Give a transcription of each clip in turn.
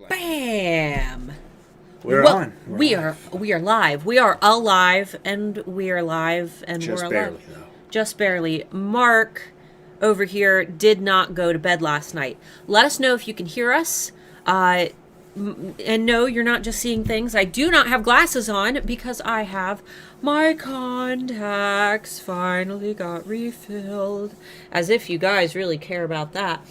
Bam! We're Well, on. we are live. We are alive, and we are live, and Just we're barely, alive. though. Just barely. Mark over here did not go to bed last night. Let us know if you can hear us. And no, you're not just seeing things. I do not have glasses on because I have my contacts finally got refilled. As if you guys really care about that.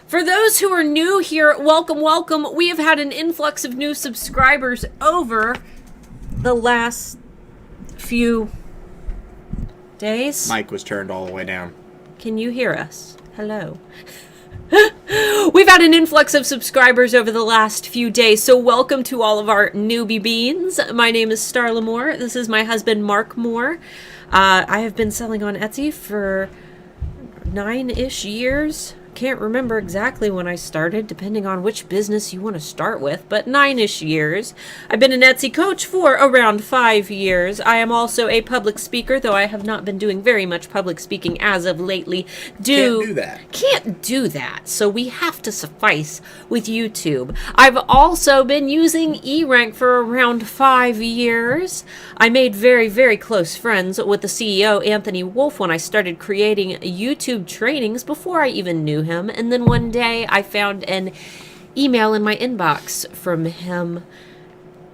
For those who are new here, welcome, welcome. We have had an influx of new subscribers over the last few days. Mike was turned all the way down. Can you hear us? Hello. We've had an influx of subscribers over the last few days, so welcome to all of our newbie beans. My name is Starla Moore. This is my husband, Mark Moore. I have been selling on Etsy for 9-ish years. Can't remember exactly when I started, depending on which business you want to start with, but 9-ish years. I've been an Etsy coach for around 5 years. I am also a public speaker, though I have not been doing very much public speaking as of lately. Can't do that. Can't do that, so we have to suffice with YouTube. I've also been using eRank for around 5 years. I made very, very close friends with the CEO, Anthony Wolf, when I started creating YouTube trainings before I even knew him. And then one day I found an email in my inbox from him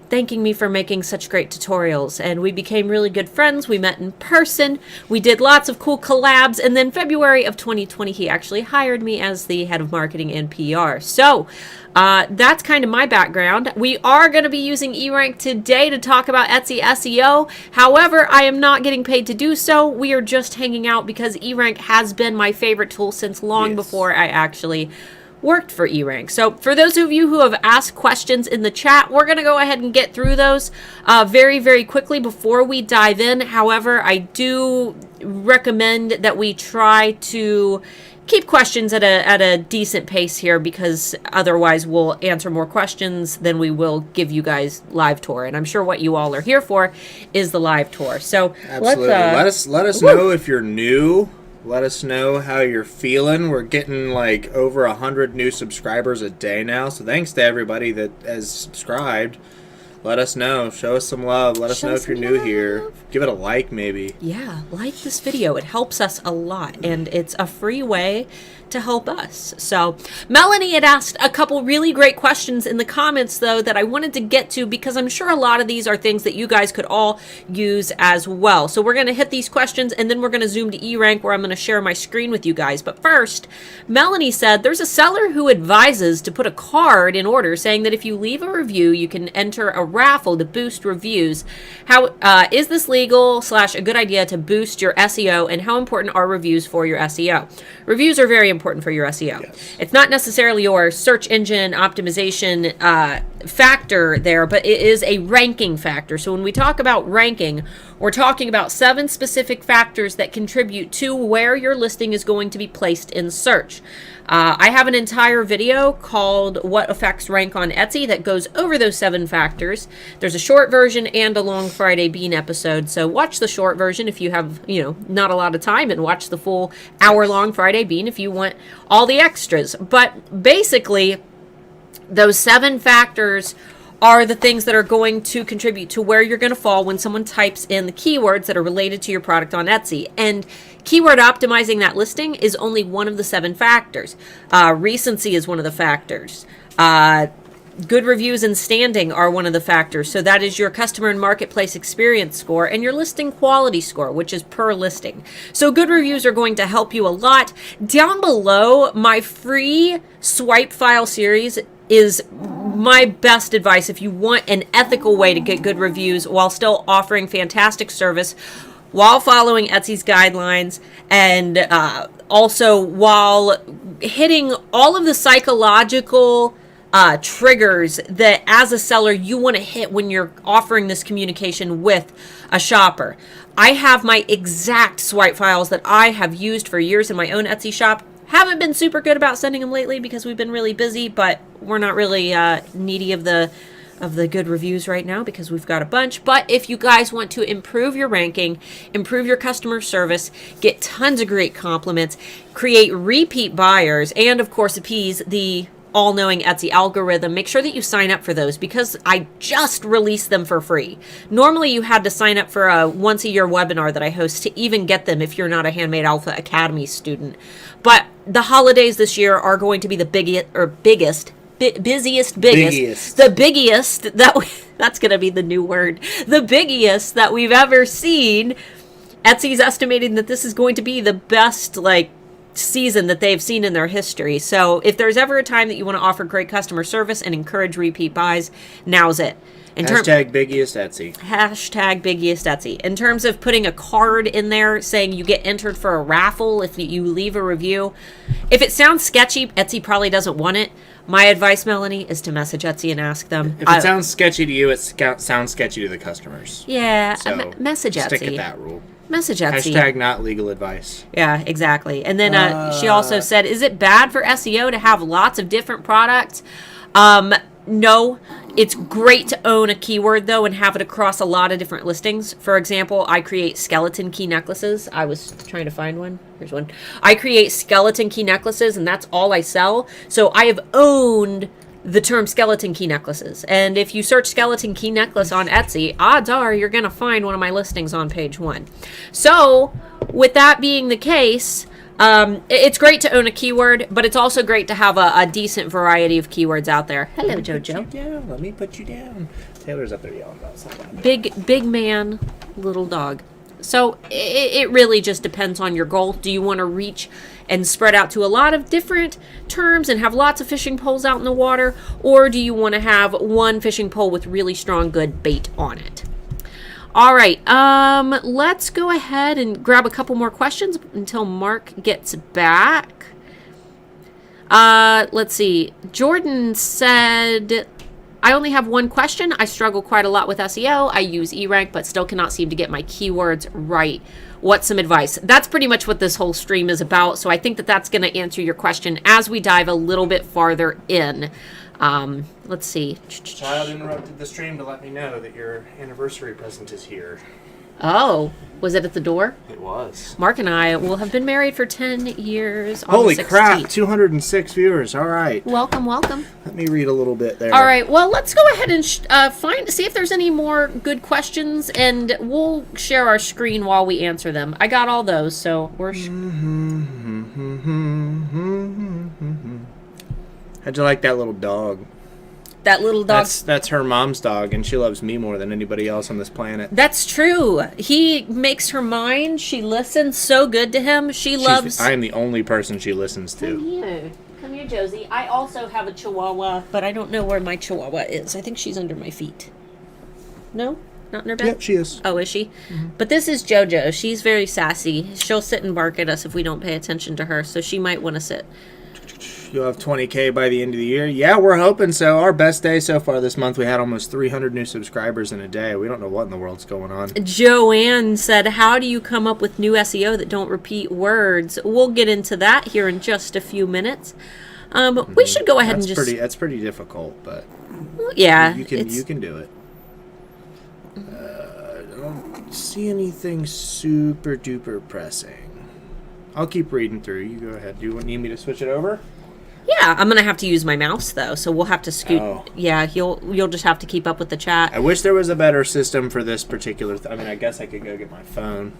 thanking me for making such great tutorials, and we became really good friends. We met in person, we did lots of cool collabs, and then February of 2020 he actually hired me as the head of marketing and PR. So that's kind of my background. We are going to be using eRank today to talk about Etsy SEO. However, I am not getting paid to do so. We are just hanging out because eRank has been my favorite tool since long before I actually worked for eRank. So for those of you who have asked questions in the chat, we're going to go ahead and get through those very, very quickly before we dive in. However, I do recommend that we try to keep questions at a decent pace here, because otherwise we'll answer more questions than we will give you guys live tour. And I'm sure what you all are here for is the live tour. So Absolutely. Let us know if you're new. Let us know how you're feeling. We're getting like over 100 new subscribers a day now. So thanks to everybody that has subscribed. Let us know. Show us some love. Let us know if you're new here. Give it a like, maybe. Yeah, like this video. It helps us a lot, and it's a free way to help us. So Melanie had asked a couple really great questions in the comments, though, that I wanted to get to, because I'm sure a lot of these are things that you guys could all use as well. So we're going to hit these questions, and then we're going to zoom to eRank, where I'm going to share my screen with you guys. But first, Melanie said there's a seller who advises to put a card in order saying that if you leave a review, you can enter a raffle to boost reviews. How is this legal / a good idea to boost your SEO, and how important are reviews for your SEO? Reviews are very important for your SEO. Yes. It's not necessarily your search engine optimization factor there, but it is a ranking factor. So when we talk about ranking, we're talking about 7 specific factors that contribute to where your listing is going to be placed in search. I have an entire video called What Affects Rank on Etsy that goes over those 7 factors. There's a short version and a long Friday Bean episode. So watch the short version if you have, not a lot of time, and watch the full hour-long Friday Bean if you want all the extras. But basically, those 7 factors are the things that are going to contribute to where you're going to fall when someone types in the keywords that are related to your product on Etsy. And keyword optimizing that listing is only one of the 7 factors. Recency is one of the factors. Good reviews and standing are one of the factors. So that is your customer and marketplace experience score, and your listing quality score, which is per listing. So good reviews are going to help you a lot. Down below, my free swipe file series is my best advice if you want an ethical way to get good reviews while still offering fantastic service, while following Etsy's guidelines, and also while hitting all of the psychological triggers that as a seller you want to hit when you're offering this communication with a shopper. I have my exact swipe files that I have used for years in my own Etsy shop. Haven't been super good about sending them lately because we've been really busy, but we're not really needy of the good reviews right now because we've got a bunch. But if you guys want to improve your ranking, improve your customer service, get tons of great compliments, create repeat buyers, and of course appease the all-knowing Etsy algorithm, make sure that you sign up for those because I just released them for free. Normally, you had to sign up for a once-a-year webinar that I host to even get them if you're not a Handmade Alpha Academy student. But the holidays this year are going to be the biggest, the biggest that that's going to be the new word, the biggest that we've ever seen. Etsy's estimating that this is going to be the best, season that they've seen in their history. So if there's ever a time that you want to offer great customer service and encourage repeat buys, now's it. Hashtag biggiest Etsy. Hashtag biggiest Etsy. In terms of putting a card in there saying you get entered for a raffle if you leave a review, if it sounds sketchy, Etsy probably doesn't want it. My advice, Melanie, is to message Etsy and ask them. If it sounds sketchy to you, it sounds sketchy to the customers. Yeah, So message Etsy. stick at that rule. Message Etsy. Hashtag not legal advice. Yeah, exactly. And then she also said, is it bad for SEO to have lots of different products? No. It's great to own a keyword, though, and have it across a lot of different listings. For example, I create skeleton key necklaces. I was trying to find one. Here's one. I create skeleton key necklaces, and that's all I sell. So I have owned the term skeleton key necklaces. And if you search skeleton key necklace on Etsy, odds are you're going to find one of my listings on page 1. So with that being the case, it's great to own a keyword, but it's also great to have a decent variety of keywords out there. Hello, Jojo. Let me put you down. Taylor's up there yelling about something. Big man, little dog. So it really just depends on your goal. Do you want to reach and spread out to a lot of different terms and have lots of fishing poles out in the water? Or do you want to have one fishing pole with really strong, good bait on it? All right, let's go ahead and grab a couple more questions until Mark gets back. Let's see. Jordan said, I only have one question. I struggle quite a lot with SEO. I use eRank, but still cannot seem to get my keywords right. What's some advice? That's pretty much what this whole stream is about. So I think that that's going to answer your question as we dive a little bit farther in. Let's see. Child interrupted the stream to let me know that your anniversary present is here. Oh, was it at the door? It was. Mark and I will have been married for 10 years on Holy the 16th. crap, 206 viewers. All right. Welcome. Let me read a little bit there. All right. Well, let's go ahead and see if there's any more good questions, and we'll share our screen while we answer them. I got all those, so we're... How'd you like that little dog? That little dog. That's her mom's dog, and she loves me more than anybody else on this planet. That's true. He makes her mine. She listens so good to him. I am the only person she listens to. Come here, Josie. I also have a Chihuahua, but I don't know where my Chihuahua is. I think she's under my feet. No? Not in her bed? Yep, she is. Oh, is she? Mm-hmm. But this is JoJo. She's very sassy. She'll sit and bark at us if we don't pay attention to her, so she might want to sit. You'll have 20K by the end of the year. Yeah, we're hoping so. Our best day so far this month, we had almost 300 new subscribers in a day. We don't know what in the world's going on. Joanne said, how do you come up with new SEO that don't repeat words? We'll get into that here in just a few minutes. We should go ahead That's pretty difficult, but... Yeah. You can do it. I don't see anything super duper pressing. I'll keep reading through. You go ahead. Do you need me to switch it over? Yeah, I'm gonna have to use my mouse though, so we'll have to scoot. Oh. Yeah, you'll just have to keep up with the chat. I wish there was a better system for this particular. I guess I could go get my phone.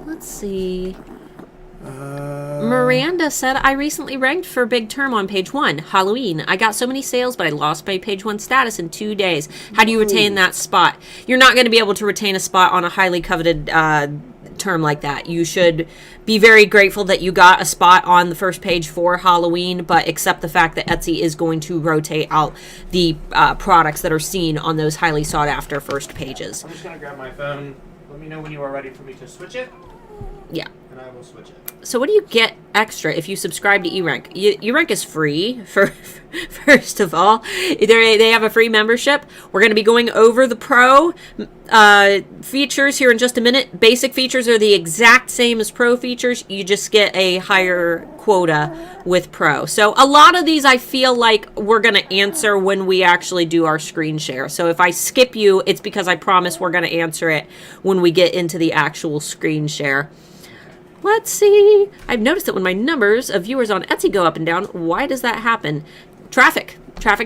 Let's see. Miranda said, I recently ranked for Big Term on page 1, Halloween. I got so many sales, but I lost my page 1 status in 2 days. How do you retain that spot? You're not going to be able to retain a spot on a highly coveted term like that. You should be very grateful that you got a spot on the first page for Halloween, but accept the fact that Etsy is going to rotate out the products that are seen on those highly sought after first pages. I'm just going to grab my phone. Let me know when you are ready for me to switch it. Yeah. And I will switch it. So what do you get extra if you subscribe to eRank? eRank is free, first of all. They have a free membership. We're going to be going over the Pro features here in just a minute. Basic features are the exact same as Pro features. You just get a higher quota with Pro. So a lot of these I feel like we're going to answer when we actually do our screen share. So if I skip you, it's because I promise we're going to answer it when we get into the actual screen share. Let's see. I've noticed that when my numbers of viewers on Etsy go up and down, why does that happen? Traffic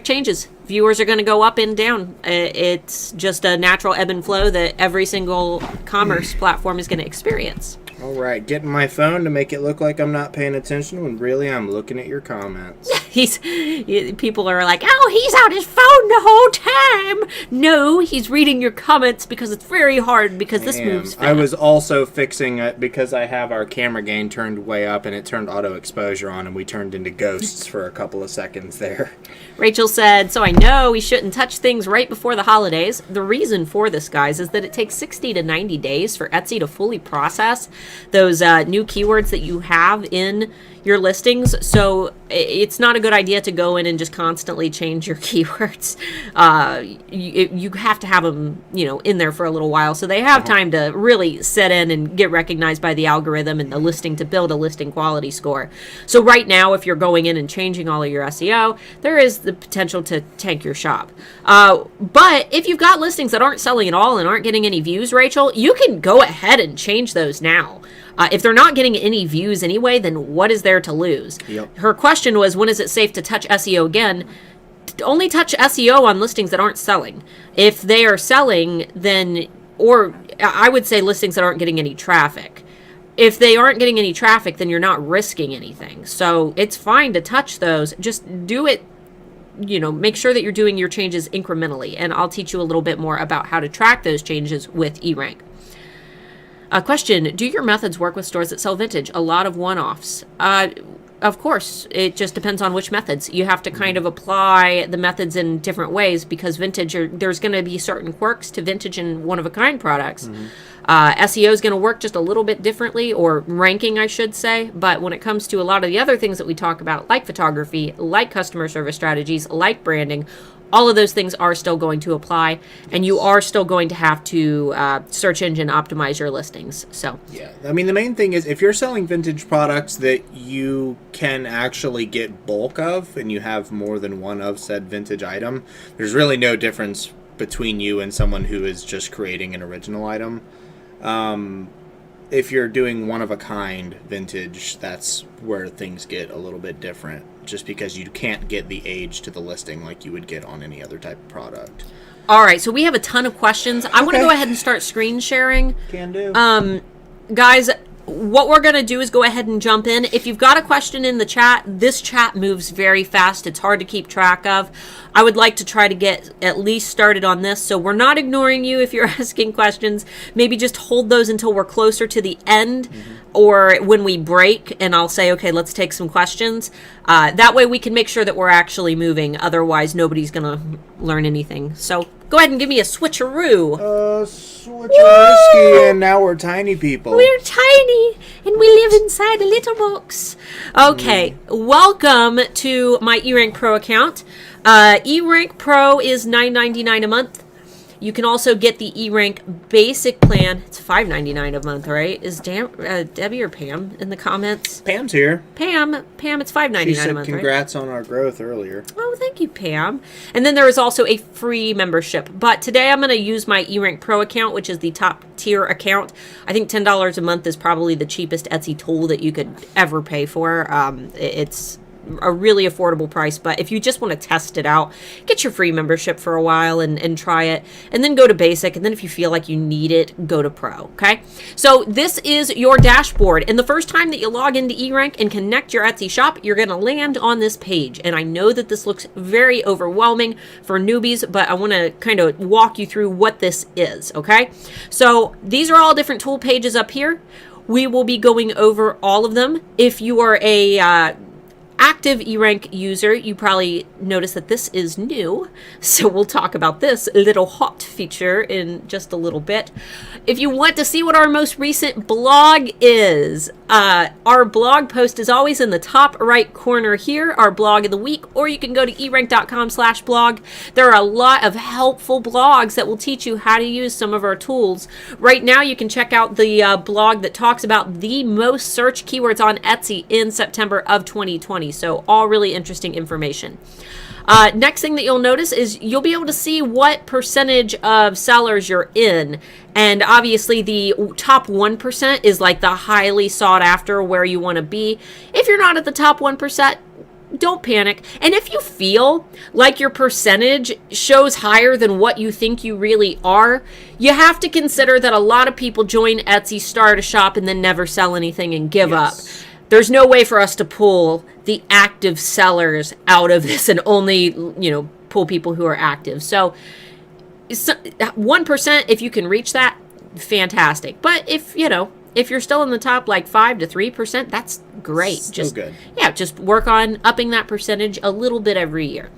changes. Viewers are going to go up and down. It's just a natural ebb and flow that every single commerce platform is going to experience. All right, getting my phone to make it look like I'm not paying attention when really I'm looking at your comments. People are like, oh, he's on his phone the whole time. No, he's reading your comments because it's very hard because this moves fast. I was also fixing it because I have our camera gain turned way up and it turned auto exposure on and we turned into ghosts for a couple of seconds there. Rachel said, so I know we shouldn't touch things right before the holidays. The reason for this, guys, is that it takes 60 to 90 days for Etsy to fully process those new keywords that you have in your listings. So it's not a good idea to go in and just constantly change your keywords. You have to have them, in there for a little while. So they have time to really set in and get recognized by the algorithm and the listing to build a listing quality score. So right now, if you're going in and changing all of your SEO, there is the potential to tank your shop. But if you've got listings that aren't selling at all and aren't getting any views, Rachel, you can go ahead and change those now. If they're not getting any views anyway, then what is there to lose? Yep. Her question was, when is it safe to touch SEO again? Only touch SEO on listings that aren't selling. If they are selling, then, or I would say listings that aren't getting any traffic. If they aren't getting any traffic, then you're not risking anything. So it's fine to touch those. Just do it, make sure that you're doing your changes incrementally. And I'll teach you a little bit more about how to track those changes with eRank. A question, do your methods work with stores that sell vintage? A lot of one-offs. Of course, it just depends on which methods. You have to kind of apply the methods in different ways because vintage, there's going to be certain quirks to vintage and one-of-a-kind products. SEO is going to work just a little bit differently, or ranking, I should say. But when it comes to a lot of the other things that we talk about, like photography, like customer service strategies, like branding, all of those things are still going to apply, and you are still going to have to search engine optimize your listings. So yeah, I mean, the main thing is if you're selling vintage products that you can actually get bulk of and you have more than one of said vintage item, there's really no difference between you and someone who is just creating an original item. If you're doing one-of-a-kind vintage, that's where things get a little bit different, just because you can't get the age to the listing like you would get on any other type of product. All right, so we have a ton of questions. I want to go ahead and start screen sharing. Can do. Guys, what we're going to do is go ahead and jump in. If you've got a question in the chat, this chat moves very fast. It's hard to keep track of. I would like to try to get at least started on this, so we're not ignoring you if you're asking questions. Maybe just hold those until we're closer to the end or when we break, and I'll say, okay, let's take some questions. That way we can make sure that we're actually moving. Otherwise, nobody's going to learn anything. So go ahead and give me a switcheroo. Switcheroo, and now we're tiny people. We're tiny, and we live inside a little box. Okay, welcome to my eRank Pro account. eRank Pro is $9.99 a month. You can also get the eRank Basic plan. It's $5.99 a month, right? Is Debbie or Pam in the comments? Pam's here. Pam, it's $5.99 She said a month, congrats on our growth earlier. Oh, thank you, Pam. And then there is also a free membership. But today I'm going to use my eRank Pro account, which is the top tier account. I think $10 a month is probably the cheapest Etsy tool that you could ever pay for. It's a really affordable price, but if you just want to test it out, get your free membership for a while and try it, and then go to basic, and then if you feel like you need it, go to pro. Okay, so this is your dashboard, and the first time that you log into eRank and connect your Etsy shop, you're going to land on this page. And I know that this looks very overwhelming for newbies, but I want to kind of walk you through what this is. Okay, so these are all different tool pages up here. We will be going over all of them. If you are a active eRank user, you probably notice that this is new, so we'll talk about this little hot feature in just a little bit. If you want to see what our most recent blog is, our blog post is always in the top right corner here, our blog of the week, or you can go to erank.com/blog. There are a lot of helpful blogs that will teach you how to use some of our tools. Right now, you can check out the blog that talks about the most searched keywords on Etsy in September of 2020. 2020. So all really interesting information. Next thing that you'll notice is you'll be able to see what percentage of sellers you're in. And obviously the top 1% is like the highly sought after, where you want to be. If you're not at the top 1%, don't panic. And if you feel like your percentage shows higher than what you think you really are, you have to consider that a lot of people join Etsy, start a shop, and then never sell anything and give up. There's no way for us to pull the active sellers out of this and only, pull people who are active. So 1%, if you can reach that, fantastic. But if you're still in the top like 5 to 3%, that's great. Still good. Yeah, just work on upping that percentage a little bit every year.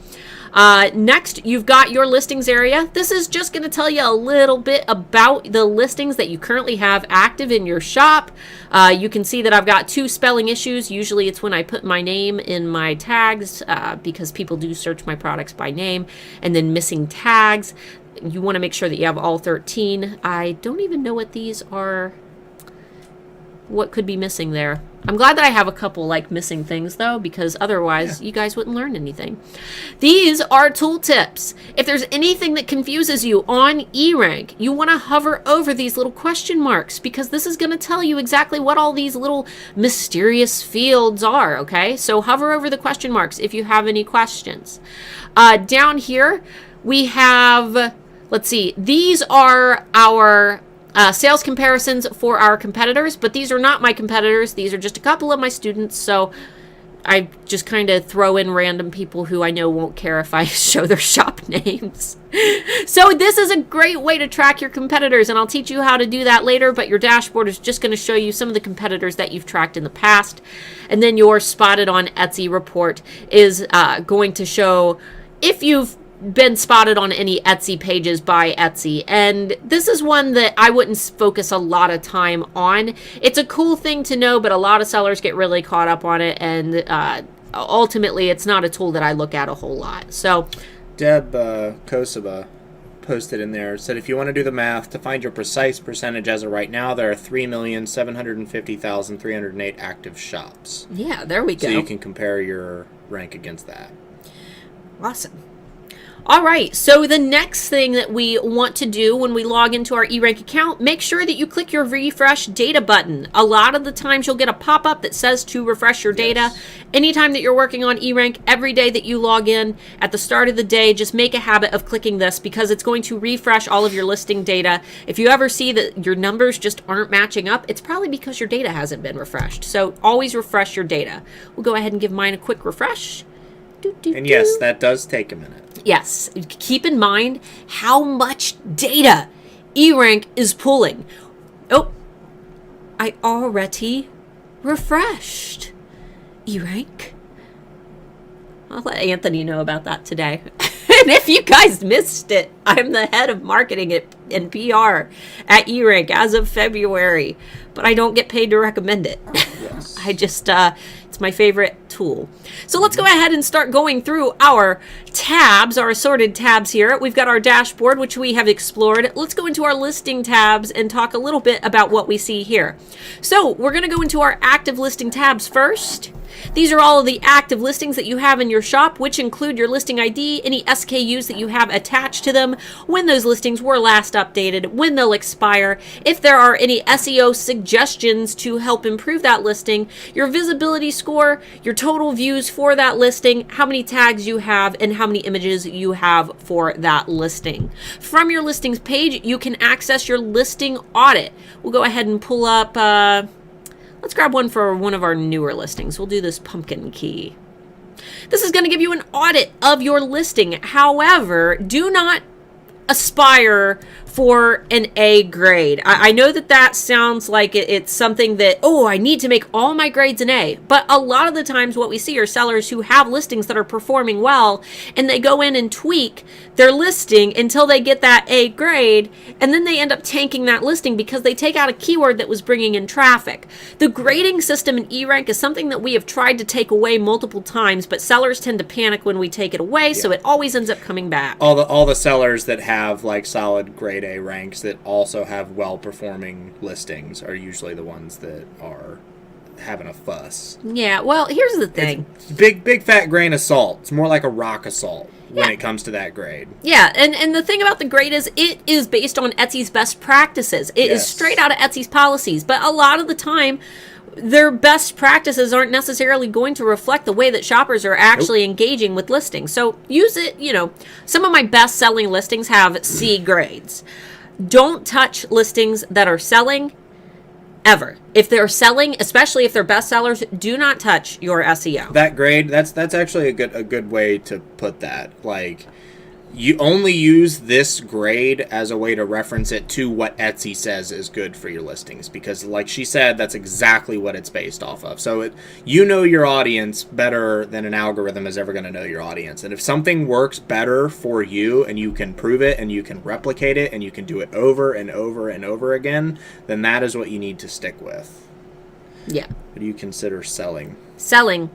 Next, you've got your listings area. This is just going to tell you a little bit about the listings that you currently have active in your shop. You can see that I've got 2 spelling issues. Usually it's when I put my name in my tags, because people do search my products by name, and then missing tags. You want to make sure that you have all 13. I don't even know what these are. What could be missing there? I'm glad that I have a couple like missing things though, because otherwise you guys wouldn't learn anything. These are tooltips. If there's anything that confuses you on eRank, you want to hover over these little question marks, because this is going to tell you exactly what all these little mysterious fields are, okay? So hover over the question marks if you have any questions. Down here we have, let's see, these are our sales comparisons for our competitors, but these are not my competitors. These are just a couple of my students, so I just kind of throw in random people who I know won't care if I show their shop names. So this is a great way to track your competitors, and I'll teach you how to do that later, but your dashboard is just going to show you some of the competitors that you've tracked in the past, and then your Spotted on Etsy report is going to show if you've been spotted on any Etsy pages by Etsy. And this is one that I wouldn't focus a lot of time on. It's a cool thing to know, but a lot of sellers get really caught up on it, and ultimately it's not a tool that I look at a whole lot. So Deb Kosaba posted in there, said if you want to do the math to find your precise percentage as of right now, there are 3,750,308 active shops. Yeah, there we go. So you can compare your rank against that. Awesome. All right, so the next thing that we want to do when we log into our eRank account, make sure that you click your refresh data button. A lot of the times you'll get a pop-up that says to refresh your data. Anytime that you're working on eRank, every day that you log in, at the start of the day, just make a habit of clicking this, because it's going to refresh all of your listing data. If you ever see that your numbers just aren't matching up, it's probably because your data hasn't been refreshed. So always refresh your data. We'll go ahead and give mine a quick refresh. And yes, that does take a minute. Yes, keep in mind how much data eRank is pulling. Oh, I already refreshed eRank. I'll let Anthony know about that today. And if you guys missed it, I'm the head of marketing and PR at eRank as of February, but I don't get paid to recommend it. Yes. I just, it's my favorite tool. So let's go ahead and start going through our tabs, our assorted tabs here. We've got our dashboard, which we have explored. Let's go into our listing tabs and talk a little bit about what we see here. So we're going to go into our active listing tabs first. These are all of the active listings that you have in your shop, which include your listing ID, any SKUs that you have attached to them, when those listings were last updated, when they'll expire, if there are any SEO suggestions to help improve that listing, your visibility score, your total views for that listing, how many tags you have, and how many images you have for that listing. From your listings page, you can access your listing audit. We'll go ahead and pull up, let's grab one for one of our newer listings. We'll do this pumpkin key. This is going to give you an audit of your listing. However, do not aspire for an A grade. I know that that sounds like it's something that, oh, I need to make all my grades an A. But a lot of the times what we see are sellers who have listings that are performing well, and they go in and tweak their listing until they get that A grade, and then they end up tanking that listing because they take out a keyword that was bringing in traffic. The grading system in eRank is something that we have tried to take away multiple times, but sellers tend to panic when we take it away, so it always ends up coming back. All the sellers that have like solid grade A ranks that also have well-performing listings are usually the ones that are having a fuss. Yeah, well, here's the thing. It's big fat grain of salt. It's more like a rock of salt when it comes to that grade. Yeah, and the thing about the grade is it is based on Etsy's best practices. It is straight out of Etsy's policies, but a lot of the time their best practices aren't necessarily going to reflect the way that shoppers are actually engaging with listings. So use it, some of my best selling listings have C grades. Don't touch listings that are selling ever. If they're selling, especially if they're best sellers, do not touch your SEO. That grade, that's actually a good way to put that. Like, you only use this grade as a way to reference it to what Etsy says is good for your listings, because like she said, that's exactly what it's based off of. So you know your audience better than an algorithm is ever going to know your audience. And if something works better for you and you can prove it and you can replicate it and you can do it over and over and over again, then that is what you need to stick with. Yeah. What do you consider selling? Selling.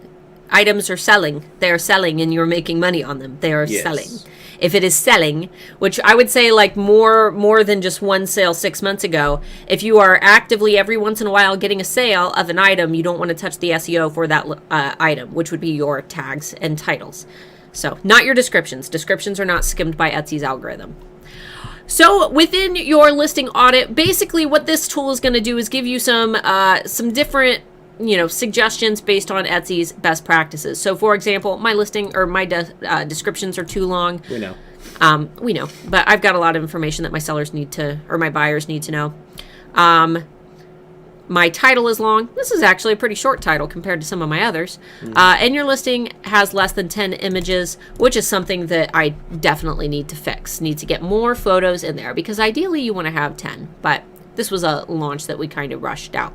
Items are selling. They are selling and you're making money on them. They are selling. If it is selling, which I would say like more than just one sale 6 months ago, if you are actively every once in a while getting a sale of an item, you don't want to touch the SEO for that item, which would be your tags and titles. So not your descriptions. Descriptions are not skimmed by Etsy's algorithm. So within your listing audit, basically what this tool is going to do is give you some different suggestions based on Etsy's best practices. So, for example, my listing or my descriptions are too long. We know. We know, but I've got a lot of information that my sellers need to, or my buyers need to know. My title is long. This is actually a pretty short title compared to some of my others. And your listing has less than 10 images, which is something that I definitely need to fix. Need to get more photos in there because ideally you want to have 10, but this was a launch that we kind of rushed out.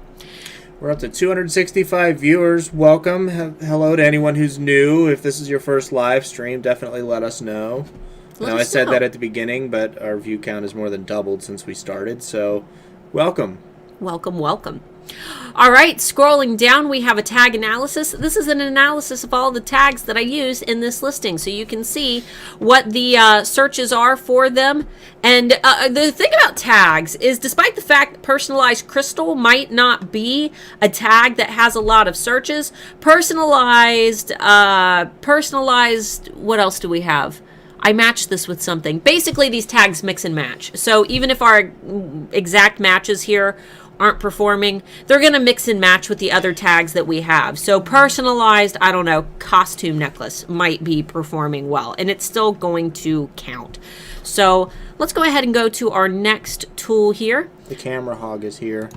We're up to 265 viewers. Welcome. Hello to anyone who's new. If this is your first live stream, definitely let us know. I said that at the beginning, but our view count has more than doubled since we started. So, welcome. Welcome. All right, scrolling down, we have a tag analysis. This is an analysis of all the tags that I use in this listing, so you can see what the searches are for them. And the thing about tags is, despite the fact that personalized crystal might not be a tag that has a lot of searches, personalized, what else do we have? I matched this with something. Basically, these tags mix and match. So even if our exact matches here aren't performing, they're going to mix and match with the other tags that we have. So personalized, I don't know, costume necklace might be performing well, and it's still going to count. So let's go ahead and go to our next tool here. The camera hog is here.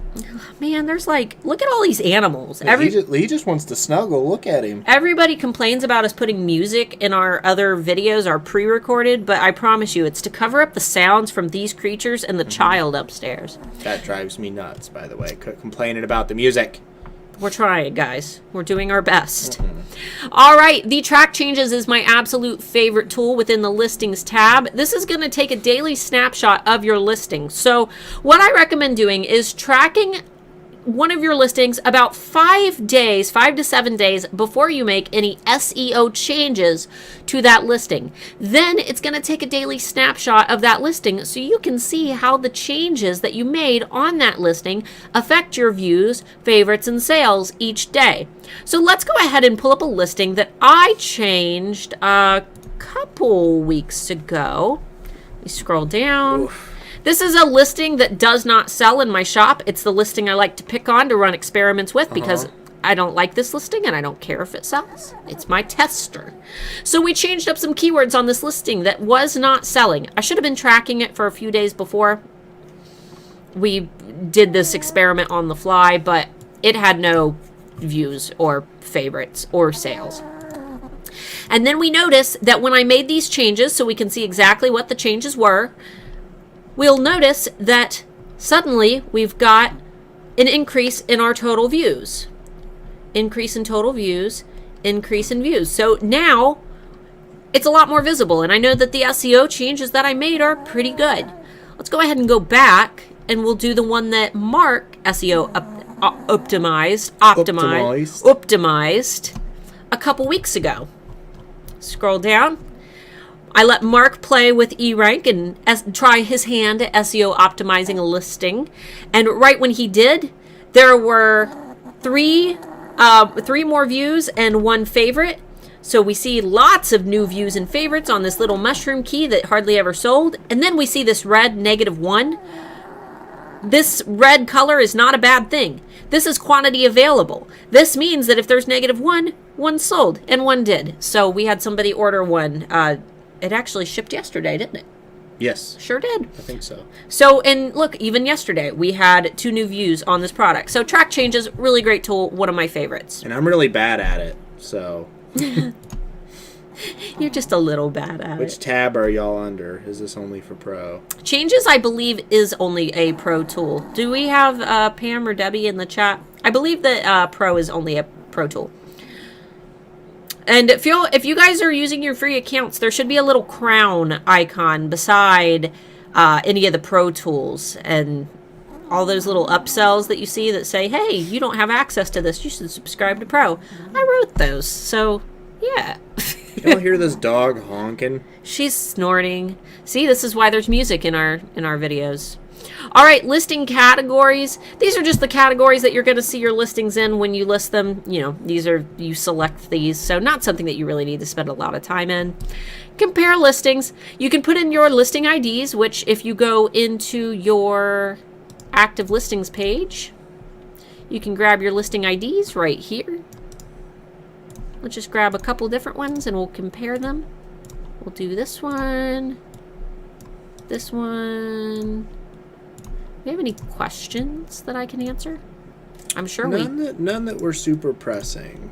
Man, there's look at all these animals. Yeah, he just wants to snuggle. Look at him. Everybody complains about us putting music in our other videos, our pre-recorded, but I promise you, it's to cover up the sounds from these creatures and the child upstairs. That drives me nuts, by the way, complaining about the music. We're trying, guys. We're doing our best. All right, the track changes is my absolute favorite tool within the listings tab. This is going to take a daily snapshot of your listing. So what I recommend doing is tracking one of your listings about 5 to 7 days before you make any SEO changes to that listing. Then it's going to take a daily snapshot of that listing so you can see how the changes that you made on that listing affect your views, favorites, and sales each day. So let's go ahead and pull up a listing that I changed a couple weeks ago. Let me scroll down. Oof. This is a listing that does not sell in my shop. It's the listing I like to pick on to run experiments with because I don't like this listing and I don't care if it sells. It's my tester. So we changed up some keywords on this listing that was not selling. I should have been tracking it for a few days before we did this experiment on the fly, but it had no views or favorites or sales. And then we notice that when I made these changes, so we can see exactly what the changes were, we'll notice that suddenly we've got an increase in our total views. Increase in total views, increase in views. So now it's a lot more visible, and I know that the SEO changes that I made are pretty good. Let's go ahead and go back, and we'll do the one that Mark SEO optimized a couple weeks ago. Scroll down. I let Mark play with eRank and try his hand at SEO optimizing a listing. And right when he did, there were three more views and 1 favorite. So we see lots of new views and favorites on this little mushroom key that hardly ever sold. And then we see this red -1. This red color is not a bad thing. This is quantity available. This means that if there's -1, 1 sold, and 1 did. So we had somebody order 1. It actually shipped yesterday, didn't it? Yes. Sure did. I think so. So, and look, even yesterday, we had 2 new views on this product. So track changes, really great tool, one of my favorites. And I'm really bad at it, so... You're just a little bad at Which it. tab are y'all under? Is this only for Pro? Changes, I believe, is only a Pro tool. Do we have Pam or Debbie in the chat? I believe that Pro is only a Pro tool. And if you guys are using your free accounts, there should be a little crown icon beside any of the Pro tools. And all those little upsells that you see that say, hey, you don't have access to this, you should subscribe to Pro. I wrote those, so yeah. Y'all hear this dog honking? She's snorting. See, this is why there's music in our videos. All right, listing categories. These are just the categories that you're going to see your listings in when you list them. You know, you select these, so not something that you really need to spend a lot of time in. Compare listings. You can put in your listing IDs, which if you go into your active listings page, you can grab your listing IDs right here. Let's just grab a couple different ones and we'll compare them. We'll do this one. This one. Do you have any questions that I can answer? I'm sure none that were super pressing.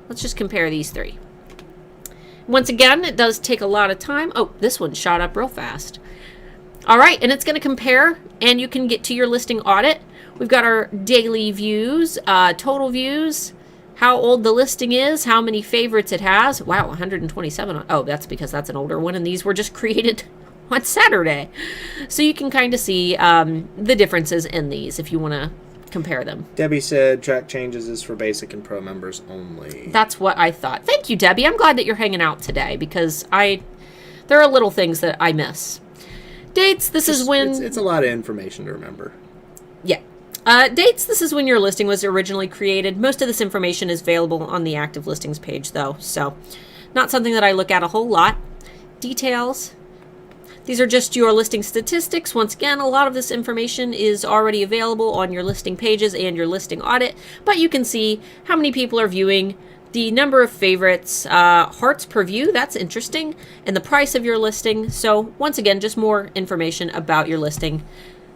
Let's just compare these 3. Once again, it does take a lot of time. Oh, this one shot up real fast. All right, and it's going to compare, and you can get to your listing audit. We've got our daily views, total views, how old the listing is, how many favorites it has. Wow, 127. Oh, that's because that's an older one, and these were just created on Saturday. So you can kind of see the differences in these if you want to compare them. Debbie said track changes is for basic and Pro members only. That's what I thought. Thank you, Debbie. I'm glad that you're hanging out today because there are little things that I miss. Dates, this is when... It's a lot of information to remember. Yeah. Dates, this is when your listing was originally created. Most of this information is available on the active listings page, though, so not something that I look at a whole lot. Details. These are just your listing statistics. Once again, a lot of this information is already available on your listing pages and your listing audit, but you can see how many people are viewing, the number of favorites, hearts per view, that's interesting, and the price of your listing. So once again, just more information about your listing.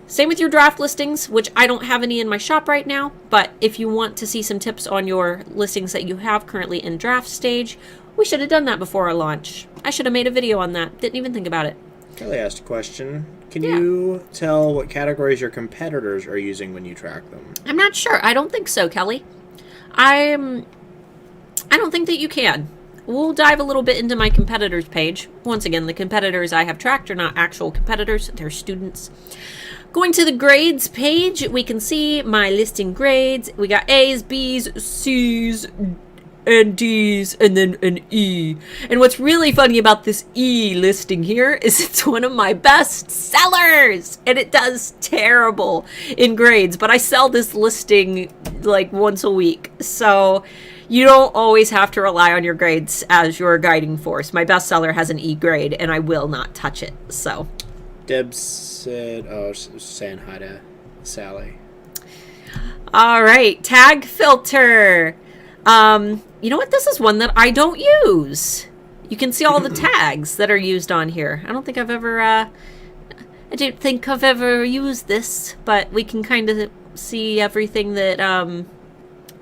Same with your draft listings, which I don't have any in my shop right now, but if you want to see some tips on your listings that you have currently in draft stage, we should have done that before our launch. I should have made a video on that. Didn't even think about it. Kelly asked a question. Can you tell what categories your competitors are using when you track them? I'm not sure. I don't think so, Kelly. I don't think that you can. We'll dive a little bit into my competitors page. Once again, the competitors I have tracked are not actual competitors. They're students. Going to the grades page, we can see my listing grades. We got A's, B's, C's, and D's, and then an E. And what's really funny about this E listing here is it's one of my best sellers, and it does terrible in grades, but I sell this listing like once a week. So you don't always have to rely on your grades as your guiding force. My best seller has an E grade, and I will not touch it. So Deb said, saying hi to Sally. All right, tag filter. You know what? This is one that I don't use. You can see all the tags that are used on here. I don't think I've ever used this, but we can kind of see everything that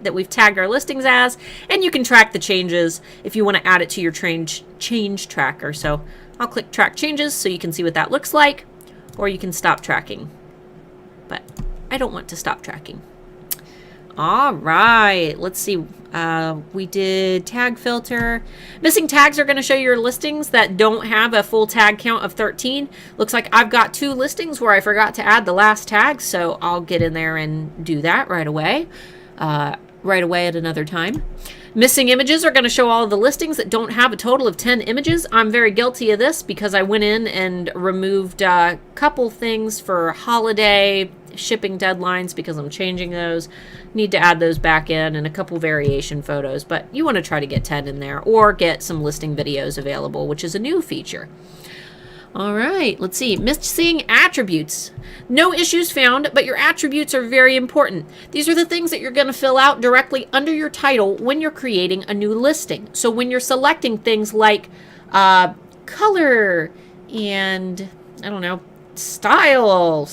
that we've tagged our listings as, and you can track the changes if you want to add it to your change tracker. So I'll click track changes so you can see what that looks like, or you can stop tracking. But I don't want to stop tracking. All right, let's see. We did tag filter. Missing tags are going to show your listings that don't have a full tag count of 13. Looks like I've got 2 listings where I forgot to add the last tag, so I'll get in there and do that right away. At another time. Missing images are going to show all of the listings that don't have a total of 10 images. I'm very guilty of this because I went in and removed a couple things for holiday shipping deadlines because I'm changing those. Need to add those back in and a couple variation photos, but you want to try to get 10 in there or get some listing videos available, which is a new feature. All right, let's see. Missing attributes. No issues found, but your attributes are very important. These are the things that you're going to fill out directly under your title when you're creating a new listing. So when you're selecting things like color and, I don't know, style,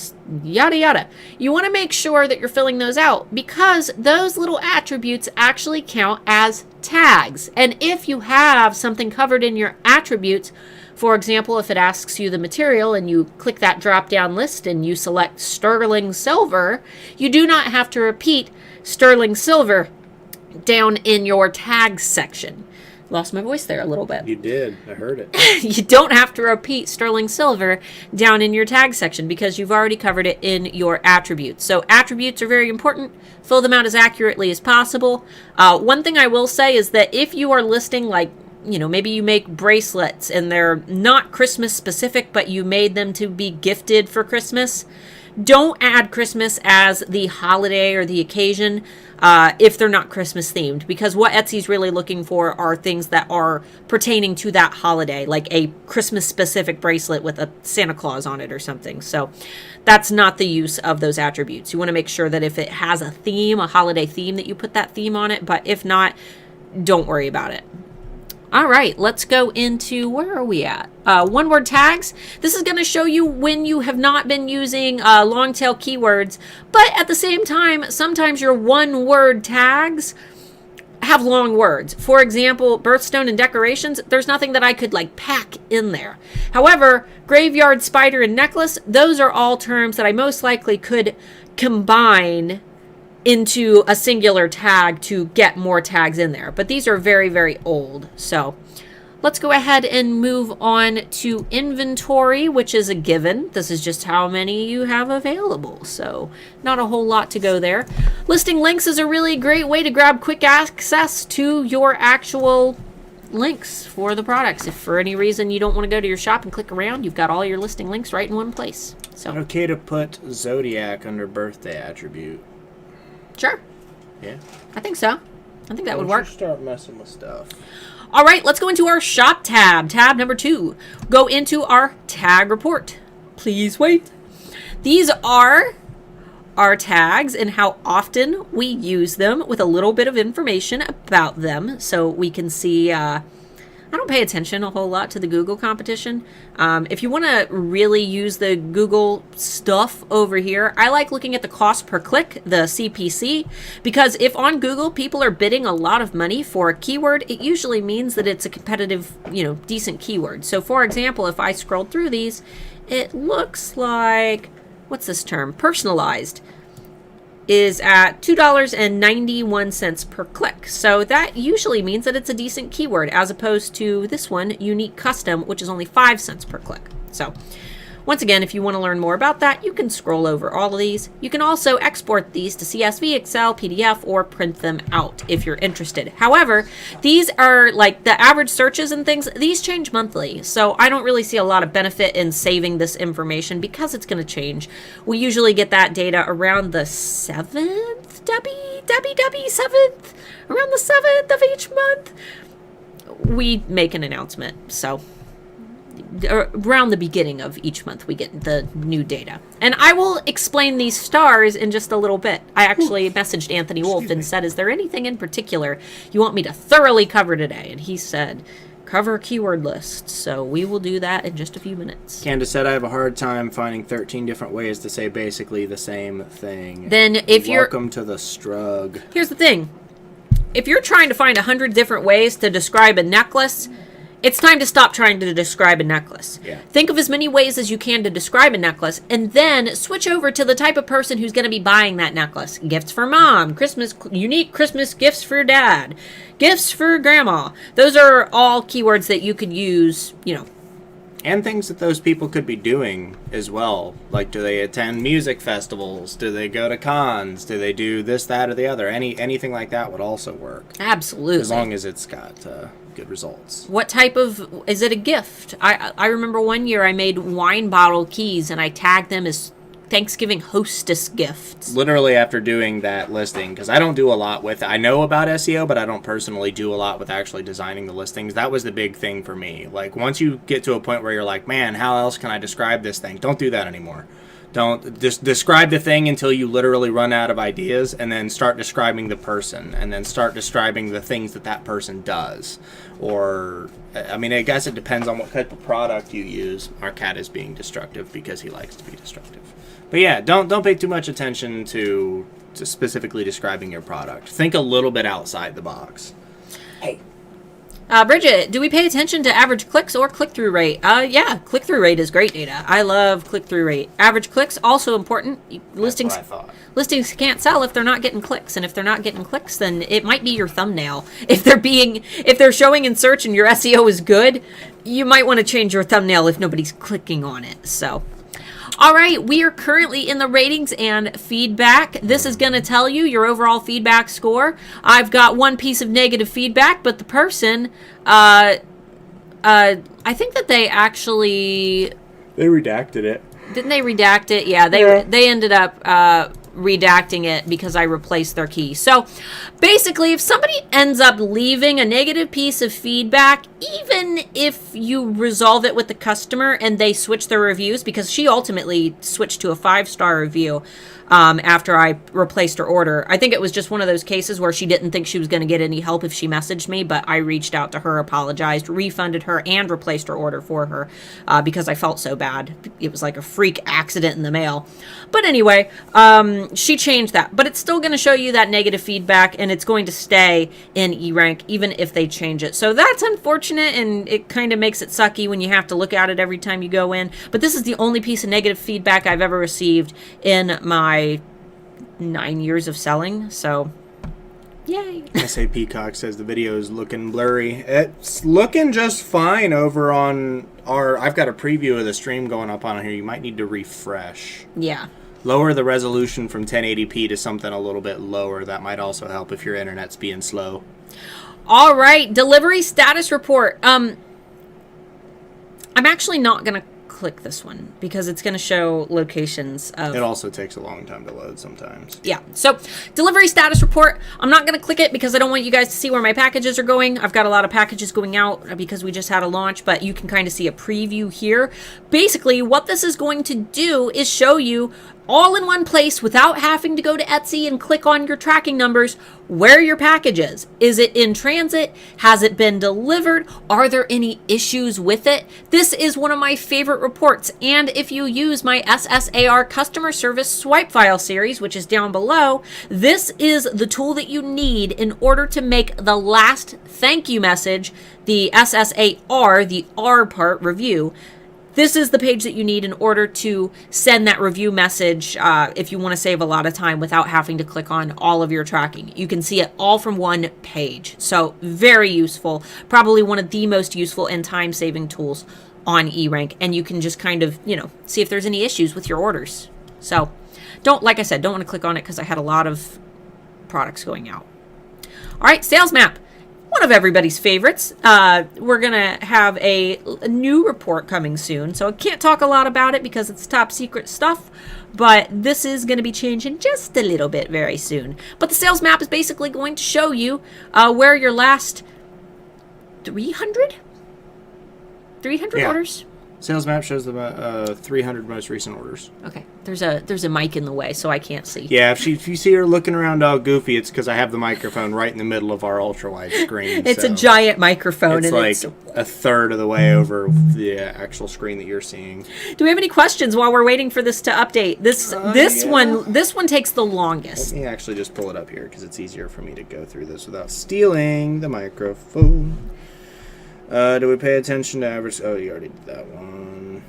yada yada, you want to make sure that you're filling those out because those little attributes actually count as tags. And if you have something covered in your attributes, for example, if it asks you the material and you click that drop down list and you select sterling silver, you do not have to repeat sterling silver down in your tags section. Lost my voice there a little bit. You did. I heard it. You don't have to repeat sterling silver down in your tag section because you've already covered it in your attributes. So attributes are very important. Fill them out as accurately as possible. One thing I will say is that if you are listing, like, maybe you make bracelets and they're not Christmas specific, but you made them to be gifted for Christmas, don't add Christmas as the holiday or the occasion if they're not Christmas themed, because what Etsy's really looking for are things that are pertaining to that holiday, like a Christmas specific bracelet with a Santa Claus on it or something. So that's not the use of those attributes. You want to make sure that if it has a theme, a holiday theme, that you put that theme on it, but if not, don't worry about it. All right, let's go into, where are we at? One word tags. This is going to show you when you have not been using long tail keywords, but at the same time, sometimes your one word tags have long words. For example, birthstone and decorations, there's nothing that I could pack in there. However, graveyard, spider, and necklace, those are all terms that I most likely could combine into a singular tag to get more tags in there. But these are very, very old. So let's go ahead and move on to inventory, which is a given. This is just how many you have available. So not a whole lot to go there. Listing links is a really great way to grab quick access to your actual links for the products. If for any reason you don't want to go to your shop and click around, you've got all your listing links right in one place. So Okay to put Zodiac under birthday attribute. Sure. Yeah. I think so. I think that would work. Start messing with stuff. All right, let's go into our shop tab. Tab number 2. Go into our tag report. Please wait. These are our tags and how often we use them with a little bit of information about them so we can see. I don't pay attention a whole lot to the Google competition. If you want to really use the Google stuff over here, I like looking at the cost per click, the CPC, because if on Google people are bidding a lot of money for a keyword, it usually means that it's a competitive, decent keyword. So for example, if I scroll through these, it looks like, what's this term? Personalized is at $2.91 per click. So that usually means that it's a decent keyword as opposed to this one, unique custom, which is only 5 cents per click. So once again, if you want to learn more about that, you can scroll over all of these. You can also export these to CSV, Excel, PDF, or print them out if you're interested. However, these are like the average searches and things, these change monthly. So I don't really see a lot of benefit in saving this information because it's going to change. We usually get that data around the 7th, Debbie 7th, around the 7th of each month. We make an announcement, so around the beginning of each month we get the new data. And I will explain these stars in just a little bit. I actually messaged Anthony Wolf and said, is there anything in particular you want me to thoroughly cover today? And he said, cover keyword lists. So we will do that in just a few minutes. Candace said I have a hard time finding 13 different ways to say basically the same thing. Then if you're... Welcome to the strug. Here's the thing. If you're trying to find 100 different ways to describe a necklace, it's time to stop trying to describe a necklace. Yeah. Think of as many ways as you can to describe a necklace, and then switch over to the type of person who's going to be buying that necklace. Gifts for mom, unique Christmas gifts for dad, gifts for grandma. Those are all keywords that you could use, And things that those people could be doing as well. Like, do they attend music festivals? Do they go to cons? Do they do this, that, or the other? Anything like that would also work. Absolutely. As long as it's got good results. What type of... Is it a gift? I remember one year I made wine bottle keys, and I tagged them as Thanksgiving hostess gifts. Literally after doing that listing, because I don't do a lot with, I know about SEO, but I don't personally do a lot with actually designing the listings. That was the big thing for me. Like, once you get to a point where you're like, man, how else can I describe this thing? Don't do that anymore. Don't just describe the thing until you literally run out of ideas, and then start describing the person, and then start describing the things that that person does. Or, I mean, I guess it depends on what type of product you use. Our cat is being destructive because he likes to be destructive. But yeah, don't pay too much attention to specifically describing your product. Think a little bit outside the box. Hey. Bridget, do we pay attention to average clicks or click-through rate? Yeah, click-through rate is great data. I love click-through rate. Average clicks, also important. Listings, That's what I thought. listings can't sell if they're not getting clicks, and if they're not getting clicks, then it might be your thumbnail. If they're showing in search and your SEO is good, you might want to change your thumbnail if nobody's clicking on it. So, all right, we are currently in the ratings and feedback. This is going to tell you your overall feedback score. I've got one piece of negative feedback, but the person, I think that they actually... They redacted it. Didn't they redact it? Yeah, they ended up redacting it because I replaced their key. So basically, if somebody ends up leaving a negative piece of feedback, even if you resolve it with the customer and they switch their reviews, because she ultimately switched to a 5-star review after I replaced her order. I think it was just one of those cases where she didn't think she was going to get any help if she messaged me, but I reached out to her, apologized, refunded her, and replaced her order for her because I felt so bad. It was like a freak accident in the mail. But anyway, she changed that. But it's still going to show you that negative feedback, and it's going to stay in eRank even if they change it. So that's unfortunate, and it kind of makes it sucky when you have to look at it every time you go in. But this is the only piece of negative feedback I've ever received in my 9 years of selling, so yay. SA Peacock says the video is looking blurry. It's looking just fine over on our... I've got a preview of the stream going up on here. You might need to refresh. Yeah. Lower the resolution from 1080p to something a little bit lower. That might also help if your internet's being slow. All right, delivery status report. I'm actually not going to click this one because it's going to show locations of... It also takes a long time to load sometimes. Yeah, so delivery status report. I'm not going to click it because I don't want you guys to see where my packages are going. I've got a lot of packages going out because we just had a launch, but you can kind of see a preview here. Basically, what this is going to do is show you all in one place without having to go to Etsy and click on your tracking numbers where your package is. Is it in transit? Has it been delivered? Are there any issues with it? This is one of my favorite reports, and if you use my SSAR customer service swipe file series, which is down below, this is the tool that you need in order to make the last thank you message, the SSAR, the R part review. This is the page that you need in order to send that review message if you want to save a lot of time without having to click on all of your tracking. You can see it all from one page. So very useful. Probably one of the most useful and time-saving tools on eRank. And you can just kind of, see if there's any issues with your orders. So like I said, don't want to click on it because I had a lot of products going out. All right, sales map. One of everybody's favorites. We're going to have a new report coming soon, so I can't talk a lot about it because it's top secret stuff, but this is going to be changing just a little bit very soon. But the sales map is basically going to show you where your last 300 Yeah. orders. Sales map shows the 300 most recent orders. Okay, there's a mic in the way, so I can't see. Yeah, if you see her looking around all goofy, it's because I have the microphone right in the middle of our ultra-wide screen. It's a giant microphone. It's like a third of the way over the actual screen that you're seeing. Do we have any questions while we're waiting for this to update? This one takes the longest. Let me actually just pull it up here because it's easier for me to go through this without stealing the microphone. Do we pay attention to average? Oh, you already did that one.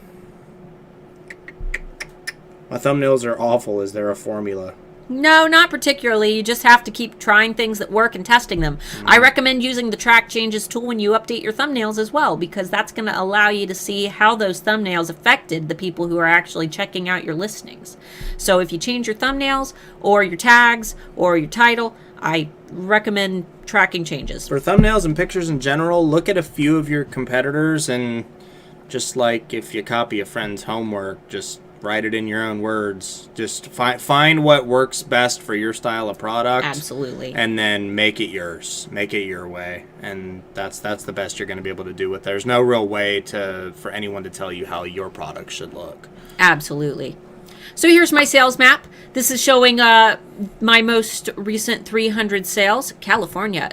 My thumbnails are awful. Is there a formula? No, not particularly. You just have to keep trying things that work and testing them. I recommend using the track changes tool when you update your thumbnails as well, because that's going to allow you to see how those thumbnails affected the people who are actually checking out your listings. So if you change your thumbnails or your tags or your title, I recommend tracking changes. For thumbnails and pictures in general, look at a few of your competitors and just like if you copy a friend's homework, just Write it in your own words. Just find what works best for your style of product. Absolutely. And then make it yours. Make it your way. And that's the best you're going to be able to do with it. There's no real way for anyone to tell you how your product should look. Absolutely. So here's my sales map. This is showing my most recent 300 sales. California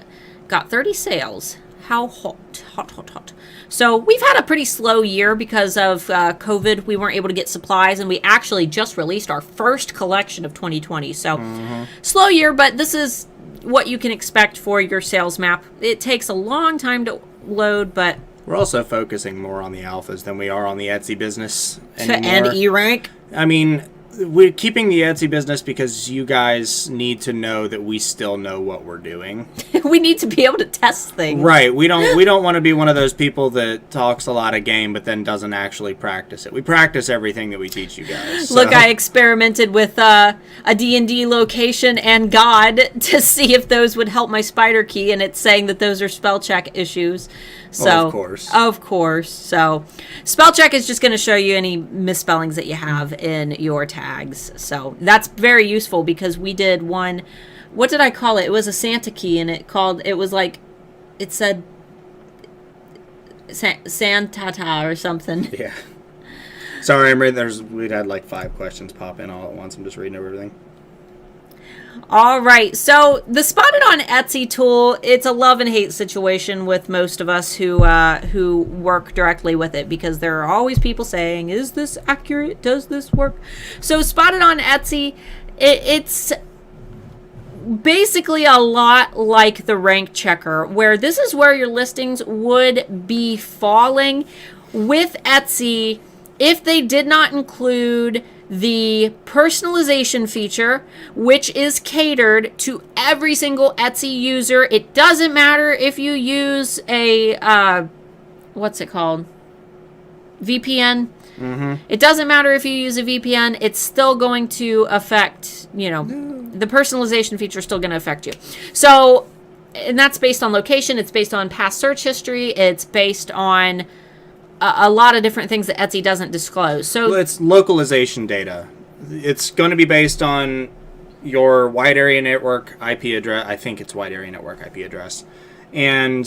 got 30 sales. How hot, hot, hot, hot. So we've had a pretty slow year because of COVID. We weren't able to get supplies, and we actually just released our first collection of 2020. So slow year, but this is what you can expect for your sales map. It takes a long time to load, but... We're also focusing more on the alphas than we are on the Etsy business anymore. And E-Rank. I mean, we're keeping the Etsy business because you guys need to know that we still know what we're doing. We need to be able to test things. Right. We don't want to be one of those people that talks a lot of game but then doesn't actually practice it. We practice everything that we teach you guys. So. Look, I experimented with a D&D location and God to see if those would help my spider key, and it's saying that those are spell check issues. So, well, of course. Of course. So, spell check is just going to show you any misspellings that you have in your tags. So, that's very useful because we did one. What did I call it? It was a Santa key, and it said Santata or something. Yeah. Sorry, we'd had like 5 questions pop in all at once. I'm just reading over everything. All right, so the Spotted on Etsy tool, it's a love and hate situation with most of us who work directly with it, because there are always people saying, is this accurate? Does this work? So Spotted on Etsy, it's basically a lot like the rank checker, where this is where your listings would be falling with Etsy if they did not include the personalization feature, which is catered to every single Etsy user. It doesn't matter if you use a, what's it called? VPN. Mm-hmm. It doesn't matter if you use a VPN. It's still going to affect, the personalization feature is still going to affect you. So, and that's based on location. It's based on past search history. It's based on a lot of different things that Etsy doesn't disclose. So it's localization data. It's going to be based on your wide area network IP address. I think it's wide area network IP address. And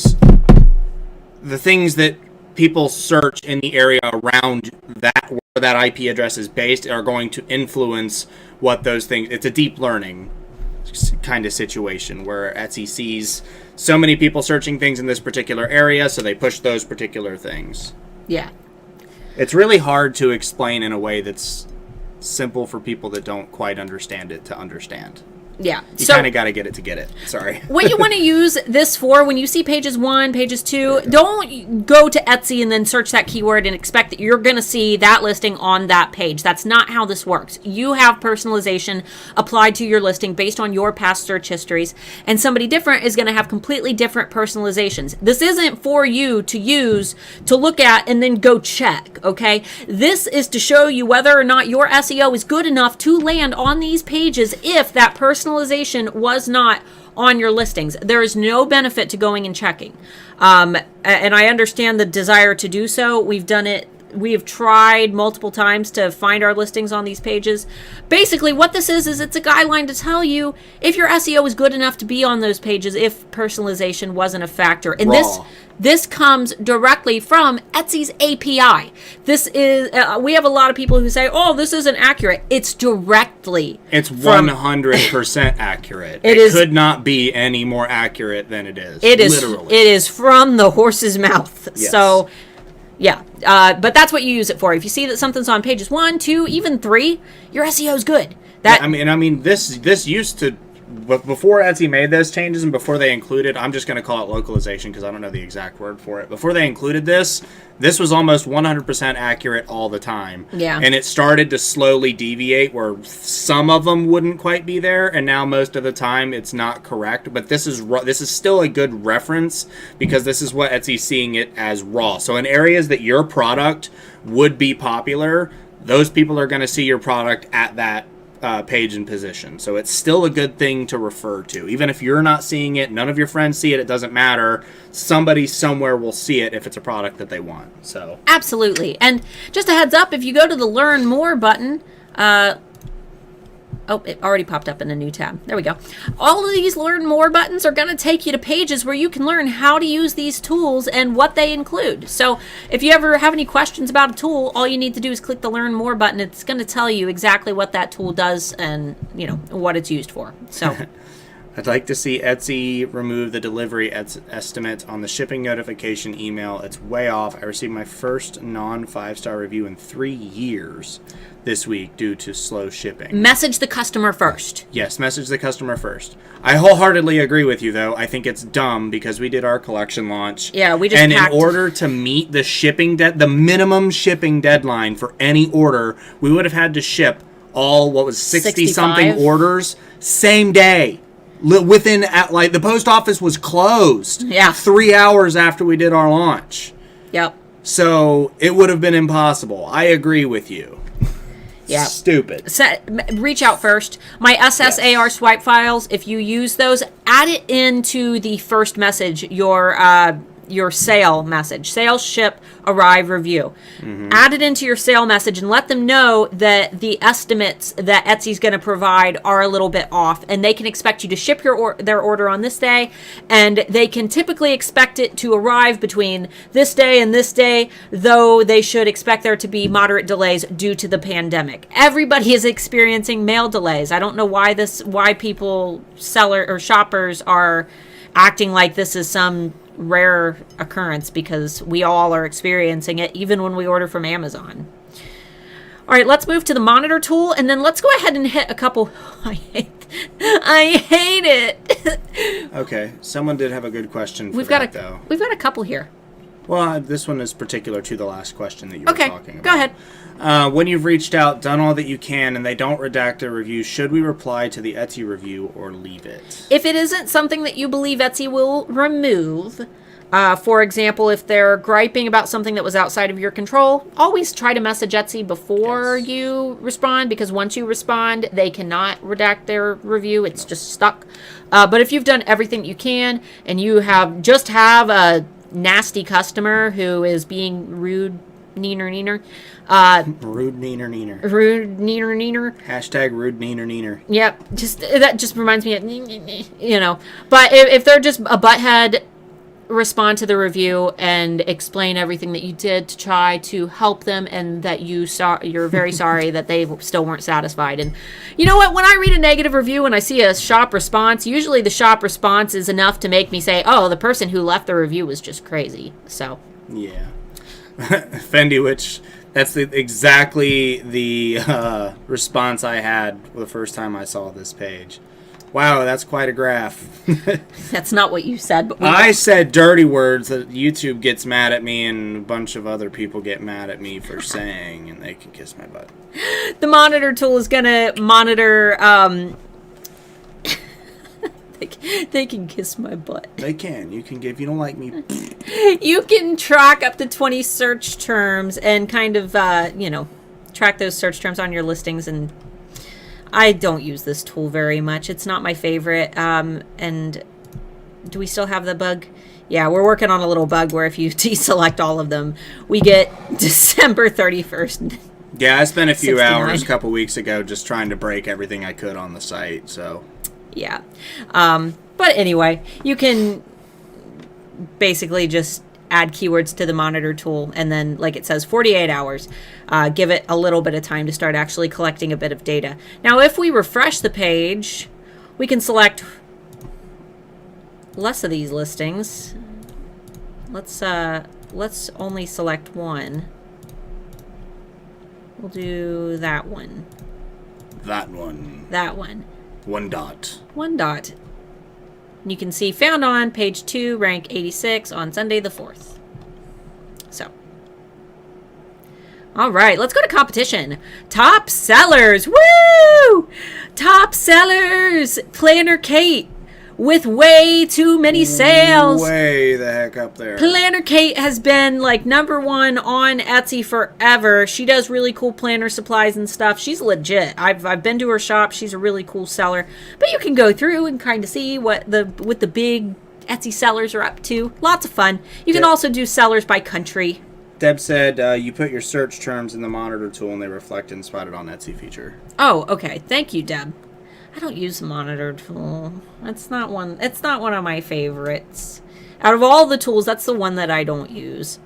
the things that people search in the area around that, where that IP address is based, are going to influence what those things... It's a deep learning kind of situation where Etsy sees so many people searching things in this particular area, so they push those particular things. Yeah. It's really hard to explain in a way that's simple for people that don't quite understand it to understand. Yeah. You kind of got to get it to get it. Sorry. What you want to use this for, when you see pages 1, pages 2, don't go to Etsy and then search that keyword and expect that you're going to see that listing on that page. That's not how this works. You have personalization applied to your listing based on your past search histories, and somebody different is going to have completely different personalizations. This isn't for you to use to look at and then go check, okay? This is to show you whether or not your SEO is good enough to land on these pages if that personalization was not on your listings. There is no benefit to going and checking. And I understand the desire to do so. We've done it. We have tried multiple times to find our listings on these pages. Basically, what this is it's a guideline to tell you if your SEO is good enough to be on those pages if personalization wasn't a factor. And this comes directly from Etsy's API. This is we have a lot of people who say, "Oh, this isn't accurate." It's directly. It's 100% accurate. It could not be any more accurate than it is. It is literally. It is from the horse's mouth. Yes. So, yeah. But that's what you use it for. If you see that something's on pages 1, 2, even 3, your SEO is good. I mean, this used to. But before Etsy made those changes and before they included, I'm just going to call it localization because I don't know the exact word for it. Before they included this was almost 100% accurate all the time. Yeah. And it started to slowly deviate where some of them wouldn't quite be there, and now most of the time it's not correct. But this is still a good reference because this is what Etsy's seeing it as raw. So in areas that your product would be popular, those people are going to see your product at that page and position. So it's still a good thing to refer to. Even if you're not seeing it, none of your friends see it, it doesn't matter. Somebody somewhere will see it if it's a product that they want. So Absolutely. And just a heads up, if you go to the Learn More button, oh, it already popped up in a new tab. There we go. All of these Learn More buttons are going to take you to pages where you can learn how to use these tools and what they include. So if you ever have any questions about a tool, all you need to do is click the Learn More button. It's going to tell you exactly what that tool does and, you know, what it's used for. So I'd like to see Etsy remove the delivery estimate on the shipping notification email. It's way off. I received my first non-5-star review in 3 years this week due to slow shipping. message the customer first. Yes, message the customer first. I wholeheartedly agree with you, though. I think it's dumb because we did our collection launch. Yeah, we just And packed- in order to meet the the minimum shipping deadline for any order, we would have had to ship all, what was 60-something 65? orders same day. Within, like, the post office was closed. Yeah. 3 hours after we did our launch. Yep. So it would have been impossible. I agree with you. Yeah. Stupid. Reach out first. My SSAR swipe files, if you use those, add it into the first message, your sale message. Sale, ship, arrive, review. Add it into your sale message and let them know that the estimates that Etsy's going to provide are a little bit off, and they can expect you to ship their order on this day, and they can typically expect it to arrive between this day and this day, though they should expect there to be moderate delays due to the pandemic. Everybody is experiencing mail delays. I don't know why people, shoppers are acting like this is some rare occurrence, because we all are experiencing it even when we order from Amazon. All right, let's move to the monitor tool, and then let's go ahead and hit a couple. I hate it. Okay, someone did have a good question for We've got though. We've got a couple here. Well, this one is particular to the last question that you were Okay, talking about. go ahead. When you've reached out, done all that you can, and they don't redact a review, should we reply to the Etsy review or leave it? If it isn't something that you believe Etsy will remove, for example, if they're griping about something that was outside of your control, always try to message Etsy before you respond, because once you respond, they cannot redact their review. It's just stuck. But if you've done everything you can, and you have a nasty customer who is being rude, neener. Rude neener neener. Rude neener. Hashtag rude neener neener. Yep, that just reminds me of, you know. But if they're just a butthead, respond to the review and explain everything that you did to try to help them, and that you're very sorry that they still weren't satisfied. And you know what? When I read a negative review and I see a shop response, usually the shop response is enough to make me say, oh, the person who left the review was just crazy. So Yeah. Fendi, which that's exactly the response I had the first time I saw this page. Wow, that's quite a graph. that's not what you said, but I said dirty words that YouTube gets mad at me, and a bunch of other people get mad at me for saying, and they can kiss my butt. The monitor tool is going to monitor. They can kiss my butt. They can. You can give. You don't like me. You can track up to 20 search terms and kind of, track those search terms on your listings. And I don't use this tool very much. It's not my favorite. And do we still have the bug? Yeah, we're working on a little bug where if you deselect all of them, we get December 31st. Yeah, I spent a few 69. hours a couple weeks ago just trying to break everything I could on the site. So. Yeah. But anyway, you can basically just add keywords to the monitor tool, and then, like it says, 48 hours. Give it a little bit of time to start actually collecting a bit of data. Now, if we refresh the page, we can select less of these listings. Let's only select one. We'll do that one. That one. That one. One dot. One dot. You can see found on page 2, rank 86 on Sunday the 4th. So. All right, let's go to competition. Top sellers. Woo! Top sellers. Planner Kate. with way too many sales. Way the heck up there. Planner Kate has been like #1 on Etsy forever. She does really cool planner supplies and stuff. She's legit. I've been to her shop. She's a really cool seller. But you can go through and kind of see what the big Etsy sellers are up to. Lots of fun. You can also do sellers by country. Deb said you put your search terms in the monitor tool and they reflect and spotted on Etsy feature. Oh, okay. Thank you, Deb. I don't use the monitor tool. It's not one of my favorites. Out of all the tools, that's the one that I don't use.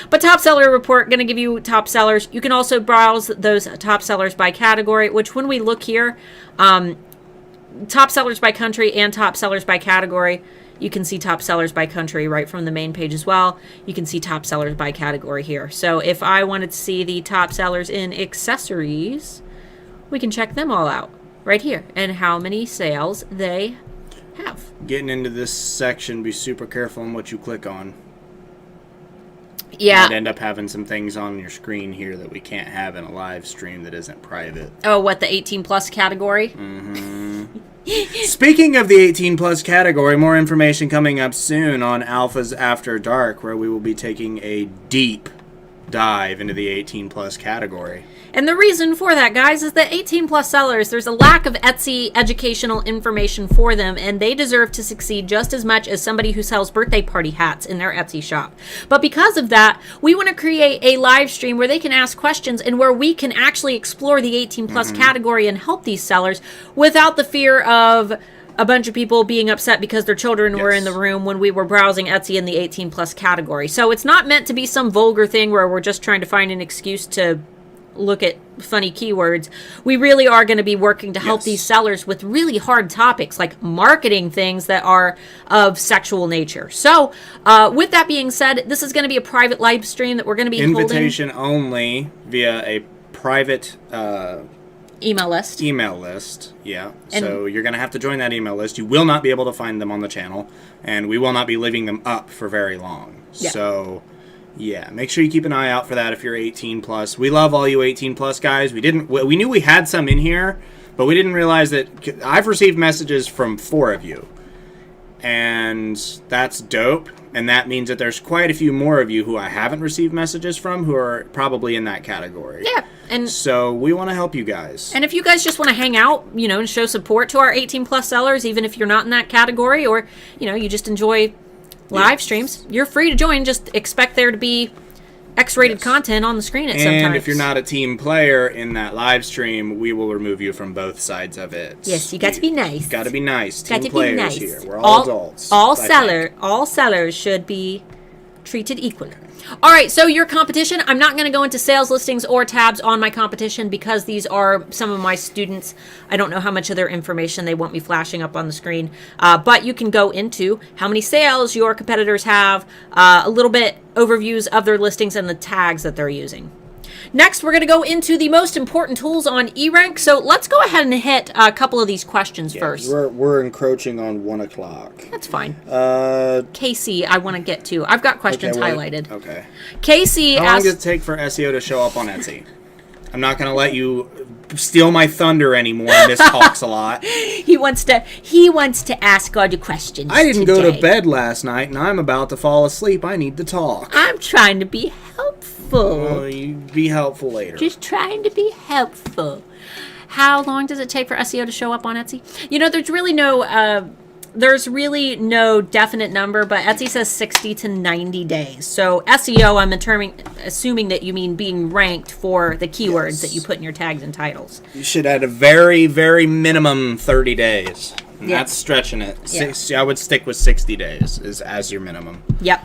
But Top Seller Report, going to give you top sellers. You can also browse those top sellers by category, which when we look here, top sellers by country and top sellers by category, you can see top sellers by country right from the main page as well. You can see top sellers by category here. So if I wanted to see the top sellers in accessories, we can check them all out right here and how many sales they have. Getting into this section, be super careful on what you click on. Yeah. Might end up having some things on your screen here that we can't have in a live stream that isn't private. Oh, what, the 18 plus category? Mm-hmm. Speaking of the 18 plus category, more information coming up soon on Alphas After Dark, where we will be taking a deep dive into the 18 plus category. And the reason for that, guys, is that 18 plus sellers, there's a lack of Etsy educational information for them, and they deserve to succeed just as much as somebody who sells birthday party hats in their Etsy shop. But because of that, we want to create a live stream where they can ask questions and where we can actually explore the 18 plus category and help these sellers without the fear of a bunch of people being upset because their children were in the room when we were browsing Etsy in the 18 plus category. So it's not meant to be some vulgar thing where we're just trying to find an excuse to look at funny keywords. We really are going to be working to help these sellers with really hard topics like marketing things that are of sexual nature. So with that being said, this is going to be a private live stream that we're going to be invitation only via a private email list. Yeah. So you're going to have to join that email list. You will not be able to find them on the channel, and we will not be leaving them up for very long. Yeah. So yeah, make sure you keep an eye out for that if you're 18 plus. We love all you 18 plus guys. We knew we had some in here, but we didn't realize that I've received messages from 4 of you. And that's dope. And that means that there's quite a few more of you who I haven't received messages from who are probably in that category. Yeah. And so we want to help you guys. And if you guys just want to hang out, and show support to our 18 plus sellers, even if you're not in that category, or, you just enjoy live streams, you're free to join. Just expect there to be X-rated content on the screen at some times. And if you're not a team player in that live stream, we will remove you from both sides of it. Yes, you got to be nice. Got to be nice. Got Team to be nice. Here. We're all adults. All sellers should be treated equally. All right, so your competition, I'm not going to go into sales listings or tabs on my competition because these are some of my students. I don't know how much of their information they want me flashing up on the screen, but you can go into how many sales your competitors have, a little bit overviews of their listings and the tags that they're using. Next, we're going to go into the most important tools on eRank. So let's go ahead and hit a couple of these questions first. We're encroaching on 1 o'clock. That's fine. Uh, Casey, I want to get to. I've got questions highlighted. Okay. Casey How long asked, does it take for SEO to show up on Etsy? I'm not going to let you steal my thunder anymore. Miss Talks a lot. He wants to ask all the questions. I didn't go today. to bed last night, and I'm about to fall asleep. I need to talk. I'm trying to be helpful. Oh, you be helpful later. Just trying to be helpful. How long does it take for SEO to show up on Etsy? There's really no definite number, but Etsy says 60 to 90 days. So SEO, I'm assuming that you mean being ranked for the keywords that you put in your tags and titles. You should add a very, very minimum 30 days. And that's stretching it. I would stick with 60 days as your minimum. Yep.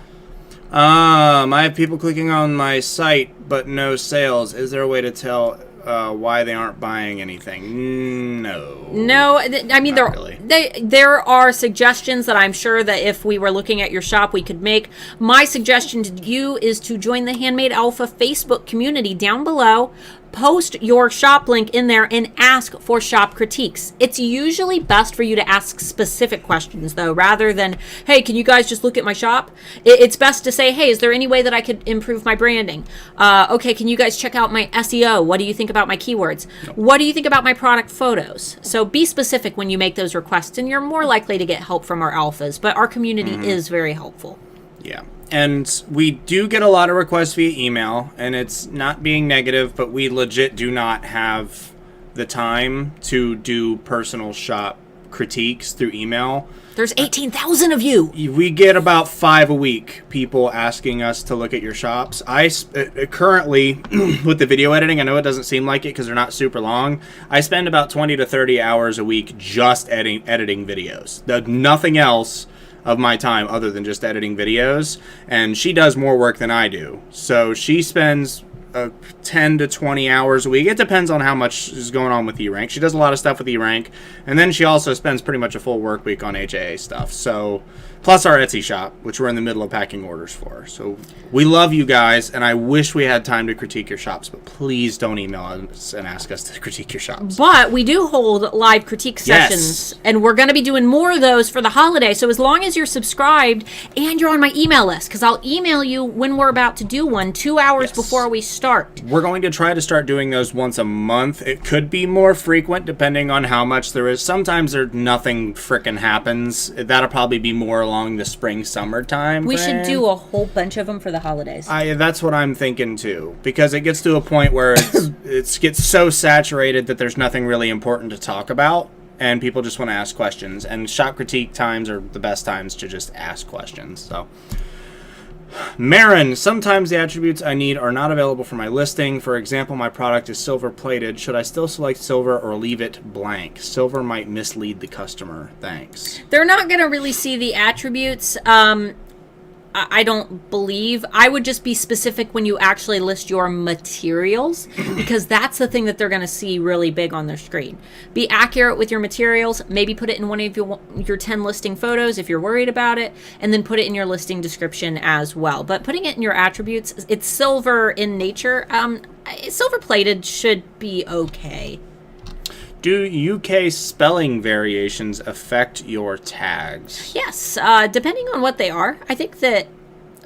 I have people clicking on my site, but no sales. Is there a way to tell why they aren't buying anything? No. I mean, there are suggestions that I'm sure that if we were looking at your shop, we could make. My suggestion to you is to join the Handmade Alpha Facebook community down below. post your shop link in there and ask for shop critiques. It's usually best for you to ask specific questions, though, rather than, hey, can you guys just look at my shop? It's best to say, hey, is there any way that I could improve my branding? Okay, can you guys check out my SEO? What do you think about my keywords? What do you think about my product photos? So be specific when you make those requests, and you're more likely to get help from our alphas, but our community is very helpful. Yeah. And we do get a lot of requests via email, and it's not being negative, but we legit do not have the time to do personal shop critiques through email. There's 18,000 of you. We get about 5 a week, people asking us to look at your shops. Currently, with the video editing, I know it doesn't seem like it because they're not super long. I spend about 20 to 30 hours a week just editing videos. Nothing else of my time other than just editing videos, and she does more work than I do. So she spends 10 to 20 hours a week. It depends on how much is going on with eRank. She does a lot of stuff with eRank, and then she also spends pretty much a full work week on HAA stuff. So, plus our Etsy shop, which we're in the middle of packing orders for. So we love you guys, and I wish we had time to critique your shops, but please don't email us and ask us to critique your shops. But we do hold live critique sessions, and we're going to be doing more of those for the holiday. So as long as you're subscribed and you're on my email list, because I'll email you when we're about to do one 2 hours before we start. We're going to try to start doing those once a month. It could be more frequent depending on how much there is. Sometimes nothing frickin' happens. That'll probably be more along the spring summer time. We should do a whole bunch of them for the holidays. That's what I'm thinking too, because it gets to a point where it gets so saturated that there's nothing really important to talk about, and people just want to ask questions. And shop critique times are the best times to just ask questions. So, Marin, sometimes the attributes I need are not available for my listing. For example, my product is silver plated. Should I still select silver or leave it blank? Silver might mislead the customer. Thanks. They're not going to really see the attributes. I don't believe. I would just be specific when you actually list your materials, because that's the thing that they're going to see really big on their screen. Be accurate with your materials. Maybe put it in one of your 10 listing photos if you're worried about it, and then put it in your listing description as well. But putting it in your attributes, it's silver in nature. Silver plated should be okay. Do UK spelling variations affect your tags? Yes, depending on what they are. I think that,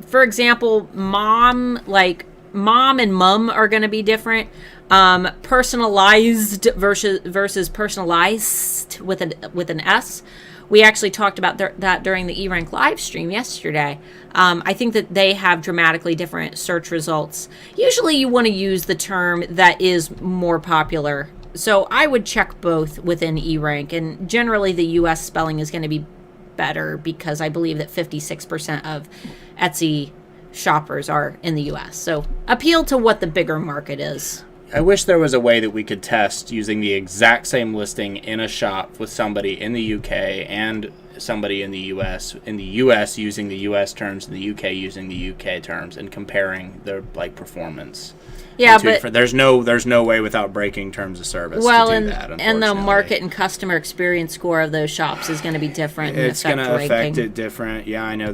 for example, mom and mum are going to be different. Personalized versus personalized with an S. We actually talked about that during the eRank live stream yesterday. I think that they have dramatically different search results. Usually you want to use the term that is more popular. So I would check both within eRank, and generally the US spelling is going to be better because I believe that 56% of Etsy shoppers are in the US. So appeal to what the bigger market is. I wish there was a way that we could test using the exact same listing in a shop with somebody in the UK and somebody in the US. In the US using the US terms, in the UK using the UK terms, and comparing their performance. Yeah, but there's no way without breaking terms of service to do that. And the market and customer experience score of those shops is going to be different. It's going to affect it different. Yeah, I know.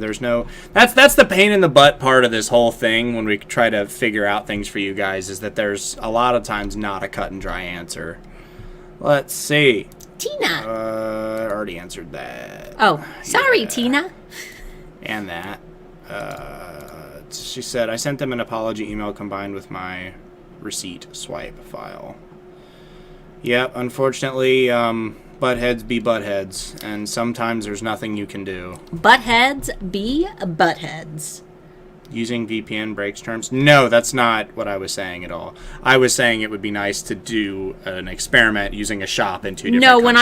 That's the pain in the butt part of this whole thing when we try to figure out things for you guys, is that there's a lot of times not a cut and dry answer. Let's see. Tina. I already answered that. Oh, sorry, Tina. And that. She said, I sent them an apology email combined with my receipt swipe file. Yep, unfortunately, buttheads be buttheads, and sometimes there's nothing you can do. Buttheads be buttheads. Using VPN breaks terms? No, that's not what I was saying at all. I was saying it would be nice to do an experiment using a shop in 2 different countries. when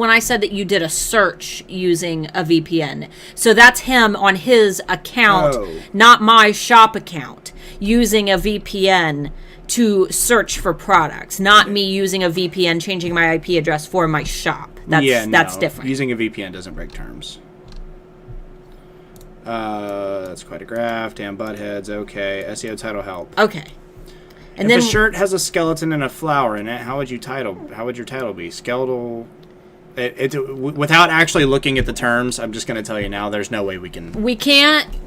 I said that you did a search using a VPN. So that's him on his account, not my shop account, using a VPN to search for products, not me using a VPN changing my IP address for my shop. That's different. Using a VPN doesn't break terms. That's quite a graph. Damn buttheads. Okay. SEO title help. Okay. And if a shirt has a skeleton and a flower in it, how would your title be? Skeletal Without actually looking at the terms, I'm just going to tell you now, there's no way we can.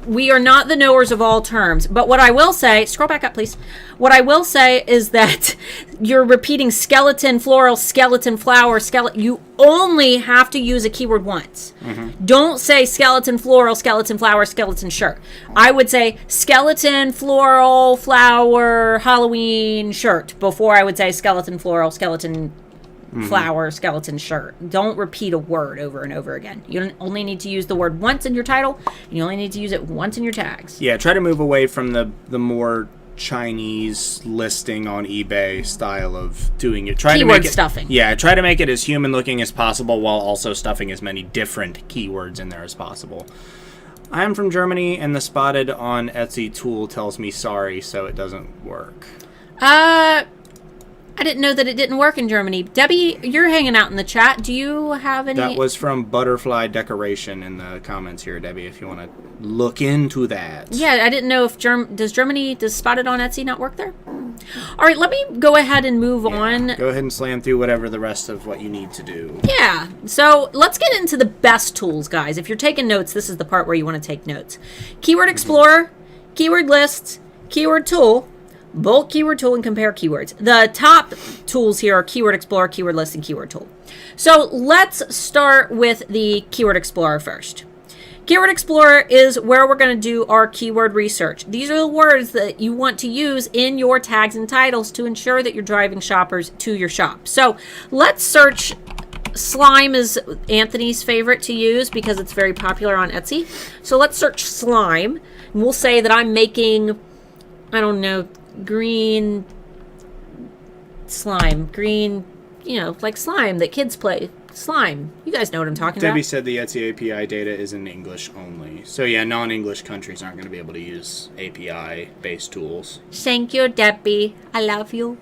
We are not the knowers of all terms. But what I will say, scroll back up, please. What I will say is that you're repeating skeleton, floral, skeleton, flower, skeleton. You only have to use a keyword once. Don't say skeleton, floral, skeleton, flower, skeleton, shirt. I would say skeleton, floral, flower, Halloween, shirt before I would say skeleton, floral, skeleton, flower, skeleton, shirt. Don't repeat a word over and over again. You only need to use the word once in your title, and you only need to use it once in your tags. Yeah, try to move away from the more Chinese listing on eBay style of doing it. Try Keyword to make it, stuffing. Yeah, try to make it as human looking as possible while also stuffing as many different keywords in there as possible. I am from Germany, and the spotted on Etsy tool tells me sorry, so it doesn't work. I didn't know that it didn't work in Germany. Debbie, you're hanging out in the chat. Do you have any... That was from Butterfly Decoration in the comments here, Debbie, if you want to look into that. Yeah, I didn't know if does Spotted on Etsy not work there? All right, let me go ahead and move on. Go ahead and slam through whatever the rest of what you need to do. Yeah, so let's get into the best tools, guys. If you're taking notes, this is the part where you want to take notes. Keyword Explorer, Keyword Lists, Keyword Tool, bulk keyword tool, and compare keywords. The top tools here are Keyword Explorer, Keyword List, and Keyword Tool. So let's start with the Keyword Explorer first. Keyword Explorer is where we're going to do our keyword research. These are the words that you want to use in your tags and titles to ensure that you're driving shoppers to your shop. So let's search. Slime is Anthony's favorite to use because it's very popular on Etsy. So let's search slime, and we'll say that I'm making, I don't know, green slime, green, like slime that kids play. Slime. You guys know what I'm talking Debbie about. said the Etsy API data is in English only. So yeah, non-English countries aren't going to be able to use API-based tools. Thank you, Debbie. I love you.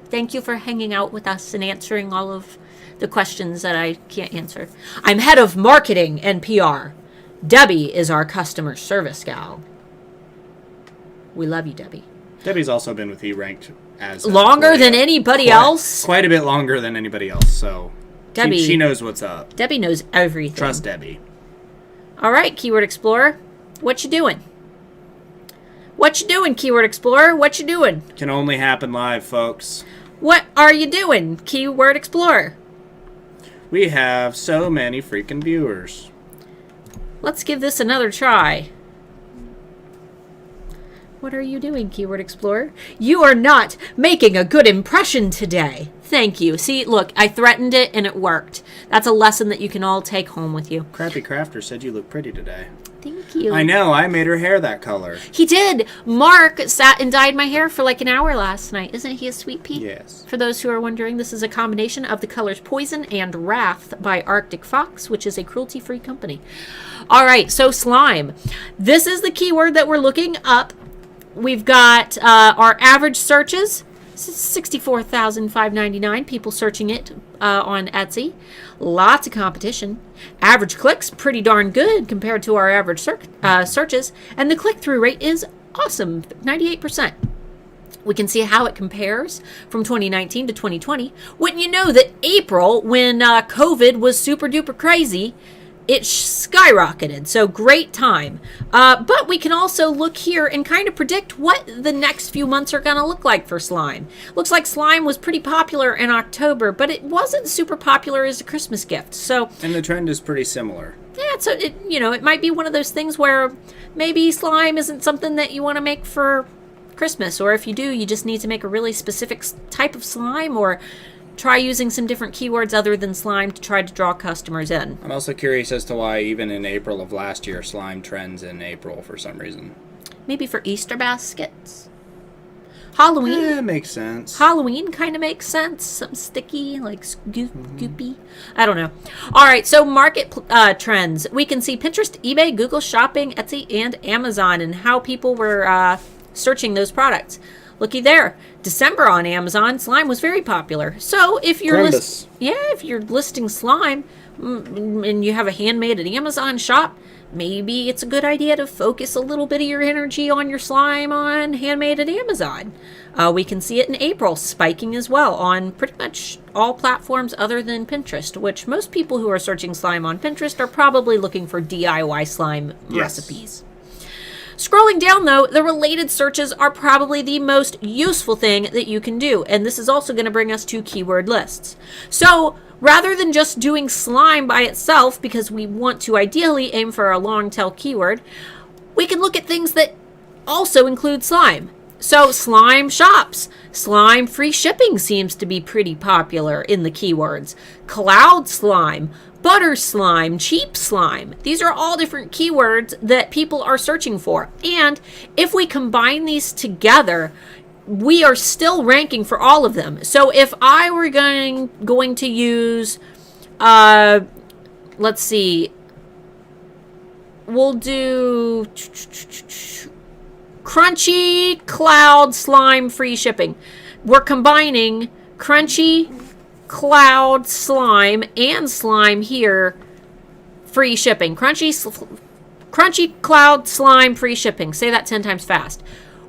Thank you for hanging out with us and answering all of the questions that I can't answer. I'm head of marketing and PR. Debbie is our customer service gal. We love you, Debbie. Debbie's also been with eRanked as Longer than anybody else? Quite a bit longer than anybody else, so Debbie, she knows what's up. Debbie knows everything. Trust Debbie. All right, Keyword Explorer. What you doing? What you doing, Keyword Explorer? What you doing? Can only happen live, folks. What are you doing, Keyword Explorer? We have so many freaking viewers. Let's give this another try. What are you doing, Keyword Explorer? You are not making a good impression today. Thank you. See, look, I threatened it and it worked. That's a lesson that you can all take home with you. Crappy Crafter said you look pretty today. Thank you. I know, I made her hair that color. He did. Mark sat and dyed my hair for like an hour last night. Isn't he a sweet pea? Yes. For those who are wondering, this is a combination of the colors Poison and Wrath by Arctic Fox, which is a cruelty-free company. All right, so slime. This is the keyword that we're looking up. We've got our average searches, 64,599 people searching it on Etsy. Lots of competition. Average clicks, pretty darn good compared to our average searches. And the click-through rate is awesome, 98%. We can see how it compares from 2019 to 2020. Wouldn't you know that April, when COVID was super duper crazy, it skyrocketed. So great time. But we can also look here and kind of predict what the next few months are going to look like for slime. Looks like slime was pretty popular in October, but it wasn't super popular as a Christmas gift. So, and the trend is pretty similar. yeah, so it might be one of those things where maybe slime isn't something that you want to make for Christmas, or if you do, you just need to make a really specific type of slime, or try using some different keywords other than slime to try to draw customers in. I'm also curious as to why even in April of last year, slime trends in April for some reason. Maybe for Easter baskets. Halloween. Yeah, makes sense. Halloween kind of makes sense. Something sticky, like goopy. I don't know. All right, so market trends. We can see Pinterest, eBay, Google Shopping, Etsy, and Amazon, and how people were searching those products. Looky there. December on Amazon, slime was very popular. So if you're if you're listing slime and you have a handmade at Amazon shop, maybe it's a good idea to focus a little bit of your energy on your slime on Handmade at Amazon. We can see it in April spiking as well on pretty much all platforms other than Pinterest, which most people who are searching slime on Pinterest are probably looking for DIY slime recipes. Scrolling down, though, the related searches are probably the most useful thing that you can do, and this is also going to bring us to keyword lists. So rather than just doing slime by itself, because we want to ideally aim for a long tail keyword, we can look at things that also include slime. So slime shops, slime free shipping seems to be pretty popular in the keywords. Cloud slime, butter slime, cheap slime. These are all different keywords that people are searching for. And if we combine these together, we are still ranking for all of them. So if I were going to use, let's see, we'll do Crunchy Cloud Slime Free Shipping. We're combining Crunchy Cloud Slime and slime here, free shipping. Crunchy Cloud Slime Free Shipping. Say that 10 times fast.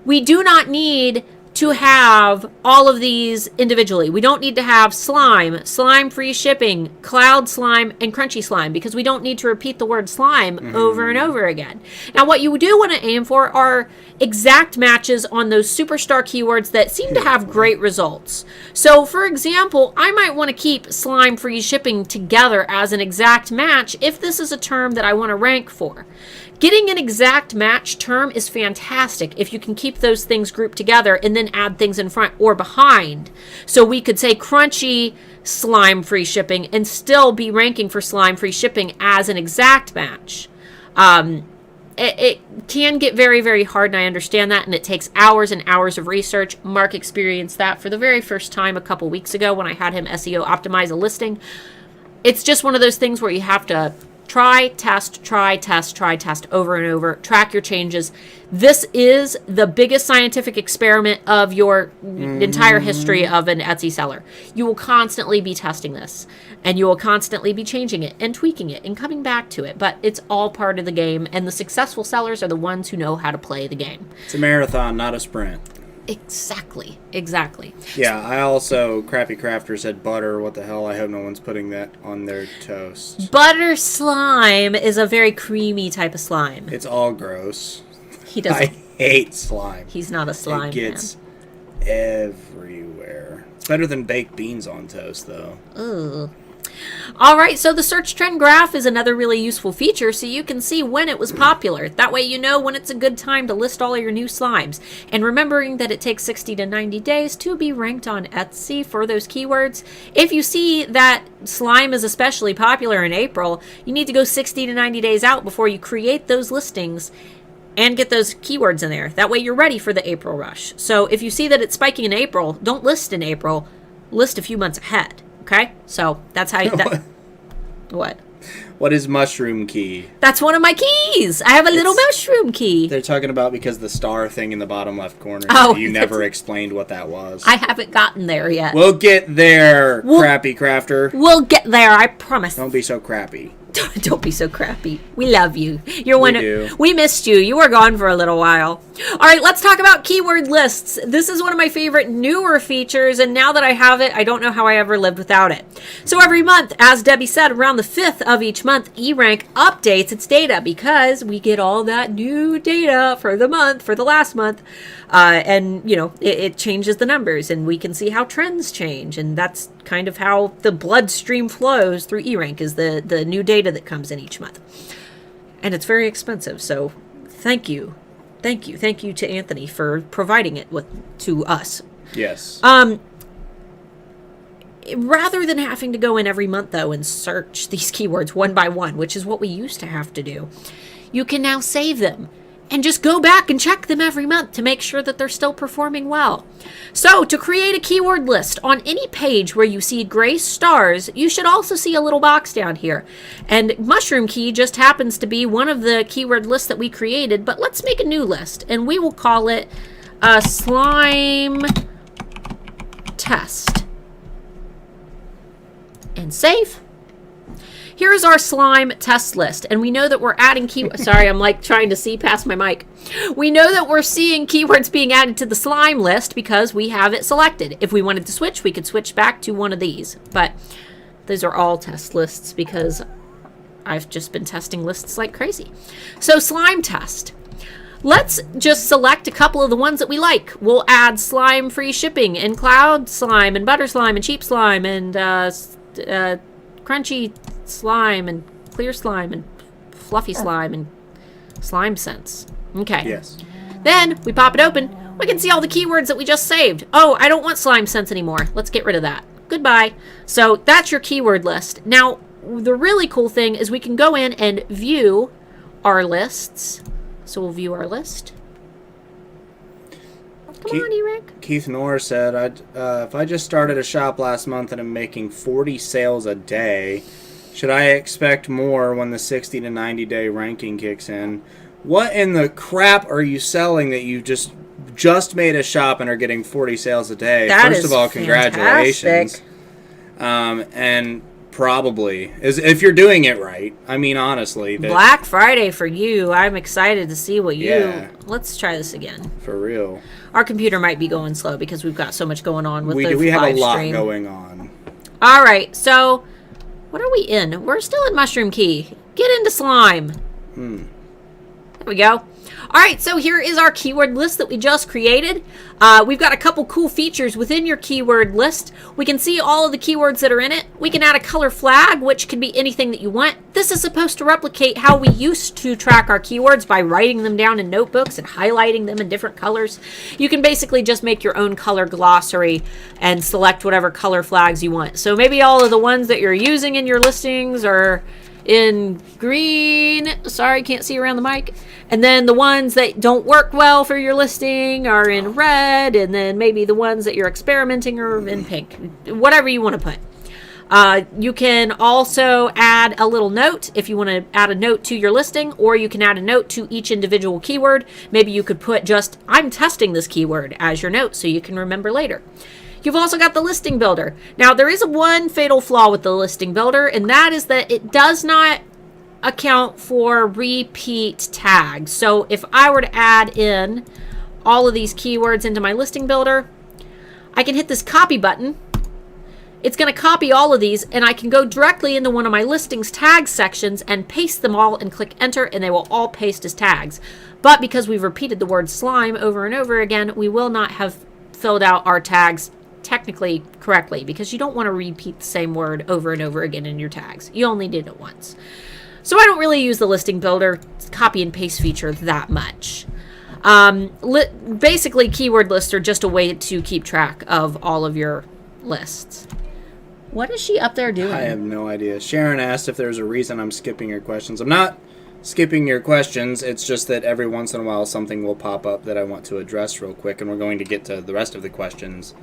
We do not need to have all of these individually. We don't need to have slime, slime free shipping, cloud slime, and crunchy slime, because we don't need to repeat the word slime over and over again. Now, what you do want to aim for are exact matches on those superstar keywords that seem to have great results. So, for example, I might want to keep slime free shipping together as an exact match if this is a term that I want to rank for. Getting an exact match term is fantastic if you can keep those things grouped together and then add things in front or behind. So we could say crunchy slime free shipping and still be ranking for slime free shipping as an exact match. It can get very, very hard, and I understand that, and it takes hours and hours of research. Mark experienced that for the very first time a couple weeks ago when I had him SEO optimize a listing. It's just one of those things where you have to try, test over and over, track your changes. This is the biggest scientific experiment of your entire history of an Etsy seller. You will constantly be testing this, and you will constantly be changing it and tweaking it and coming back to it, but it's all part of the game, and the successful sellers are the ones who know how to play the game. It's a marathon, not a sprint. Exactly. Yeah, I also, Crappy Crafter said butter. What the hell? I hope no one's putting that on their toast. Butter slime is a very creamy type of slime. It's all gross. He doesn't. I hate slime. He's not a slime It gets man. everywhere. It's better than baked beans on toast, though. Ugh. All right, so the search trend graph is another really useful feature, so you can see when it was popular. That way you know when it's a good time to list all your new slimes. And remembering that it takes 60 to 90 days to be ranked on Etsy for those keywords. If you see that slime is especially popular in April, you need to go 60 to 90 days out before you create those listings and get those keywords in there. That way you're ready for the April rush. So if you see that it's spiking in April, don't list in April, list a few months ahead. Okay, so that's how you... What? What is mushroom key? That's one of my keys. I have a little mushroom key. They're talking about because the star thing in the bottom left corner. Oh, you never explained what that was. I haven't gotten there yet. We'll get there, Crappy Crafter. We'll get there, I promise. Don't be so crappy. Don't be so crappy. We love you. You're one. Do. We missed you. You were gone for a little while. All right, let's talk about keyword lists. This is one of my favorite newer features, and now that I have it, I don't know how I ever lived without it. So every month, as Debbie said, around the 5th of each month, eRank updates its data because we get all that new data for the month, for the last month. And, you know, it changes the numbers, and we can see how trends change, and that's kind of how the bloodstream flows through eRank, is the new data that comes in each month. And it's very expensive, so thank you to Anthony for providing it to us. Yes. Rather than having to go in every month, though, and search these keywords one by one, which is what we used to have to do, you can now save them and just go back and check them every month to make sure that they're still performing well. So to create a keyword list on any page where you see gray stars, you should also see a little box down here. And mushroom key just happens to be one of the keyword lists that we created, but let's make a new list, and we will call it a slime test. And save. here is our slime test list. And we know that we're adding sorry, I'm like trying to see past my mic. We know that we're seeing keywords being added to the slime list because we have it selected. If we wanted to switch, we could switch back to one of these. But these are all test lists because I've just been testing lists like crazy. So slime test. Let's just select a couple of the ones that we like. We'll add slime free shipping and cloud slime and butter slime and cheap slime and crunchy slime and clear slime and fluffy slime and slime sense. Okay. Yes. Then we pop it open. We can see all the keywords that we just saved. Oh, I don't want slime sense anymore. Let's get rid of that. Goodbye. So that's your keyword list. Now, the really cool thing is we can go in and view our lists. So we'll view our list. Come on, Eric. Keith Knorr said, if I just started a shop last month and I'm making 40 sales a day, should I expect more when the 60 to 90 day ranking kicks in? What in the crap are you selling that you just made a shop and are getting 40 sales a day? That First is of all, congratulations. fantastic. And probably if you're doing it right. I mean, honestly, Black Friday for you. I'm excited to see what you. Yeah. Let's try this again. for real. Our computer might be going slow because we've got so much going on with the We have a live lot stream. going on. All right, so what are we in? We're still in Mushroom Key. Get into slime. There we go. All right, so here is our keyword list that we just created. We've got a couple cool features within your keyword list. We can see all of the keywords that are in it. We can add a color flag, which can be anything that you want. This is supposed to replicate how we used to track our keywords by writing them down in notebooks and highlighting them in different colors. You can basically just make your own color glossary and select whatever color flags you want. So maybe all of the ones that you're using in your listings are in green. Sorry, can't see around the mic. And then the ones that don't work well for your listing are in red. And then maybe the ones that you're experimenting are in pink. Whatever you want to put. You can also add a little note if you want to add a note to your listing, or you can add a note to each individual keyword. Maybe you could put just, I'm testing this keyword as your note so you can remember later. You've also got the listing builder. Now, there is one fatal flaw with the listing builder, and that is that it does not account for repeat tags. So if I were to add in all of these keywords into my listing builder, I can hit this copy button. It's going to copy all of these, and I can go directly into one of my listings tag sections and paste them all and click enter, and they will all paste as tags. But because we've repeated the word slime over and over again, we will not have filled out our tags technically correctly, because you don't want to repeat the same word over and over again in your tags. You only did it once. So I don't really use the listing builder copy and paste feature that much. Basically, keyword lists are just a way to keep track of all of your lists. What is she up there doing? I have no idea. Sharon asked if there's a reason I'm skipping your questions. I'm not skipping your questions. It's just that every once in a while something will pop up that I want to address real quick, and we're going to get to the rest of the questions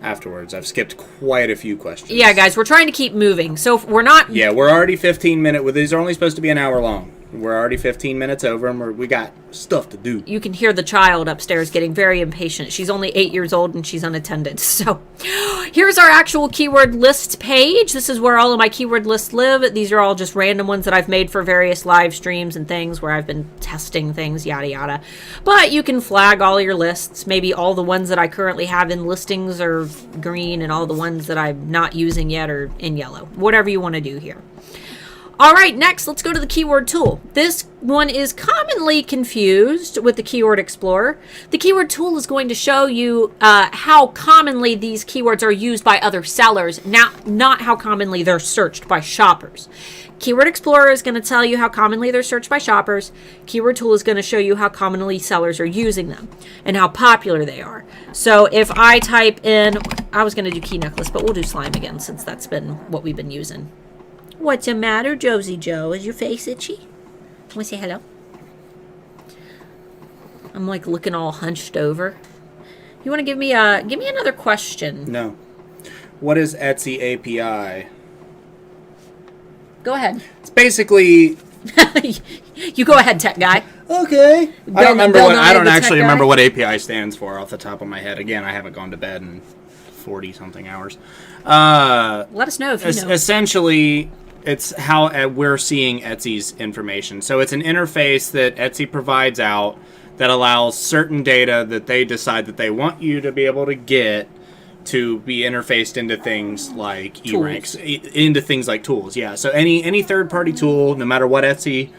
afterwards. I've skipped quite a few questions. Yeah, guys, we're trying to keep moving. So if we're not... Yeah, we're already 15 minutes. These are only supposed to be an hour long. We're already 15 minutes over, and we got stuff to do. You can hear the child upstairs getting very impatient. She's only 8 years old, and she's unattended. So here's our actual keyword list page. This is where all of my keyword lists live. These are all just random ones that I've made for various live streams and things where I've been testing things, yada, yada. But you can flag all your lists. Maybe all the ones that I currently have in listings are green, and all the ones that I'm not using yet are in yellow. Whatever you want to do here. All right, next, let's go to the keyword tool. This one is commonly confused with the Keyword Explorer. The keyword tool is going to show you how commonly these keywords are used by other sellers, not how commonly they're searched by shoppers. Keyword Explorer is going to tell you how commonly they're searched by shoppers. Keyword Tool is going to show you how commonly sellers are using them and how popular they are. So if I type in, I was going to do key necklace, but we'll do slime again since that's been what we've been using. What's the matter, Josie Joe? Is your face itchy? Want to say hello? I'm like looking all hunched over. You want to give me another question? No. What is Etsy API? Go ahead. It's basically... You go ahead, tech guy. Okay. I don't actually remember guy? what API stands for off the top of my head. Again, I haven't gone to bed in 40-something hours. Let us know if you know. Essentially, It's how we're seeing Etsy's information. So it's an interface that Etsy provides out that allows certain data that they decide that they want you to be able to get to be interfaced into things like E-ranks, into things like tools. Yeah. So any third-party tool, no matter what Etsy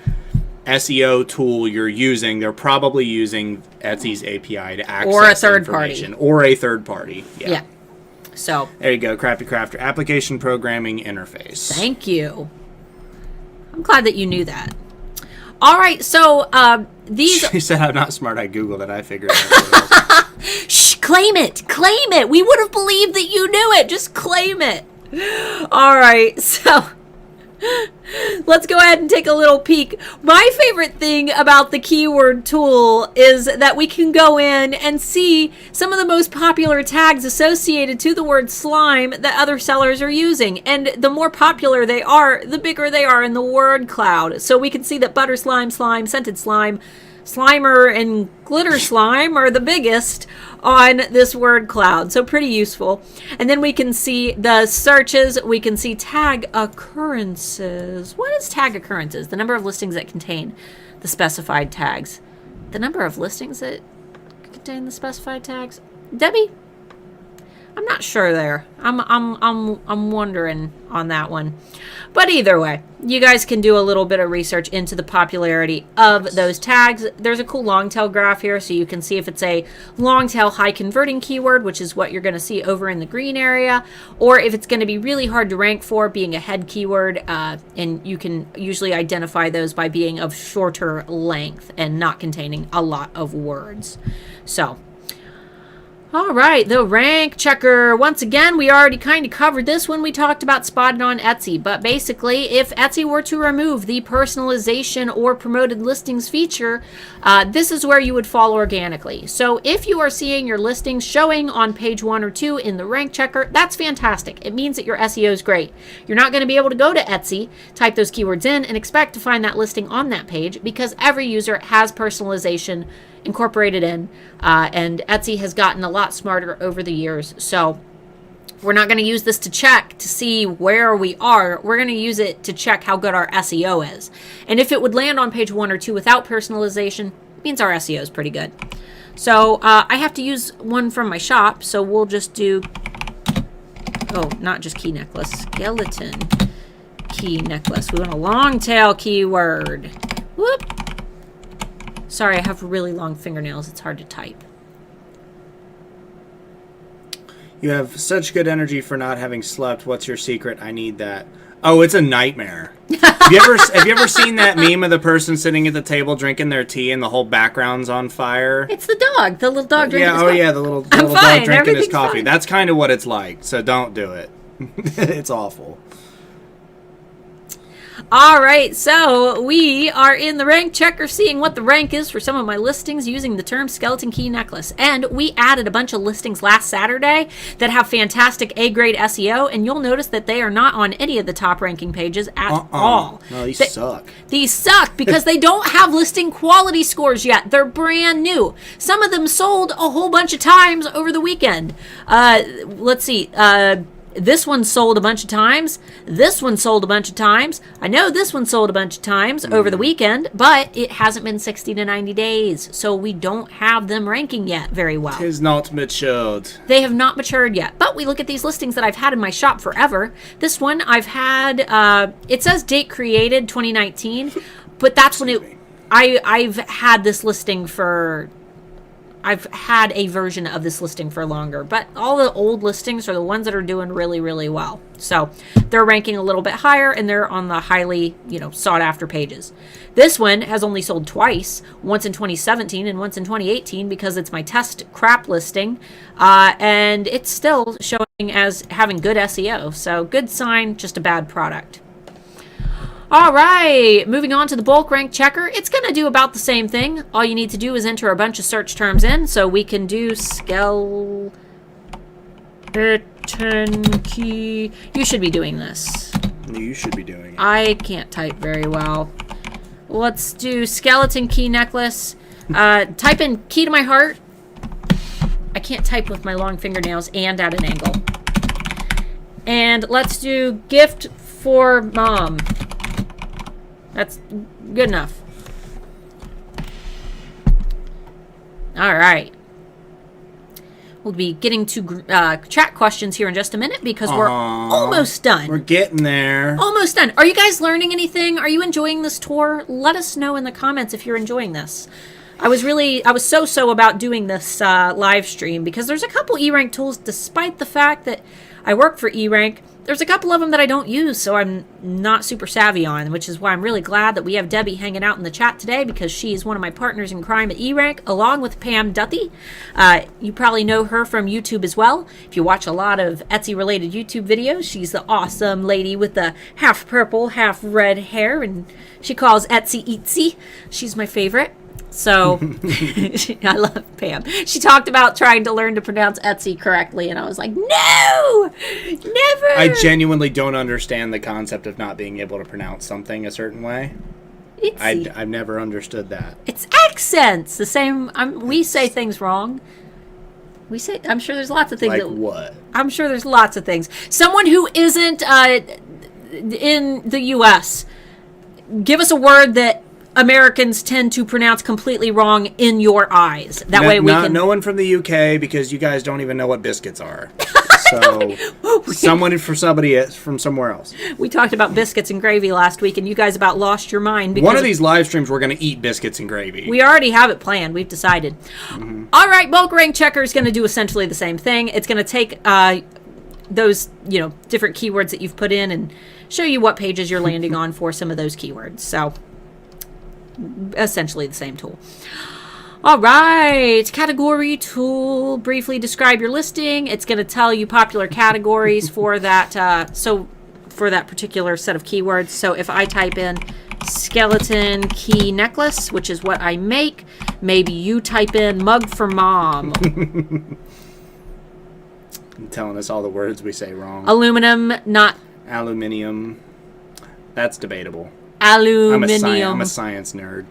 SEO tool you're using, they're probably using Etsy's API to access or a third information. party. Or a third party. Yeah. So there you go, Crafty Crafter application programming interface. Thank you. I'm glad that you knew that. All right, so these. She said, "I'm not smart. I googled it. I figured it out." Shh! Claim it. Claim it. We would have believed that you knew it. Just claim it. All right, so. Let's go ahead and take a little peek. My favorite thing about the keyword tool is that we can go in and see some of the most popular tags associated to the word slime that other sellers are using. And the more popular they are, the bigger they are in the word cloud. So we can see that butter slime, slime, scented slime, Slimer, and glitter slime are the biggest on this word cloud. So pretty useful. And then we can see the searches. We can see tag occurrences. What is tag occurrences? The number of listings that contain the specified tags. The number of listings that contain the specified tags. Debbie? I'm not sure there. I'm wondering on that one. But either way, you guys can do a little bit of research into the popularity of those tags. There's a cool long tail graph here, so you can see if it's a long tail high converting keyword, which is what you're going to see over in the green area, or if it's going to be really hard to rank for, being a head keyword, and you can usually identify those by being of shorter length and not containing a lot of words. So all right, the rank checker. Once again, we already kind of covered this when we talked about Spotted on Etsy, but basically, if Etsy were to remove the personalization or promoted listings feature, this is where you would fall organically. So if you are seeing your listings showing on page 1 or 2 in the rank checker, that's fantastic. It means that your SEO is great. You're not going to be able to go to Etsy, type those keywords in, and expect to find that listing on that page because every user has personalization incorporated in, and Etsy has gotten a lot smarter over the years. So we're not going to use this to check to see where we are. We're going to use it to check how good our SEO is. And if it would land on page 1 or 2 without personalization, it means our SEO is pretty good. So I have to use one from my shop, so we'll just do, not just key necklace, skeleton key necklace. We want a long tail keyword. Whoop. Sorry, I have really long fingernails. It's hard to type. You have such good energy for not having slept. What's your secret? I need that. Oh, it's a nightmare. Have you ever seen that meme of the person sitting at the table drinking their tea and the whole background's on fire? It's the dog, the little dog drinking his coffee. Yeah, the little dog drinking his coffee. Fine. That's kind of what it's like. So don't do it. It's awful. All right, so we are in the rank checker seeing what the rank is for some of my listings using the term skeleton key necklace. And we added a bunch of listings last Saturday that have fantastic A-grade SEO, and you'll notice that they are not on any of the top ranking pages at all. No, these suck. These suck because they don't have listing quality scores yet. They're brand new. Some of them sold a whole bunch of times over the weekend. Let's see. This one sold a bunch of times. This one sold a bunch of times. I know this one sold a bunch of times over the weekend, but it hasn't been 60 to 90 days, so we don't have them ranking yet very well. It is not matured. They have not matured yet, but we look at these listings that I've had in my shop forever. This one I've had, it says date created 2019, but that's when I've had this listing for... I've had a version of this listing for longer, but all the old listings are the ones that are doing really, really well. So they're ranking a little bit higher and they're on the highly, sought after pages. This one has only sold twice, once in 2017 and once in 2018 because it's my test crap listing. And it's still showing as having good SEO. So good sign, just a bad product. All right, moving on to the bulk rank checker. It's going to do about the same thing. All you need to do is enter a bunch of search terms in. So we can do skeleton key. You should be doing this. You should be doing it. I can't type very well. Let's do skeleton key necklace. Type in key to my heart. I can't type with my long fingernails and at an angle. And let's do gift for mom. That's good enough. All right. We'll be getting to chat questions here in just a minute because we're almost done. We're getting there. Almost done. Are you guys learning anything? Are you enjoying this tour? Let us know in the comments if you're enjoying this. I was so about doing this live stream because there's a couple E-Rank tools, despite the fact that I work for E-Rank. There's a couple of them that I don't use, so I'm not super savvy on, which is why I'm really glad that we have Debbie hanging out in the chat today because she is one of my partners in crime at E-Rank, along with Pam Duthie. You probably know her from YouTube as well. If you watch a lot of Etsy-related YouTube videos, she's the awesome lady with the half purple, half red hair, and she calls Etsy Etsy. She's my favorite. So, I love Pam. She talked about trying to learn to pronounce Etsy correctly, and I was like, no! Never! I genuinely don't understand the concept of not being able to pronounce something a certain way. Etsy. I've never understood that. It's accents! The same, we say things wrong. I'm sure there's lots of things. Like what? I'm sure there's lots of things. Someone who isn't in the U.S., give us a word that Americans tend to pronounce completely wrong in your eyes. That way we can... No one from the UK, because you guys don't even know what biscuits are. So, someone from somewhere else. We talked about biscuits and gravy last week, and you guys about lost your mind. Because one of these live streams, we're going to eat biscuits and gravy. We already have it planned. We've decided. Mm-hmm. All right, Bulk Rank Checker is going to do essentially the same thing. It's going to take those, different keywords that you've put in and show you what pages you're landing on for some of those keywords. So, essentially the same tool. All right, category tool. Briefly describe your listing. It's going to tell you popular categories for that. For that particular set of keywords. So if I type in skeleton key necklace, which is what I make, maybe you type in mug for mom. Telling us all the words we say wrong. Aluminum, not aluminium. That's debatable. Aluminium. I'm a science nerd.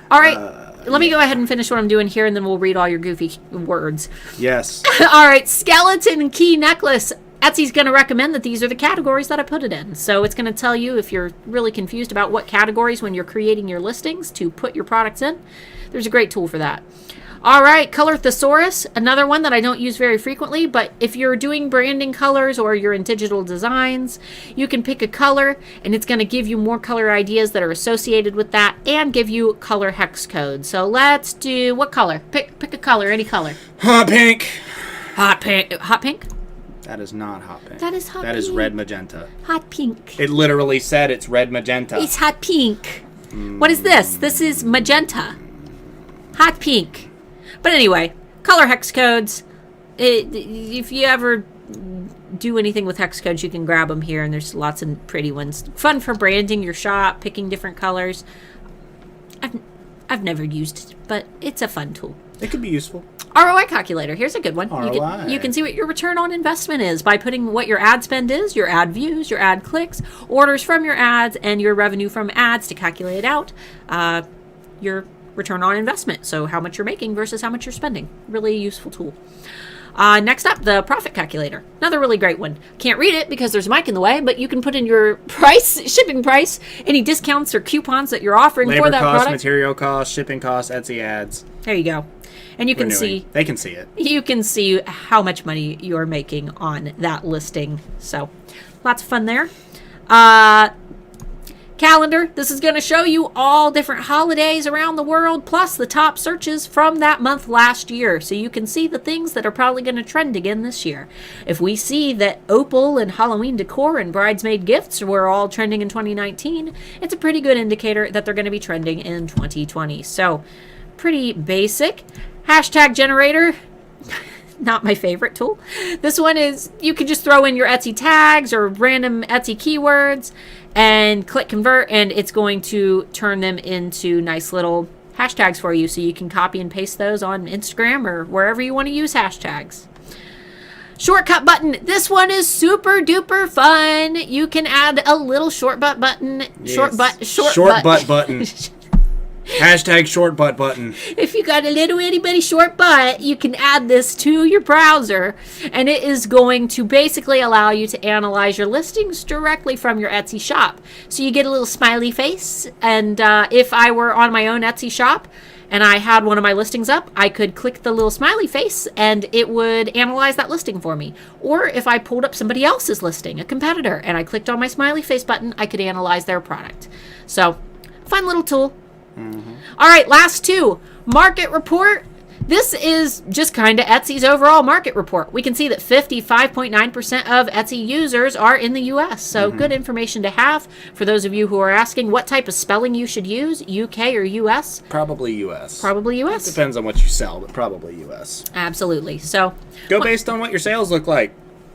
All right. Let me go ahead and finish what I'm doing here, and then we'll read all your goofy words. Yes. All right. Skeleton key necklace. Etsy's going to recommend that these are the categories that I put it in. So it's going to tell you if you're really confused about what categories when you're creating your listings to put your products in. There's a great tool for that. All right, Color Thesaurus, another one that I don't use very frequently, but if you're doing branding colors or you're in digital designs, you can pick a color, and it's going to give you more color ideas that are associated with that and give you color hex codes. So let's do, what color? Pick a color, any color. Hot pink. Hot pink. Hot pink? That is not hot pink. That is hot pink. That is red magenta. Hot pink. It literally said it's red magenta. It's hot pink. What is this? This is magenta. Hot pink. But anyway, color hex codes. If you ever do anything with hex codes, you can grab them here, and there's lots of pretty ones. Fun for branding your shop, picking different colors. I've never used it, but it's a fun tool. It could be useful. ROI calculator. Here's a good one. ROI. You can see what your return on investment is by putting what your ad spend is, your ad views, your ad clicks, orders from your ads, and your revenue from ads to calculate out your return on investment. So how much you're making versus how much you're spending. Really useful tool. Next up, the profit calculator. Another really great one. Can't read it because there's a mic in the way, but you can put in your price, shipping price, any discounts or coupons that you're offering Labor for that cost, product. material cost, shipping cost, Etsy ads. There you go. And you can see. They can see it. You can see how much money you're making on that listing. So lots of fun there. Calendar. This is going to show you all different holidays around the world, plus the top searches from that month last year. So you can see the things that are probably going to trend again this year. If we see that opal and Halloween decor and bridesmaid gifts were all trending in 2019, it's a pretty good indicator that they're going to be trending in 2020. So pretty basic. Hashtag generator. Not my favorite tool. This one is, you can just throw in your Etsy tags or random Etsy keywords and click convert, and it's going to turn them into nice little hashtags for you, so you can copy and paste those on Instagram or wherever you want to use hashtags. Shortcut button. This one is super duper fun. You can add a little short butt button. Yes. Short butt button. Hashtag short butt button. If you got a little itty bitty short butt, you can add this to your browser, and it is going to basically allow you to analyze your listings directly from your Etsy shop. So you get a little smiley face, and if I were on my own Etsy shop and I had one of my listings up, I could click the little smiley face and it would analyze that listing for me. Or if I pulled up somebody else's listing, a competitor, and I clicked on my smiley face button, I could analyze their product. So, fun little tool. All right, last two. Market report. This is just kind of Etsy's overall market report. We can see that 55.9% of Etsy users are in the U.S., so good information to have for those of you who are asking what type of spelling you should use, UK or U.S. Probably U.S. Probably U.S. Depends on what you sell, but probably U.S. Absolutely. So Go based on what your sales look like.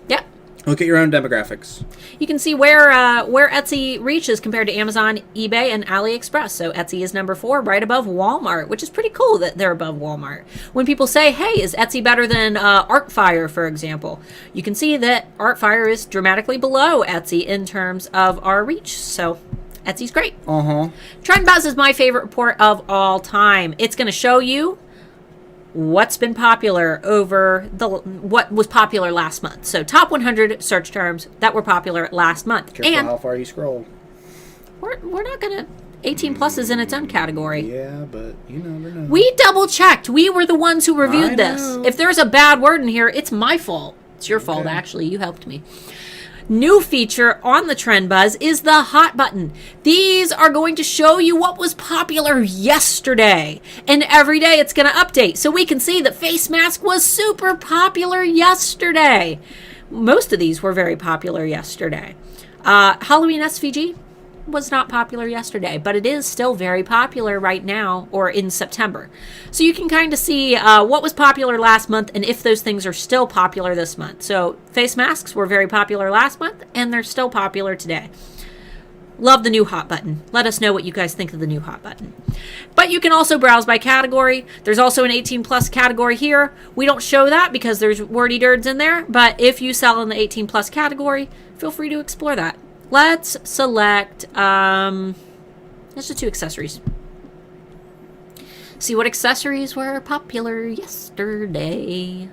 yeah, Look at your own demographics. you can see where Etsy reaches compared to Amazon, eBay, and AliExpress. So Etsy is number 4, right above Walmart, which is pretty cool that they're above Walmart. When people say, hey, is Etsy better than Artfire, for example, you can see that Artfire is dramatically below Etsy in terms of our reach. So Etsy's great. TrendBuzz is my favorite report of all time. It's going to show you what's been popular over what was popular last month. So top 100 search terms that were popular last month. Careful And how far you scroll. we're not gonna 18 plus is in its own category. Yeah, but you never know. We double checked. We were the ones who reviewed I this. know. If there's a bad word in here, it's my fault. It's your fault, Okay. actually. You helped me. New feature on the TrendBuzz is the hot button. These are going to show you what was popular yesterday. And every day it's going to update. So we can see that face mask was super popular yesterday. Most of these were very popular yesterday. Halloween SVG was not popular yesterday, but it is still very popular right now or in September. So you can kind of see what was popular last month and if those things are still popular this month. So face masks were very popular last month and they're still popular today. Love the new hot button. Let us know what you guys think of the new hot button. But you can also browse by category. There's also an 18 plus category here. We don't show that because there's wordy dirds in there, but if you sell in the 18 plus category, feel free to explore that. Let's select, let's just do accessories. See what accessories were popular yesterday.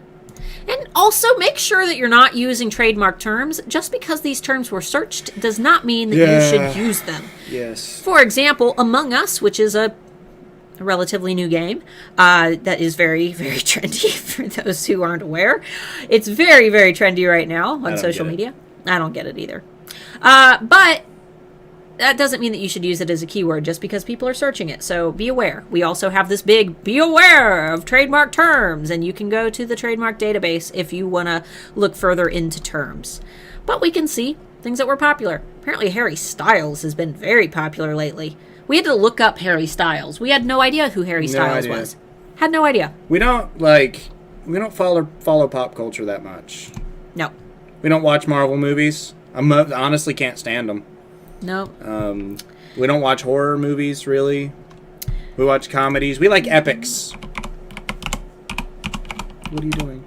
And also make sure that you're not using trademark terms. Just because these terms were searched does not mean that you should use them. Yes. For example, Among Us, which is a relatively new game that is very, very trendy for those who aren't aware. It's very, very trendy right now on social media. I don't get it either. But that doesn't mean that you should use it as a keyword just because people are searching it. So be aware. We also have this big be aware of trademark terms, and you can go to the trademark database if you want to look further into terms. But we can see things that were popular. Apparently Harry Styles has been very popular lately. We had to look up Harry Styles. We had no idea who Harry Styles was. Had no idea. We don't follow pop culture that much. No. We don't watch Marvel movies. I honestly can't stand them. No. We don't watch horror movies, really. We watch comedies. We like epics. What are you doing?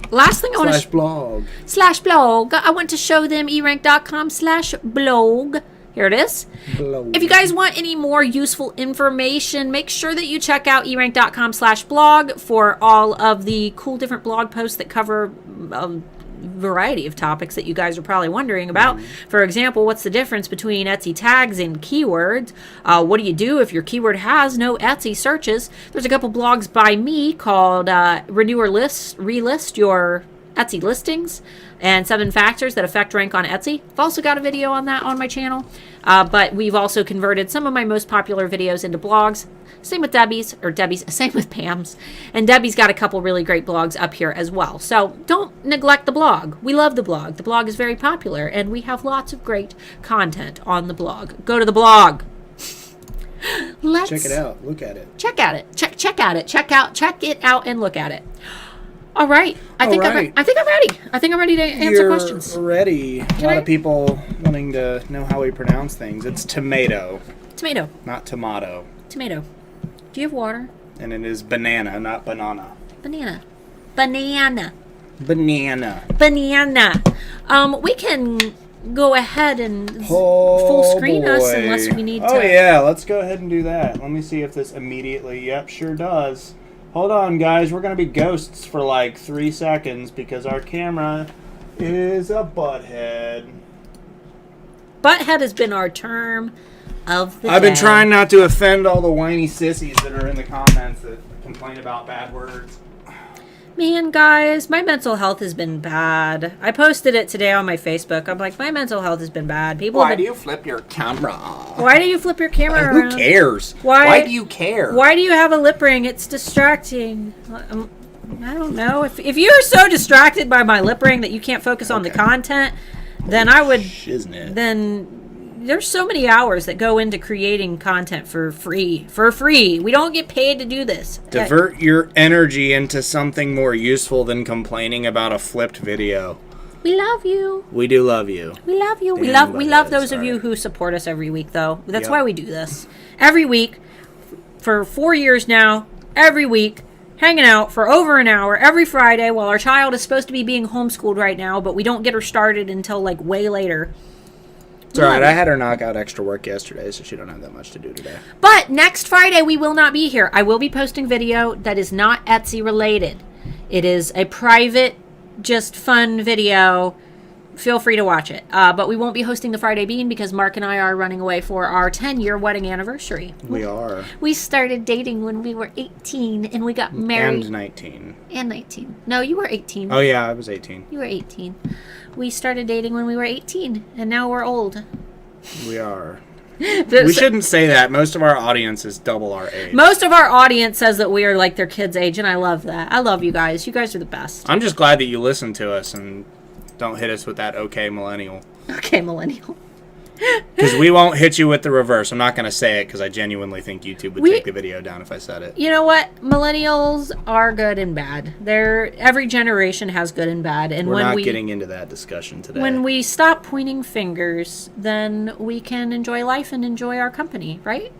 Last thing I want to... blog. /blog. I want to show them erank.com/blog. Here it is. Blog. If you guys want any more useful information, make sure that you check out erank.com/blog for all of the cool different blog posts that cover variety of topics that you guys are probably wondering about. For example, what's the difference between Etsy tags and keywords? What do you do if your keyword has no Etsy searches? There's a couple blogs by me called Renew or Relist Your Etsy Listings and 7 Factors That Affect Rank on Etsy. I've also got a video on that on my channel, but we've also converted some of my most popular videos into blogs. Same with same with Pam's. And Debbie's got a couple really great blogs up here as well. So don't neglect the blog. We love the blog. The blog is very popular, and we have lots of great content on the blog. Go to the blog. Let's Check it out. Look at it. check at it. Check at it. Check it out and look at it. All right. I think I'm ready. I think I'm ready to answer questions. Ready. A lot of people wanting to know how we pronounce things. It's tomato, Tomato. not tomato. Tomato. Do you have water? And it is banana, not banana. Banana. Banana. Banana. Banana. We can go ahead and full screen us unless we need to. Oh yeah, let's go ahead and do that. Let me see if this immediately. Yep, sure does. Hold on, guys. We're gonna be ghosts for like 3 seconds because our camera is a butthead. Butthead has been our term of the I've been day. trying not to offend all the whiny sissies that are in the comments that complain about bad words. Man, guys, my mental health has been bad. I posted it today on my Facebook. I'm like, my mental health has been bad. People have Why been- do you flip your camera? Why do you flip your camera Who around? cares? Why do you care? Why do you have a lip ring? It's distracting. I don't know. If you're so distracted by my lip ring that you can't focus on the content, then I would. Shiznit. Then there's so many hours that go into creating content for free. For free. We don't get paid to do this. Divert your energy into something more useful than complaining about a flipped video. We love you. We do love you. We love you. We Damn love buttheads, those of you sorry. who support us every week, though. That's Yep. why we do this. Every week, for 4 years now, every week, hanging out for over an hour every Friday while our child is supposed to be being homeschooled right now, but we don't get her started until like way later. It's alright, I had her knock out extra work yesterday, so she don't have that much to do today. But next Friday, we will not be here. I will be posting video that is not Etsy related. It is a private, just fun video. Feel free to watch it. But we won't be hosting the Friday Bean because Mark and I are running away for our 10-year wedding anniversary. We are. We started dating when we were 18 and we got married. And 19. And 19. No, you were 18. Oh yeah, I was 18. You were 18. We started dating when we were 18 and now we're old. We are. We shouldn't say that. Most of our audience is double our age. Most of our audience says that we are like their kids' age, and I love that. I love you guys. You guys are the best. I'm just glad that you listen to us and don't hit us with that okay millennial. Okay, millennial. Because we won't hit you with the reverse. I'm not going to say it because I genuinely think YouTube would take the video down if I said it. You know what? Millennials are good and bad. Every generation has good and bad, and We're when not getting into that discussion today. when we stop pointing fingers, then we can enjoy life and enjoy our company, right?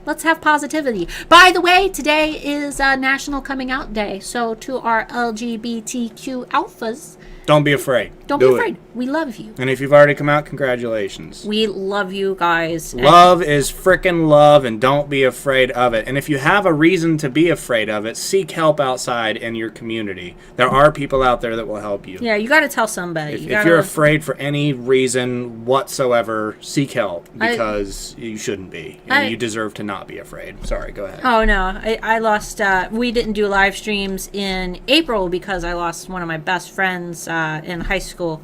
Let's have positivity. By the way, today is National Coming Out Day, so to our LGBTQ alphas, Don't be afraid. don't Do be it. afraid. We love you. And if you've already come out, congratulations. We love you guys. And Love is frickin' love, and don't be afraid of it. And if you have a reason to be afraid of it, seek help outside in your community. There are people out there that will help you. yeah, you got to tell somebody. If you're afraid for any reason whatsoever, seek help I- because you shouldn't be. And I- you deserve to not be afraid. Sorry, go ahead. Oh no, I lost. We didn't do live streams in April because I lost one of my best friends in high school.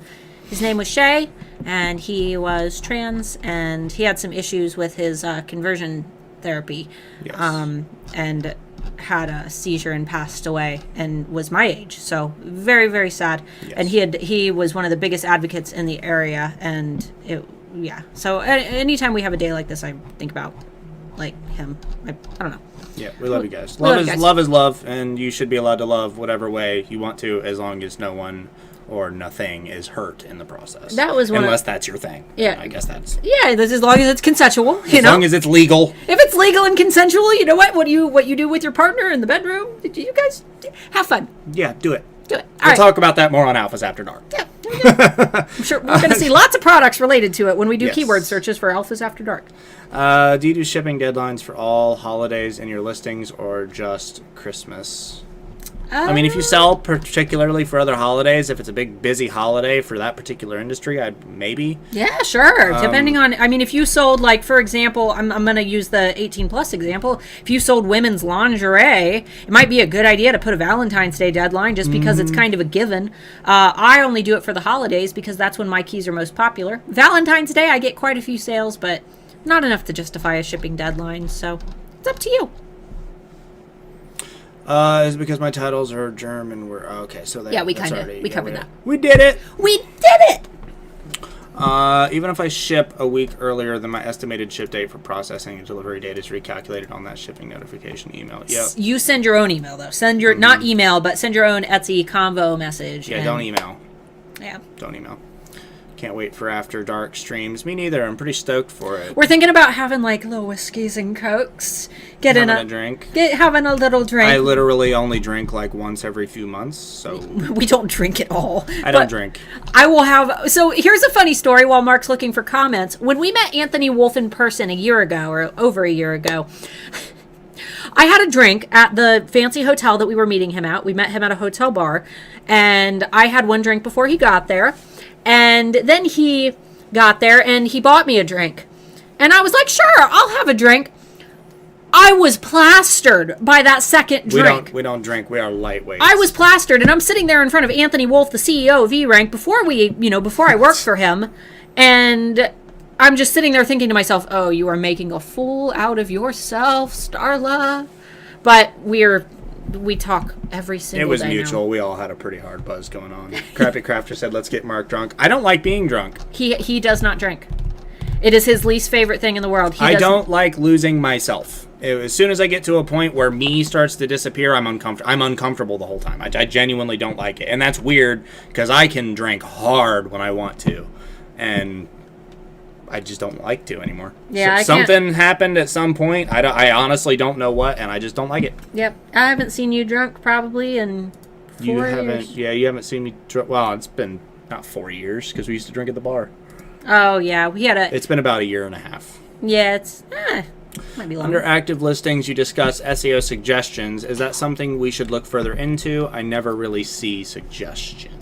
His name was Shay, and he was trans, and he had some issues with his conversion therapy, Yes. and had a seizure and passed away, and was my age. So very, very sad. And he was one of the biggest advocates in the area, and yeah. So anytime we have a day like this, I think about like him. I don't know. Yeah, we love you guys. We love Love you is guys. love is love, and you should be allowed to love whatever way you want to, as long as no one or nothing is hurt in the process. That was one of- unless that's your thing. Yeah. I guess that's Yeah, this as long as it's consensual. You as know, long as it's legal. if it's legal and consensual, you know what you do with your partner in the bedroom. You guys have fun. Yeah, do it. Do it. All We'll right. talk about that more on Alphas After Dark. Yeah. I'm sure we're going to see lots of products related to it when we do Yes. keyword searches for Alphas After Dark. Do you do shipping deadlines for all holidays in your listings or just Christmas? I mean, if you sell particularly for other holidays, if it's a big busy holiday for that particular industry, I'd maybe. Yeah, sure. Depending on, I mean, if you sold, like, for example, I'm going to use the 18 plus example. If you sold women's lingerie, it might be a good idea to put a Valentine's Day deadline just because it's kind of a given. I only do it for the holidays because that's when my keys are most popular. Valentine's Day, I get quite a few sales, but not enough to justify a shipping deadline. So it's up to you. Is it because my titles are German? We're okay. So that, Yeah, we that's kinda- already- we yeah, covered that. We did it. We did it! Even if I ship a week earlier than my estimated ship date for processing, and delivery date is recalculated on that shipping notification email. Yep. You send your own email, though. Send your, not email, but send your own Etsy convo message. Yeah, and- don't email. Yeah. Don't email. Can't wait for After Dark streams. Me neither. I'm pretty stoked for it. We're thinking about having like little whiskeys and cokes. Having a drink. Having a little drink. I literally only drink like once every few months, so We don't drink at all. I don't drink. I will have. So here's a funny story while Mark's looking for comments. When we met Anthony Wolf in person a year ago, or over a year ago, I had a drink at the fancy hotel that we were meeting him at. We met him at a hotel bar, and I had one drink before he got there. And then he got there and he bought me a drink. And I was like, sure, I'll have a drink. I was plastered by that second drink. We don't drink. We are lightweights. I was plastered, and I'm sitting there in front of Anthony Wolf, the CEO of E-Rank, before I worked for him. And I'm just sitting there thinking to myself, oh, you are making a fool out of yourself, Starla. But we talk every single day. It was now. mutual. We all had a pretty hard buzz going on. Crappy Crafter said, let's get Mark drunk. I don't like being drunk. He does not drink. It is his least favorite thing in the world. I don't like losing myself. As soon as I get to a point where me starts to disappear, I'm uncomfortable the whole time. I genuinely don't like it. And that's weird because I can drink hard when I want to. And I just don't like to anymore. Yeah, something happened at some point. I honestly don't know what, and I just don't like it. Yep. I haven't seen you drunk probably in 4 years. Yeah, you haven't seen me drunk. Well, it's been not 4 years because we used to drink at the bar. Oh, yeah. It's been about a year and a half. Yeah, it's... might be longer. Under active listings, you discuss SEO suggestions. Is that something we should look further into? I never really see suggestions.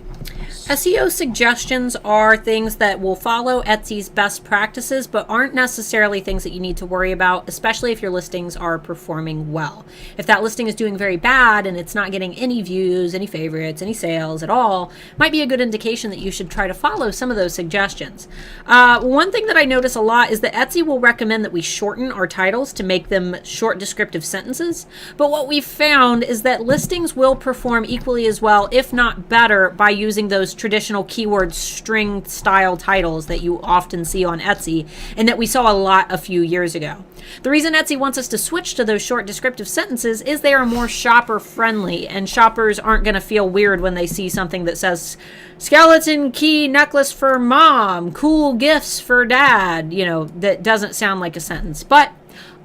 SEO suggestions are things that will follow Etsy's best practices, but aren't necessarily things that you need to worry about, especially if your listings are performing well. If that listing is doing very bad and it's not getting any views, any favorites, any sales at all, might be a good indication that you should try to follow some of those suggestions. One thing that I notice a lot is that Etsy will recommend that we shorten our titles to make them short descriptive sentences, but what we've found is that listings will perform equally as well, if not better, by using those traditional keyword string style titles that you often see on Etsy and that we saw a lot a few years ago. The reason Etsy wants us to switch to those short descriptive sentences is they are more shopper friendly, and shoppers aren't going to feel weird when they see something that says skeleton key necklace for mom, cool gifts for dad, that doesn't sound like a sentence. But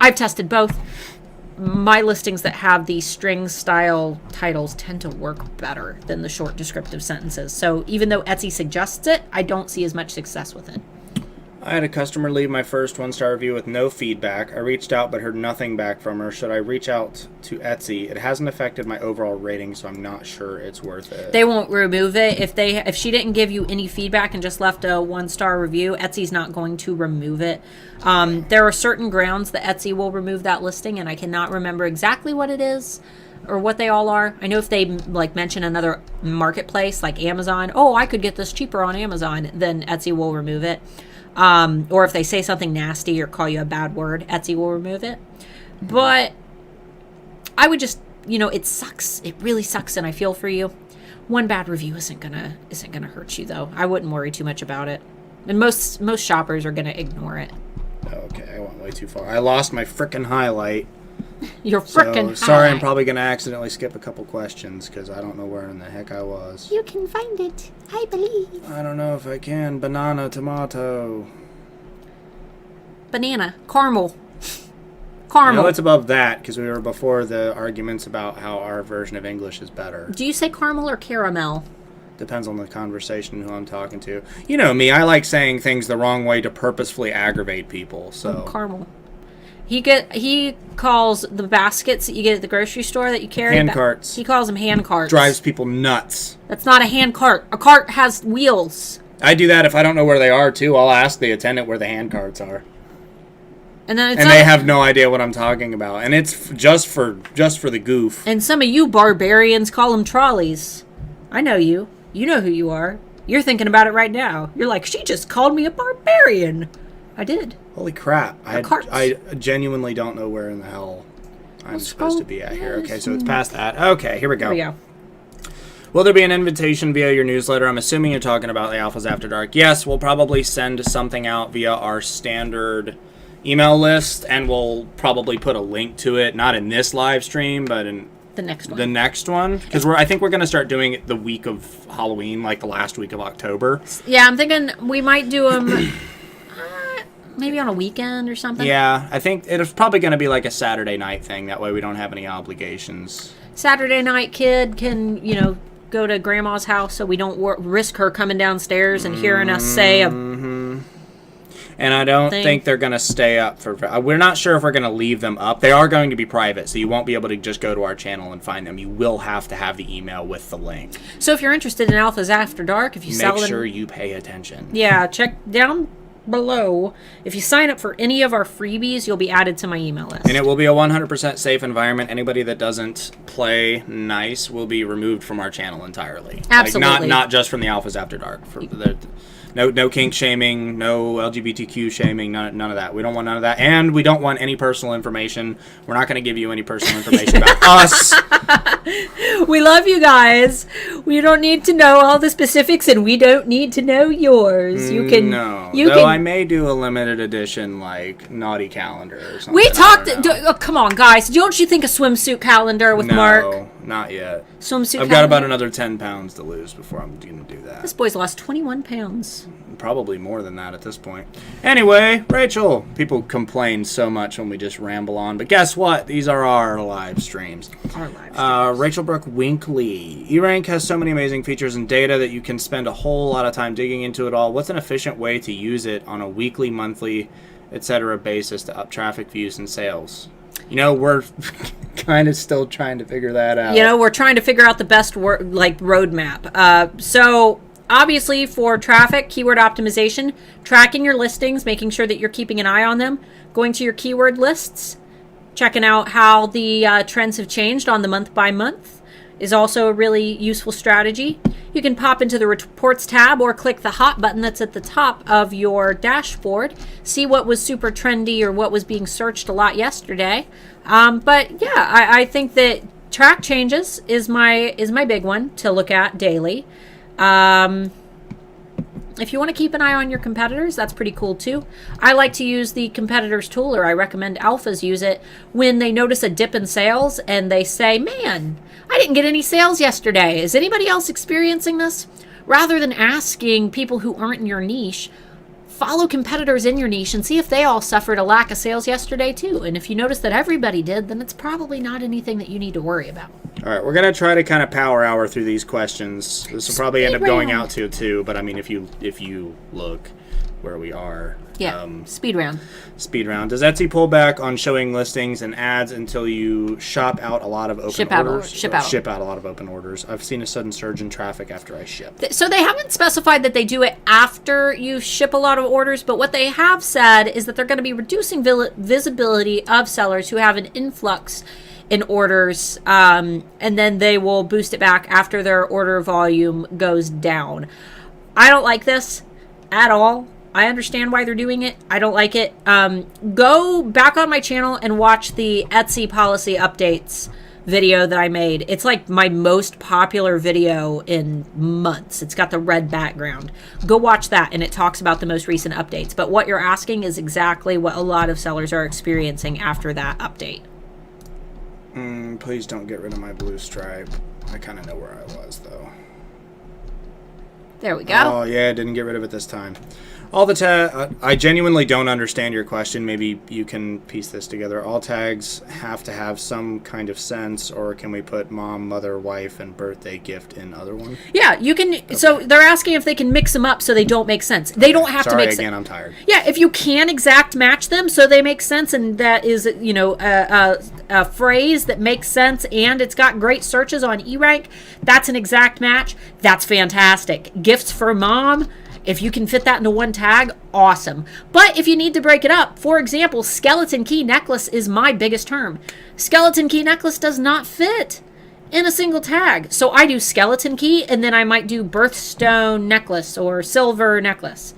I've tested both. My listings that have these string style titles tend to work better than the short descriptive sentences. So even though Etsy suggests it, I don't see as much success with it. I had a customer leave my first 1-star review with no feedback. I reached out but heard nothing back from her. Should I reach out to Etsy? It hasn't affected my overall rating, so I'm not sure it's worth it. They won't remove it. If she didn't give you any feedback and just left a 1-star review, Etsy's not going to remove it. There are certain grounds that Etsy will remove that listing, and I cannot remember exactly what it is or what they all are. I know if they mention another marketplace like Amazon, I could get this cheaper on Amazon, then Etsy will remove it. Or if they say something nasty or call you a bad word, Etsy will remove it. But I would just, it sucks. It really sucks, and I feel for you. One bad review isn't gonna hurt you, though. I wouldn't worry too much about it. And most shoppers are gonna ignore it. Okay, I went way too far. I lost my frickin' highlight. You're frickin' sorry, high. I'm probably gonna accidentally skip a couple questions because I don't know where in the heck I was. You can find it, I believe. I don't know if I can. Banana, tomato. Banana, caramel. I know it's above that because we were before the arguments about how our version of English is better. Do you say caramel or caramel? Depends on the conversation and who I'm talking to. You know me, I like saying things the wrong way to purposefully aggravate people. So caramel. He calls the baskets that you get at the grocery store that you carry hand carts. He calls them hand carts. Drives people nuts. That's not a hand cart. A cart has wheels. I do that if I don't know where they are too. I'll ask the attendant where the hand carts are. And then they have no idea what I'm talking about, and it's just for the goof. And some of you barbarians call them trolleys. I know you. You know who you are. You're thinking about it right now. You're like, she just called me a barbarian. I did. Holy crap. Carts. I genuinely don't know where in the hell I'm supposed to be at here. Okay, so it's past that. Okay, here we go. Here we go. Will there be an invitation via your newsletter? I'm assuming you're talking about the Alphas After Dark. Yes, we'll probably send something out via our standard email list, and we'll probably put a link to it, not in this live stream, but The next one. The next one, because I think we're gonna start doing it the week of Halloween, like the last week of October. Yeah, I'm thinking we might do them maybe on a weekend or something. Yeah, I think it's probably gonna be like a Saturday night thing. That way we don't have any obligations. Saturday night kid can, go to grandma's house so we don't risk her coming downstairs and hearing us say And I don't think they're going to stay up for... We're not sure if we're going to leave them up. They are going to be private, so you won't be able to just go to our channel and find them. You will have to have the email with the link. So if you're interested in Alphas After Dark, if you sell them... Make sure you pay attention. Yeah, check down below. If you sign up for any of our freebies, you'll be added to my email list. And it will be a 100% safe environment. Anybody that doesn't play nice will be removed from our channel entirely. Absolutely. Like not just from the Alphas After Dark. No kink shaming, no LGBTQ shaming, none of that. We don't want none of that. And we don't want any personal information. We're not going to give you any personal information about us. We love you guys. We don't need to know all the specifics, and we don't need to know yours. You can... No. You Though can, I may do a limited edition, like, naughty calendar or something. we talked... come on, guys. Don't you think a swimsuit calendar with Mark? No, not yet. Swimsuit I've got about another 10 pounds to lose before I'm going to do that. This boy's lost 21 pounds. Probably more than that at this point. Anyway, Rachel, people complain so much when we just ramble on, but guess what? These are our live streams. Our live streams. Rachel Brooke Winkley. eRank has so many amazing features and data that you can spend a whole lot of time digging into it all. What's an efficient way to use it on a weekly, monthly, etc. basis to up traffic, views, and sales? We're kind of still trying to figure that out. We're trying to figure out the best roadmap. So obviously for traffic, keyword optimization, tracking your listings, making sure that you're keeping an eye on them, going to your keyword lists, checking out how the trends have changed on the month by month is also a really useful strategy. You can pop into the reports tab or click the hot button that's at the top of your dashboard, see what was super trendy or what was being searched a lot yesterday. But yeah, I think that track changes is my big one to look at daily. If you want to keep an eye on your competitors, that's pretty cool too. I like to use the competitors tool, or I recommend alphas use it when they notice a dip in sales and they say, man, I didn't get any sales yesterday. Is anybody else experiencing this? Rather than asking people who aren't in your niche, follow competitors in your niche and see if they all suffered a lack of sales yesterday too. And if you notice that everybody did, then it's probably not anything that you need to worry about. All right, we're going to try to kind of power hour through these questions. This will probably end up going out to 2, but I mean, if you look where we are. Yeah, speed round. Speed round. Does Etsy pull back on showing listings and ads until you shop out a lot of open orders? Ship out a lot of open orders. I've seen a sudden surge in traffic after I ship. So they haven't specified that they do it after you ship a lot of orders, but what they have said is that they're going to be reducing visibility of sellers who have an influx in orders, and then they will boost it back after their order volume goes down. I don't like this at all. I understand why they're doing it. I don't like it. Go back on my channel and watch the Etsy policy updates video that I made. It's like my most popular video in months. It's got the red background. Go watch that, and it talks about the most recent updates. But what you're asking is exactly what a lot of sellers are experiencing after that update. Please don't get rid of my blue stripe. I kind of know where I was, though. There we go. Oh, yeah, didn't get rid of it this time. All the I genuinely don't understand your question. Maybe you can piece this together. All tags have to have some kind of sense, or can we put mom, mother, wife, and birthday gift in other one? Yeah, you can. Okay. So they're asking if they can mix them up so they don't make sense. They don't have to make sense. Sorry, again, I'm tired. Yeah, if you can exact match them so they make sense, and that is, a phrase that makes sense, and it's got great searches on eRank, that's an exact match. That's fantastic. Gifts for mom. If you can fit that into one tag, awesome. But if you need to break it up, for example, skeleton key necklace is my biggest term. Skeleton key necklace does not fit in a single tag. So I do skeleton key, and then I might do birthstone necklace or silver necklace.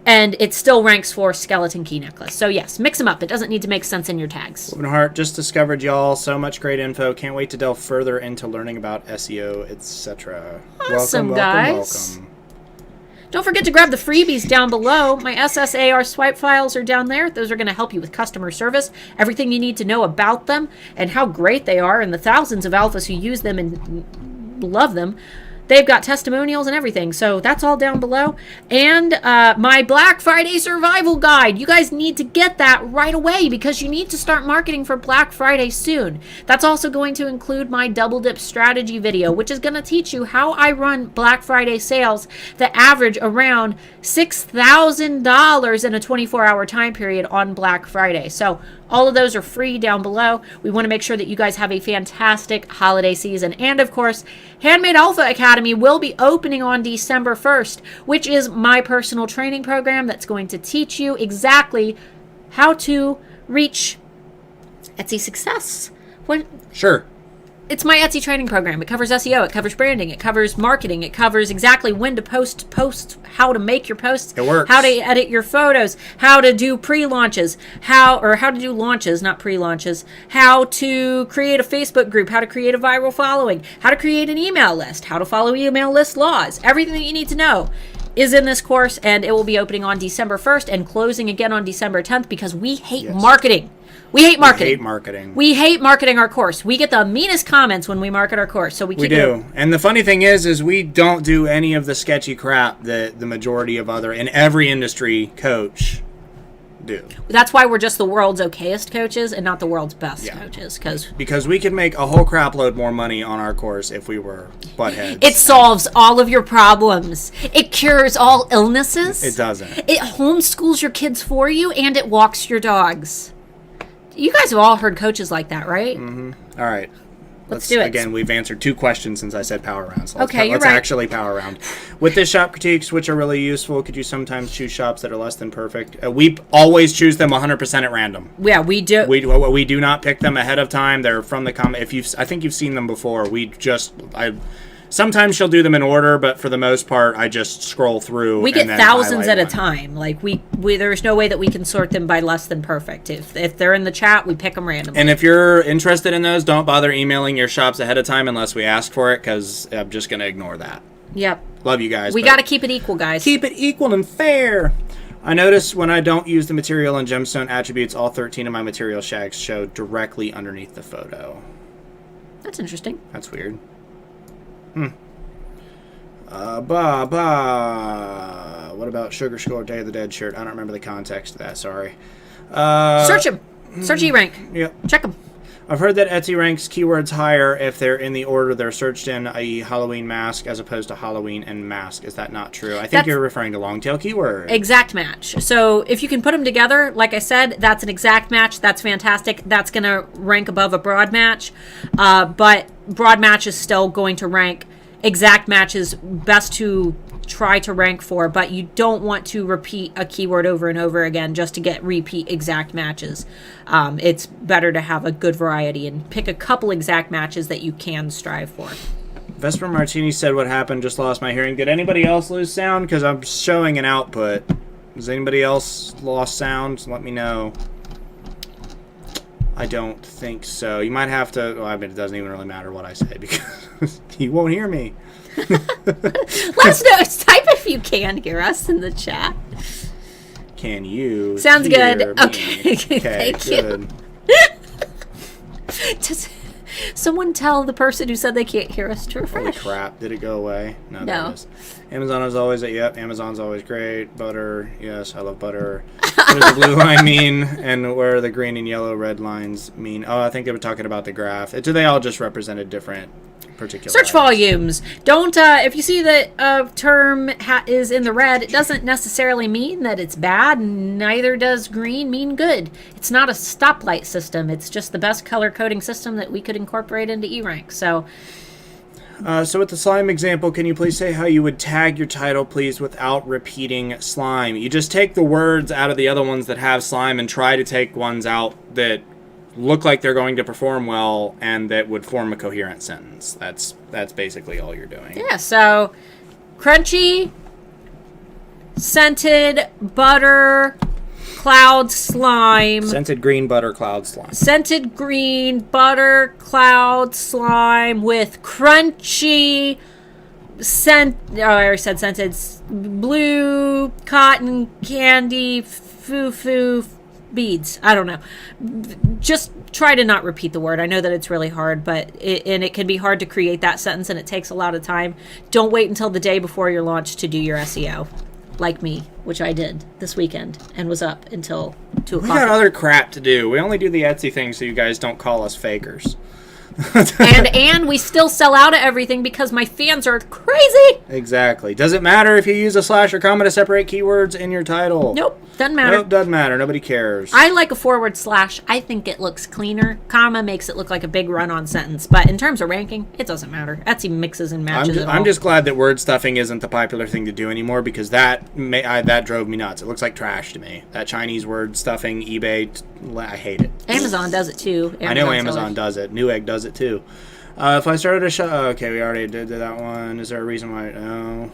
And it still ranks for skeleton key necklace. So yes, mix them up. It doesn't need to make sense in your tags. Open Heart, just discovered y'all. So much great info. Can't wait to delve further into learning about SEO, etc. Awesome, guys. Welcome. Don't forget to grab the freebies down below. My SSAR swipe files are down there. Those are going to help you with customer service, everything you need to know about them, and how great they are, and the thousands of alphas who use them and love them. They've got testimonials and everything, so that's all down below. And my Black Friday survival guide. You guys need to get that right away because you need to start marketing for Black Friday soon. That's also going to include my double dip strategy video, which is going to teach you how I run Black Friday sales that average around $6,000 in a 24-hour time period on Black Friday. So all of those are free down below. We want to make sure that you guys have a fantastic holiday season. And of course, Handmade Alpha Academy will be opening on December 1st, which is my personal training program that's going to teach you exactly how to reach Etsy success. Sure. It's my Etsy training program. It covers SEO, it covers branding, it covers marketing, it covers exactly when to post posts, how to make your posts, It works. how to edit your photos, how to do pre-launches, how to do launches, not pre-launches, how to create a Facebook group, how to create a viral following, how to create an email list, how to follow email list laws. Everything that you need to know is in this course, and it will be opening on December 1st and closing again on December 10th because we hate marketing. We hate marketing. I hate marketing. We hate marketing our course. We get the meanest comments when we market our course, so we keep We do. And the funny thing is we don't do any of the sketchy crap that the majority of other, in every industry, coach do. That's why we're just the world's okayest coaches and not the world's best coaches, Because we could make a whole crap load more money on our course if we were buttheads. it solves all of your problems. It cures all illnesses. It doesn't. It homeschools your kids for you, and it walks your dogs. You guys have all heard coaches like that, right? All right. Let's do it. Again, we've answered 2 questions since I said power round. So Okay, you're let's right. actually power round. With this shop critiques, which are really useful, could you sometimes choose shops that are less than perfect? We always choose them 100% at random. Yeah, we do. We do not pick them ahead of time. They're from the comment. I think you've seen them before. Sometimes she'll do them in order, but for the most part, I just scroll through. We get and then thousands at highlight a one. time. Like we there's no way that we can sort them by less than perfect. If they're in the chat, we pick them randomly. And if you're interested in those, don't bother emailing your shops ahead of time unless we ask for it, because I'm just going to ignore that. Yep. Love you guys. We but got to keep it equal, guys. keep it equal and fair. I notice when I don't use the material and gemstone attributes, all 13 of my material shags show directly underneath the photo. That's interesting. That's weird. What about Sugar Skull Day of the Dead shirt? I don't remember the context of that, sorry. Search them. Search E-Rank. Yep. Check them. I've heard that Etsy ranks keywords higher if they're in the order they're searched in, i.e. Halloween mask, as opposed to Halloween and mask. Is that not true? I think That's- you're referring to long tail keyword. Exact match. So if you can put them together, like I said, that's an exact match. That's fantastic. That's going to rank above a broad match. But broad match is still going to rank. Exact match is best to try to rank for, but you don't want to repeat a keyword over and over again just to get repeat exact matches. It's better to have a good variety and pick a couple exact matches that you can strive for. Vesper Martini said what happened, just lost my hearing. Did anybody else lose sound? Because I'm showing an output. Has anybody else lost sound? Let me know. I don't think so. You might have to... Well, I mean, it doesn't even really matter what I say because you won't hear me. Let us know. Type if you can hear us in the chat. Can you Sounds hear good. me? Okay. Thank you. good. Does someone tell the person who said they can't hear us to Holy refresh? crap. Did it go away? No. There No. it is. Amazon is always... Yep, Amazon's always great. Butter. Yes, I love butter. What does the blue line mean? And where are the green and yellow red lines mean? Oh, I think they were talking about the graph. Do they all just represented different particular Search items? volumes. Don't, if you see that a term is in the red, it doesn't necessarily mean that it's bad. Neither does green mean good. It's not a stoplight system. It's just the best color coding system that we could incorporate into E-Rank. So, So with the slime example, can you please say how you would tag your title, please, without repeating slime? You just take the words out of the other ones that have slime and try to take ones out that look like they're going to perform well and that would form a coherent sentence. That's basically all you're doing. yeah, so crunchy, scented, butter, cloud slime. Scented green butter cloud slime. Scented green butter cloud slime with crunchy I already said scented. Blue cotton candy foo beads. I don't know. Just try to not repeat the word. I know that it's really hard, but it can be hard to create that sentence, and it takes a lot of time. Don't wait until the day before your launch to do your SEO, like me, which I did this weekend and was up until 2 We o'clock. got other crap to do. We only do the Etsy thing so you guys don't call us fakers. and we still sell out of everything because my fans are crazy. Exactly. Doesn't matter if you use a slash or comma to separate keywords in your title. Nope, doesn't matter. Nope, doesn't matter. Nobody cares. I like a forward slash. I think it looks cleaner. Comma makes it look like a big run-on sentence. But in terms of ranking, it doesn't matter. Etsy mixes and matches it all. I'm just glad that word stuffing isn't the popular thing to do anymore because that drove me nuts. It looks like trash to me. That Chinese word stuffing, eBay, I hate it. Amazon does it too. I know sellers. Amazon does it. Newegg does it too. If I started a shop, okay, we already did that one. Is there a reason why? No.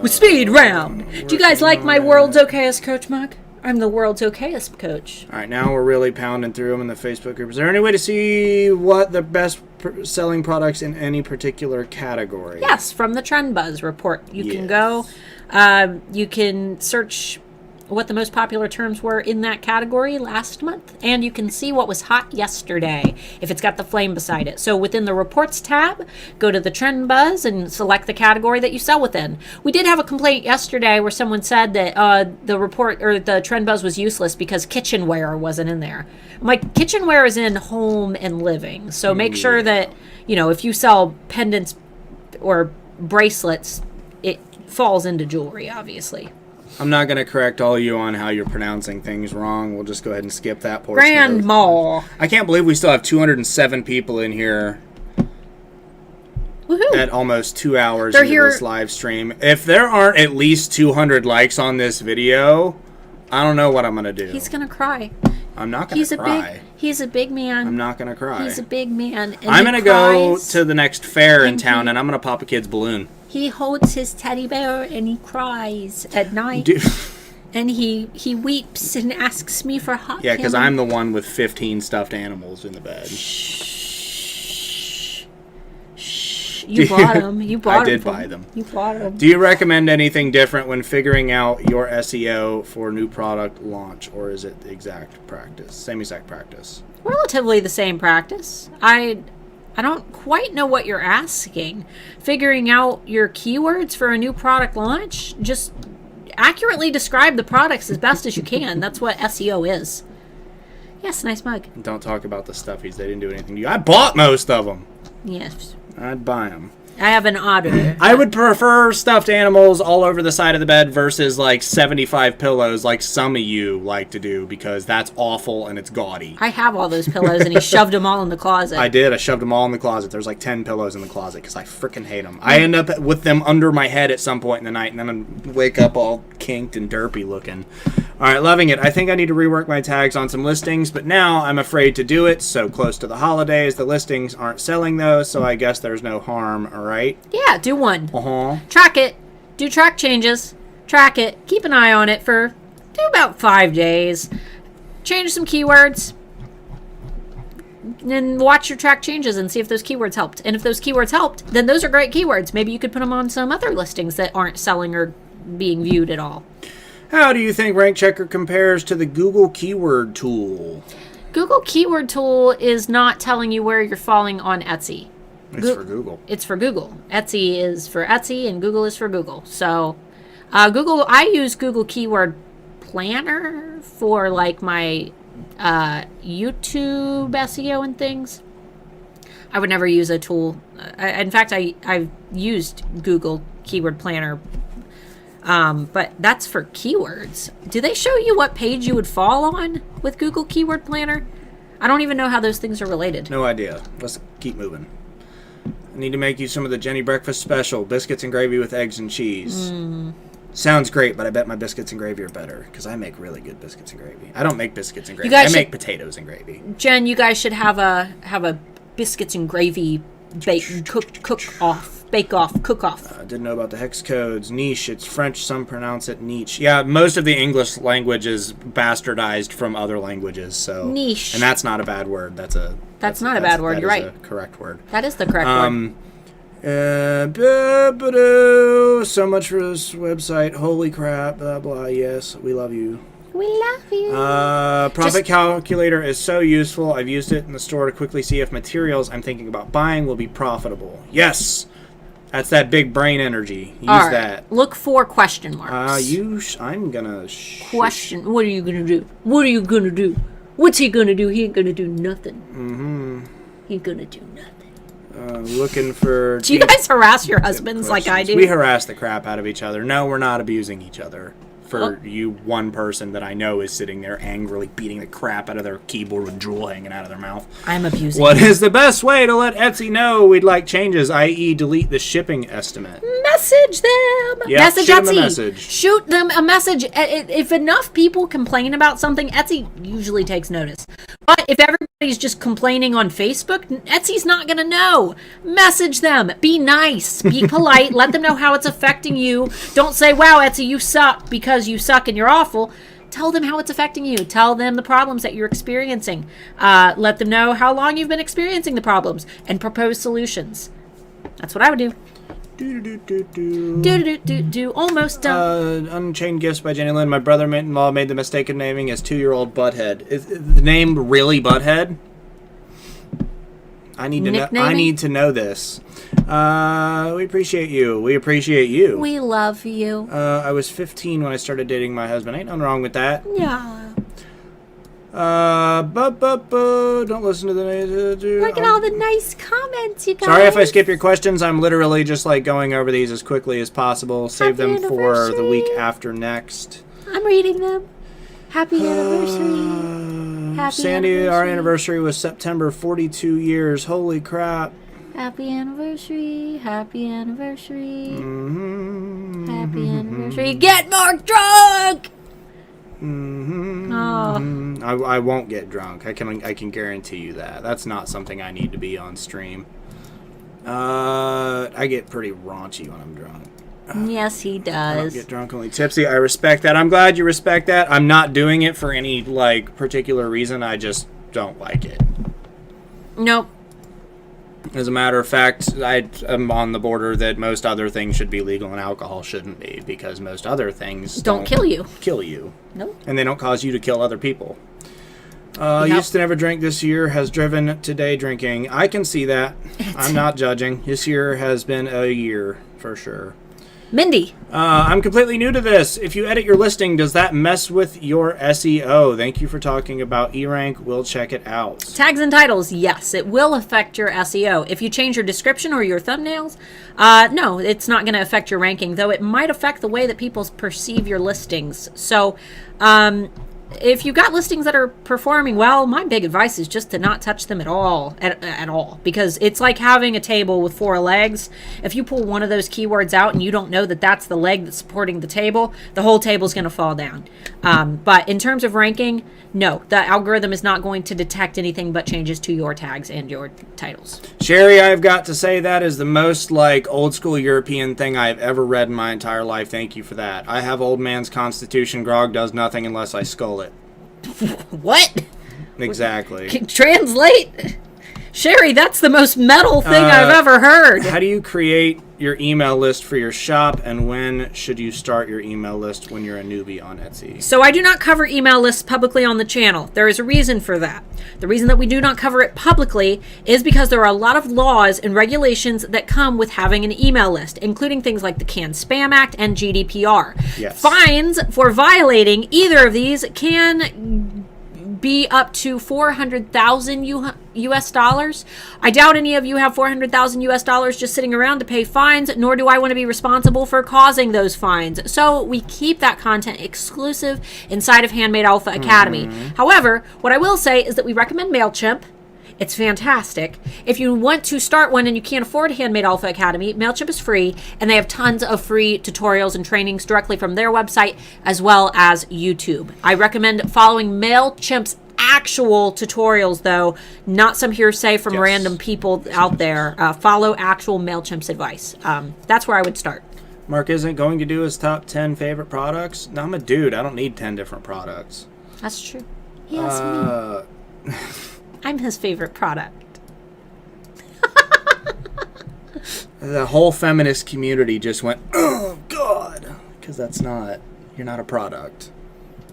Speed round. Do you guys like my world's okayest coach mug? I'm the world's okayest coach. All right, now we're really pounding through them in the Facebook group. Is there any way to see what the best selling products in any particular category? Yes, from the Trend Buzz report. You can go. You can search what the most popular terms were in that category last month, and you can see what was hot yesterday if it's got the flame beside it. So within the reports tab, go to the Trend Buzz and select the category that you sell within. We did have a complaint yesterday where someone said that the report or the Trend Buzz was useless because kitchenware wasn't in there. My kitchenware is in home and living, so make sure that if you sell pendants or bracelets, it falls into jewelry, obviously. I'm not going to correct all you on how you're pronouncing things wrong. We'll just go ahead and skip that portion. Grandma. I can't believe we still have 207 people in here Woohoo. at almost 2 hours They're into here- this live stream. If there aren't at least 200 likes on this video, I don't know what I'm going to do. He's gonna cry. I'm not going to cry. He's a big man. I'm not going to cry. He's a big man. And I'm he going to go cries, to the next fair in and town he- and I'm going to pop a kid's balloon. He holds his teddy bear and he cries at night. Dude. And he weeps and asks me for hot. Yeah, because candy. I'm the one with 15 stuffed animals in the bed. Shh. You bought them. You bought I did them. buy them. You bought them. Do you recommend anything different when figuring out your SEO for new product launch, or is it the exact practice, same exact practice? Relatively the same practice. I don't quite know what you're asking. Figuring out your keywords for a new product launch, just accurately describe the products as best as you can. That's what SEO is. Yes, nice mug. Don't talk about the stuffies. They didn't do anything to you. I bought most of them. Yes. I'd buy them. I have an otter. I would prefer stuffed animals all over the side of the bed versus like 75 pillows like some of you like to do because that's awful and it's gaudy. I have all those pillows, and he shoved them all in the closet. I did. I shoved them all in the closet. There's like 10 pillows in the closet because I freaking hate them. I end up with them under my head at some point in the night, and then I wake up all kinked and derpy looking. All right, loving it. I think I need to rework my tags on some listings, but now I'm afraid to do it. So close to the holidays, the listings aren't selling those, so I guess there's no harm, all right? Yeah, do one. Uh-huh. Track it. Do track changes. Track it. Keep an eye on it for about 5 days. Change some keywords. And watch your track changes and see if those keywords helped. And if those keywords helped, then those are great keywords. Maybe you could put them on some other listings that aren't selling or being viewed at all. How do you think Rank Checker compares to the Google Keyword Tool? Google Keyword Tool is not telling you where you're falling on Etsy. It's for Google. It's for Google. Etsy is for Etsy and Google is for Google. So I use Google Keyword Planner for like my YouTube SEO and things. I would never use a tool. In fact, I've used Google Keyword Planner, but that's for keywords. Do they show you what page you would fall on with Google Keyword Planner? I don't even know how those things are related. No idea. Let's keep moving. I need to make you some of the Jenny Breakfast Special, biscuits and gravy with eggs and cheese. Sounds great, but I bet my biscuits and gravy are better because I make really good biscuits and gravy. I don't make biscuits and gravy. I make potatoes and gravy. Jen, you guys should have a biscuits and gravy cook off. I didn't know about the hex codes. Niche, it's French, some pronounce it niche. Yeah, most of the English language is bastardized from other languages, so Niche. and that's not a bad word. That's a That's not a bad word. That You're is right. a correct word. That is the correct word. So much for this website. Holy crap, blah, blah. Yes, we love you. We love you. Profit calculator is so useful. I've used it in the store to quickly see if materials I'm thinking about buying will be profitable. Yes, that's that big brain energy. Use All right. that. Look for question marks. I'm gonna Question. What are you gonna do? What are you gonna do? What's he gonna do? He ain't gonna do nothing. Mm-hmm. He ain't gonna do nothing. looking for. Do you guys harass your husbands like I do? We harass the crap out of each other. No, we're not abusing each other. For you, one person that I know is sitting there angrily beating the crap out of their keyboard with drool hanging out of their mouth. I'm abusing. What is the best way to let Etsy know we'd like changes, i.e. delete the shipping estimate? Message them. Yeah, Message shoot them a Etsy. message. Shoot them a message. If enough people complain about something, Etsy usually takes notice. But if everybody's just complaining on Facebook, Etsy's not going to know. Message them. Be nice. Be polite. Let them know how it's affecting you. Don't say, wow, Etsy, you suck because you suck and you're awful. Tell them how it's affecting you. Tell them the problems that you're experiencing. Let them know how long you've been experiencing the problems and propose solutions. That's what I would do. Do. Almost done. Unchained Gifts by Jenny Lynn. My brother-in-law made the mistake of naming his 2-year-old Butthead. Is the name really Butthead? I need to know. I need to know this. We appreciate you. We appreciate you. We love you. I was 15 when I started dating my husband. Ain't nothing wrong with that. Yeah. Don't listen to the... Look at all the nice comments, you guys. Sorry if I skip your questions. I'm literally just like going over these as quickly as possible. Save Happy them for the week anniversary. after next. I'm reading them. Happy anniversary. Happy Sandy, our anniversary was September, 42 years. Holy crap. Happy anniversary. Happy anniversary. Mm-hmm. Happy anniversary. Get more drunk! Mm-hmm. Oh. I won't get drunk. I can guarantee you that. That's not something I need to be on stream. I get pretty raunchy when I'm drunk. Yes, he I don't does. get drunk, only tipsy. I respect that. I'm glad you respect that. I'm not doing it for any like particular reason. I just don't like it. Nope. As a matter of fact, I am on the border that most other things should be legal and alcohol shouldn't be, because most other things Don't kill you. Kill you. Nope. And they don't cause you to kill other people. Used to never drink. This year has driven to day drinking. I can see that. I'm not judging. This year has been a year for sure. Mindy. I'm completely new to this. If you edit your listing, does that mess with your SEO? Thank you for talking about eRank. We'll check it out. Tags and titles, yes, it will affect your SEO. If you change your description or your thumbnails, no, it's not going to affect your ranking, though it might affect the way that people perceive your listings. So, if you've got listings that are performing well, my big advice is just to not touch them at all, at all, because it's like having a table with 4 legs. If you pull one of those keywords out and you don't know that that's the leg that's supporting the table, the whole table's going to fall down. But in terms of ranking, no, the algorithm is not going to detect anything but changes to your tags and your titles. Sherry, I've got to say that is the most like old school European thing I've ever read in my entire life. Thank you for that. I have old man's constitution. Grog does nothing unless I skull it. What? Exactly. Translate? Sherry, that's the most metal thing I've ever heard. How do you create your email list for your shop, and when should you start your email list when you're a newbie on Etsy? So I do not cover email lists publicly on the channel. There is a reason for that. The reason that we do not cover it publicly is because there are a lot of laws and regulations that come with having an email list, including things like the Canned Spam Act and GDPR. Yes. Fines for violating either of these can be up to $400,000 US dollars. I doubt any of you have $400,000 US dollars just sitting around to pay fines, nor do I want to be responsible for causing those fines. So we keep that content exclusive inside of Handmade Alpha Academy. However, what I will say is that we recommend MailChimp. It's fantastic. If you want to start one and you can't afford Handmade Alpha Academy, MailChimp is free, and they have tons of free tutorials and trainings directly from their website as well as YouTube. I recommend following MailChimp's actual tutorials, though, not some hearsay from random people out there. Follow actual MailChimp's advice. That's where I would start. Mark isn't going to do his top 10 favorite products. No, I'm a dude. I don't need 10 different products. That's true. Yes, me. I'm his favorite product. The whole feminist community just went, oh, God. Because you're not a product.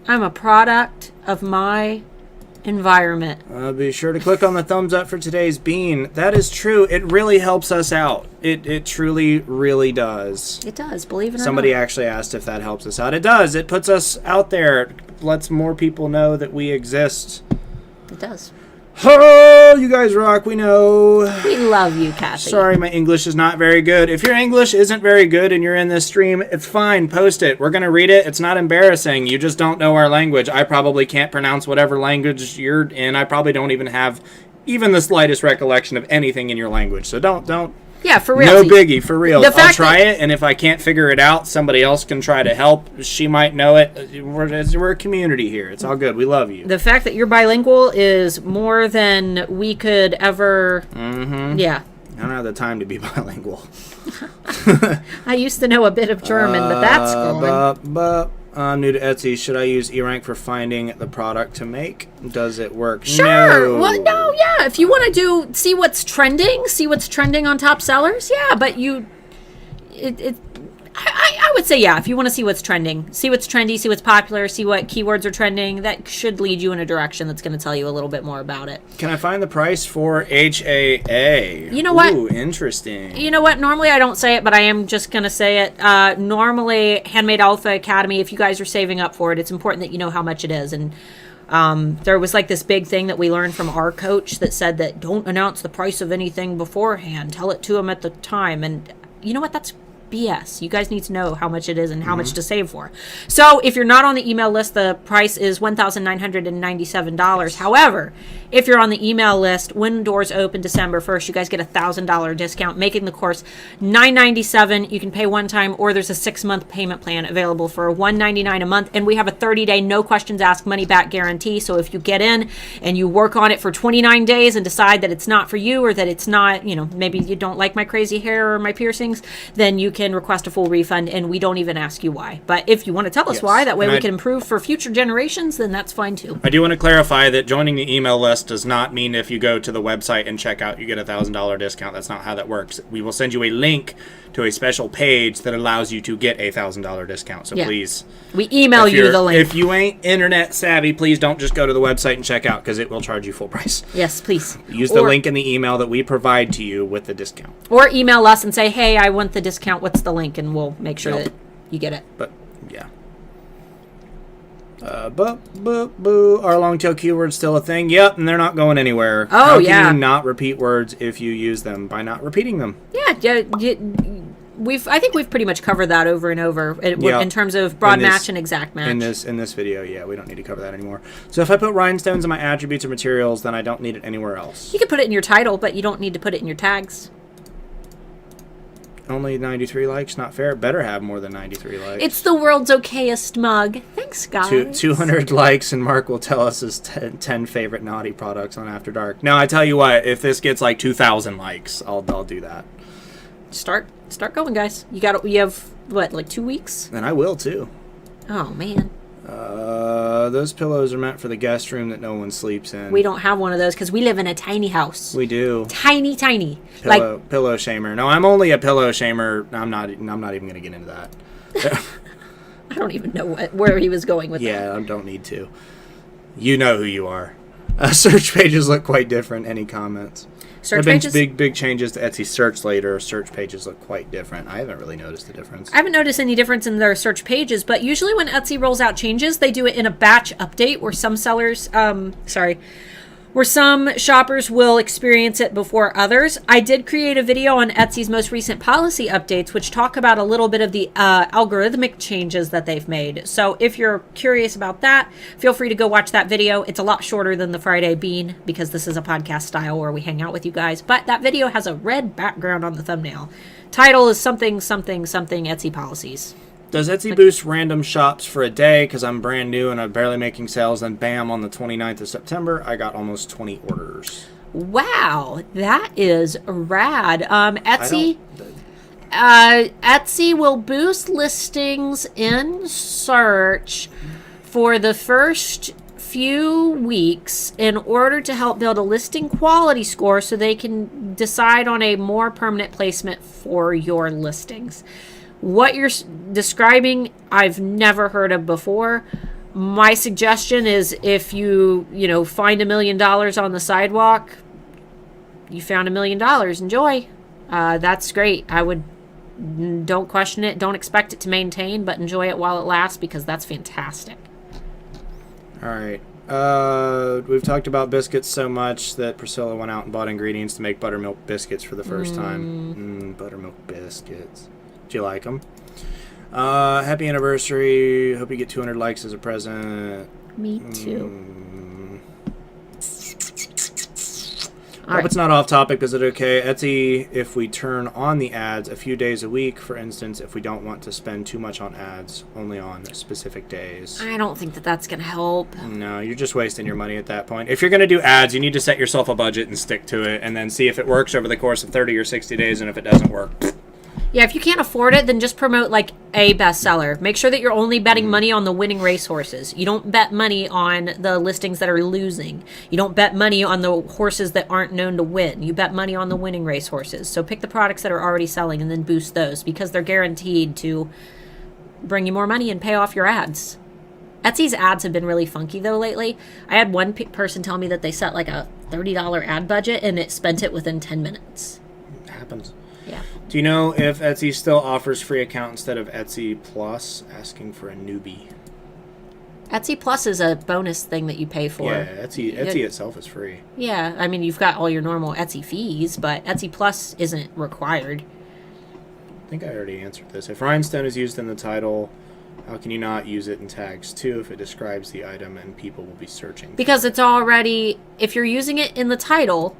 I'm a product of my environment. Be sure to click on the thumbs up for today's bean. That is true. It really helps us out. It truly, really does. It does, believe it or Somebody not. actually asked if that helps us out. It does. It puts us out there. Lets more people know that we exist. It does. Oh, you guys rock. We know. We love you, Kathy. Sorry, my English is not very good. If your English isn't very good and you're in this stream, it's fine. Post it. We're going to read it. It's not embarrassing. You just don't know our language. I probably can't pronounce whatever language you're in. I probably don't even have even the slightest recollection of anything in your language. So don't. Yeah, for real. No biggie, for real. The I'll fact try it, and if I can't figure it out, somebody else can try to help. She might know it. We're a community here. It's all good. We love you. The fact that you're bilingual is more than we could ever... Mm-hmm. Yeah. I don't have the time to be bilingual. I used to know a bit of German, but that's gone. I'm new to Etsy. Should I use eRank for finding the product to make? Does it work? Sure. No. Well, no, yeah. If you want to see what's trending on top sellers, yeah. But I would say, yeah, if you want to see what's trending, see what's trendy, see what's popular, see what keywords are trending, that should lead you in a direction that's going to tell you a little bit more about it. Can I find the price for HAA? You know what? Ooh, interesting. You know what? Normally I don't say it, but I am just going to say it. Normally, Handmade Alpha Academy, if you guys are saving up for it, it's important that you know how much it is. And there was like this big thing that we learned from our coach that said that don't announce the price of anything beforehand. Tell it to them at the time. And you know what? That's BS. You guys need to know how much it is and how much to save for. So if you're not on the email list, the price is $1,997. However, if you're on the email list, when doors open December 1st, you guys get a $1,000 discount, making the course $997. You can pay one time, or there's a 6-month payment plan available for $199 a month. And we have a 30-day no questions asked money back guarantee. So if you get in and you work on it for 29 days and decide that it's not for you, or that it's not, maybe you don't like my crazy hair or my piercings, then you can request a full refund, and we don't even ask you why. But if you want to tell us why, that way we can improve for future generations, then that's fine too. I do want to clarify that joining the email list does not mean if you go to the website and check out, you get a $1,000 discount. That's not how that works. We will send you a link to a special page that allows you to get a $1,000 discount. So please, we email you the link. If you ain't internet savvy, please don't just go to the website and check out, because it will charge you full price. Yes, please. Use the link in the email that we provide to you with the discount. Or email us and say, hey, I want the discount. What's the link? And we'll make sure that you get it. But, yeah. Are long tail keywords still a thing? Yep, and they're not going anywhere. Oh, How yeah. can you not repeat words if you use them? By not repeating them. Yeah, I think we've pretty much covered that over and over in terms of broad match and exact match. In this video, yeah, we don't need to cover that anymore. So if I put rhinestones in my attributes or materials, then I don't need it anywhere else. You can put it in your title, but you don't need to put it in your tags. Only 93 likes? Not fair. Better have more than 93 likes. It's the world's okayest mug. Thanks, guys. 200 likes, and Mark will tell us his 10 favorite naughty products on After Dark. Now, I tell you what, if this gets like 2,000 likes, I'll do that. Start going, guys. You have what, like 2 weeks? And I will too. Oh man. Those pillows are meant for the guest room that no one sleeps in. We don't have one of those because we live in a tiny house. We do. Tiny. Pillow shamer. No, I'm only a pillow shamer. I'm not even going to get into that. I don't even know where he was going with that. Yeah, I don't need to. You know who you are. Search pages look quite different. Any comments? Search there have pages? been big changes to Etsy search later. Search pages look quite different. I haven't really noticed the difference. I haven't noticed any difference in their search pages, but usually when Etsy rolls out changes, they do it in a batch update where some shoppers will experience it before others. I did create a video on Etsy's most recent policy updates, which talk about a little bit of the algorithmic changes that they've made. So if you're curious about that, feel free to go watch that video. It's a lot shorter than the Friday Bean because this is a podcast style where we hang out with you guys. But that video has a red background on the thumbnail. Title is something Etsy policies. Does Etsy boost random shops for a day because I'm brand new and I'm barely making sales? And bam, on the 29th of September, I got almost 20 orders. Wow, that is rad. Etsy will boost listings in search for the first few weeks in order to help build a listing quality score so they can decide on a more permanent placement for your listings. What you're describing, I've never heard of before. My suggestion is if you find $1 million on the sidewalk, you found $1 million. Enjoy. That's great. Don't question it. Don't expect it to maintain, but enjoy it while it lasts because that's fantastic. All right. We've talked about biscuits so much that Priscilla went out and bought ingredients to make buttermilk biscuits for the first time. Buttermilk biscuits. Do you like them? Happy anniversary. Hope you get 200 likes as a present. Me too. Hope it's not off topic. Is it okay? Etsy, if we turn on the ads a few days a week, for instance, if we don't want to spend too much on ads, only on specific days. I don't think that that's going to help. No, you're just wasting your money at that point. If you're going to do ads, you need to set yourself a budget and stick to it, and then see if it works over the course of 30 or 60 days, and if it doesn't work. Yeah, if you can't afford it, then just promote like a bestseller. Make sure that you're only betting money on the winning racehorses. You don't bet money on the listings that are losing. You don't bet money on the horses that aren't known to win. You bet money on the winning racehorses. So pick the products that are already selling and then boost those because they're guaranteed to bring you more money and pay off your ads. Etsy's ads have been really funky though lately. I had one person tell me that they set like a $30 ad budget and it spent it within 10 minutes. It happens. Yeah. Do you know if Etsy still offers free account instead of Etsy Plus? Asking for a newbie. Etsy Plus is a bonus thing that you pay for. Yeah, Etsy itself is free. Yeah, I mean, you've got all your normal Etsy fees, but Etsy Plus isn't required. I think I already answered this. If rhinestone is used in the title, how can you not use it in tags too if it describes the item and people will be searching? Because it's already, if you're using it in the title,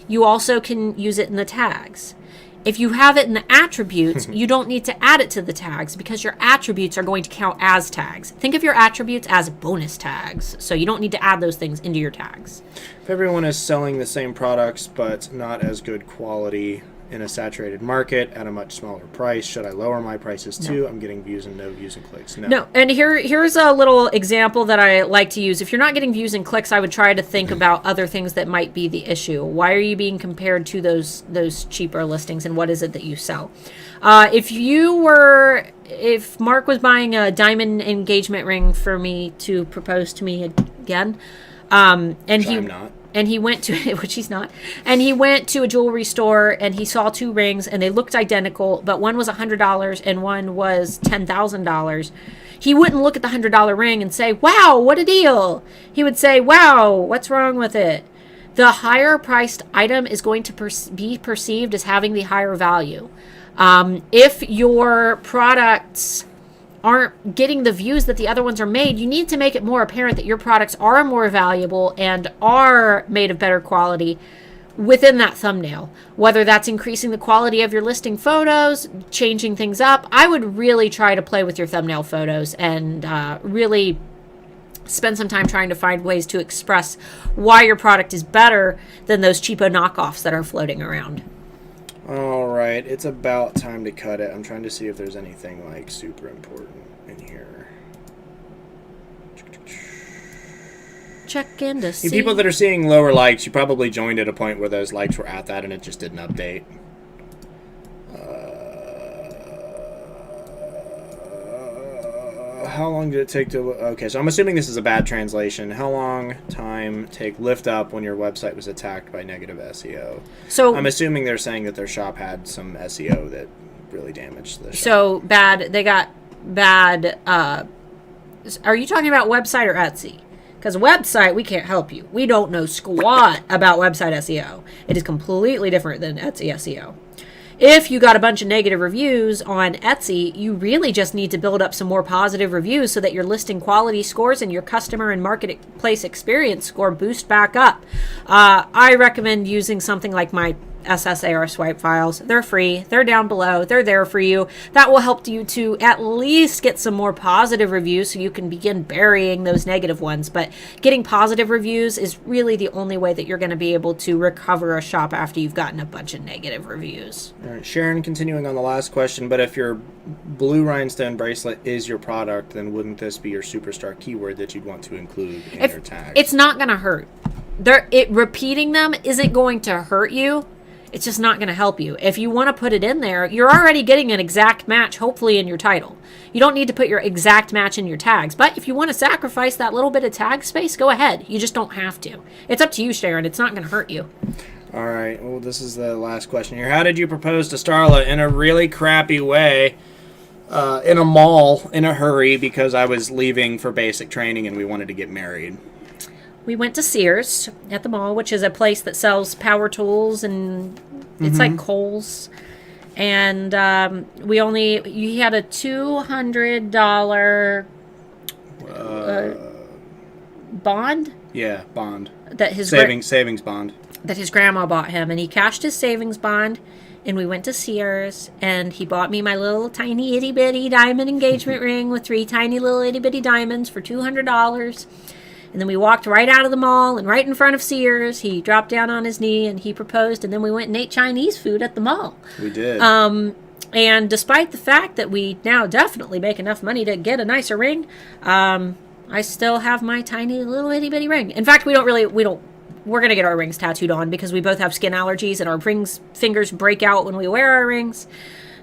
you also can use it in the tags. If you have it in the attributes, you don't need to add it to the tags because your attributes are going to count as tags. Think of your attributes as bonus tags, so you don't need to add those things into your tags. If everyone is selling the same products but not as good quality in a saturated market at a much smaller price, should I lower my prices too? No. I'm getting views and no views and clicks. No, and here's a little example that I like to use. If you're not getting views and clicks, I would try to think about other things that might be the issue. Why are you being compared to those cheaper listings, and what is it that you sell? If Mark was buying a diamond engagement ring for me to propose to me again, and I'm not. And he went to, which he's not, and he went to a jewelry store and he saw two rings and they looked identical, but one was $100 and one was $10,000. He wouldn't look at the $100 ring and say, wow, what a deal. He would say, wow, what's wrong with it? The higher priced item is going to be perceived as having the higher value. If your products aren't getting the views that the other ones are made, you need to make it more apparent that your products are more valuable and are made of better quality within that thumbnail. Whether that's increasing the quality of your listing photos, changing things up, I would really try to play with your thumbnail photos and really spend some time trying to find ways to express why your product is better than those cheapo knockoffs that are floating around. All right, it's about time to cut it. I'm trying to see if there's anything like super important in here. Check in to see. People that are seeing lower likes, you probably joined at a point where those likes were at that and it just didn't update. How long did it take to... Okay, so I'm assuming this is a bad translation. How long time take lift up when your website was attacked by negative SEO? So I'm assuming they're saying that their shop had some SEO that really damaged the shop. So bad, they got bad... are you talking about website or Etsy? Because website, we can't help you. We don't know squat about website SEO. It is completely different than Etsy SEO. If you got a bunch of negative reviews on Etsy, you really just need to build up some more positive reviews so that your listing quality scores and your customer and marketplace experience score boost back up. I recommend using something like my SSAR swipe files. They're free. They're down below. They're there for you. That will help you to at least get some more positive reviews so you can begin burying those negative ones. But getting positive reviews is really the only way that you're going to be able to recover a shop after you've gotten a bunch of negative reviews. All right, Sharon, continuing on the last question, but if your blue rhinestone bracelet is your product, then wouldn't this be your superstar keyword that you'd want to include in your tag? It's not going to hurt. Repeating them isn't going to hurt you. It's just not going to help you. If you want to put it in there, you're already getting an exact match, hopefully, in your title. You don't need to put your exact match in your tags. But if you want to sacrifice that little bit of tag space, go ahead. You just don't have to. It's up to you, Sharon. It's not going to hurt you. All right. Well, this is the last question here. How did you propose to Starla? In a really crappy way, in a mall, in a hurry, because I was leaving for basic training and we wanted to get married. We went to Sears at the mall, which is a place that sells power tools, and it's like Kohl's. And you had a $200 bond. Yeah, bond. That his savings bond. That his grandma bought him, and he cashed his savings bond. And we went to Sears, and he bought me my little tiny itty bitty diamond engagement ring with 3 tiny little itty bitty diamonds for $200. And then we walked right out of the mall, and right in front of Sears, he dropped down on his knee and he proposed, and then we went and ate Chinese food at the mall. We did. And despite the fact that we now definitely make enough money to get a nicer ring, I still have my tiny little itty bitty ring. In fact, we're going to get our rings tattooed on because we both have skin allergies and our fingers break out when we wear our rings.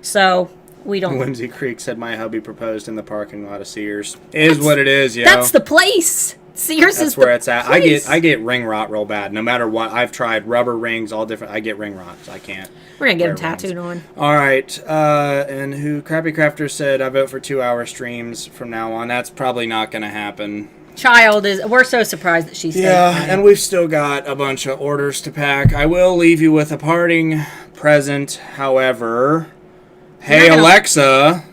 So we don't. Whimsy Creek said my hubby proposed in the parking lot of Sears. Is what it is, yo. That's the place. Sears That's is where the it's at. place. I get ring rot real bad. No matter what, I've tried rubber rings, all different. I get ring rot. So I can't. We're gonna get them wear tattooed rings. on. All right. And who Crappy Crafter said I vote for 2-hour streams from now on. That's probably not going to happen. We're so surprised that she's Yeah, and we've still got a bunch of orders to pack. I will leave you with a parting present, however. Hey Alexa,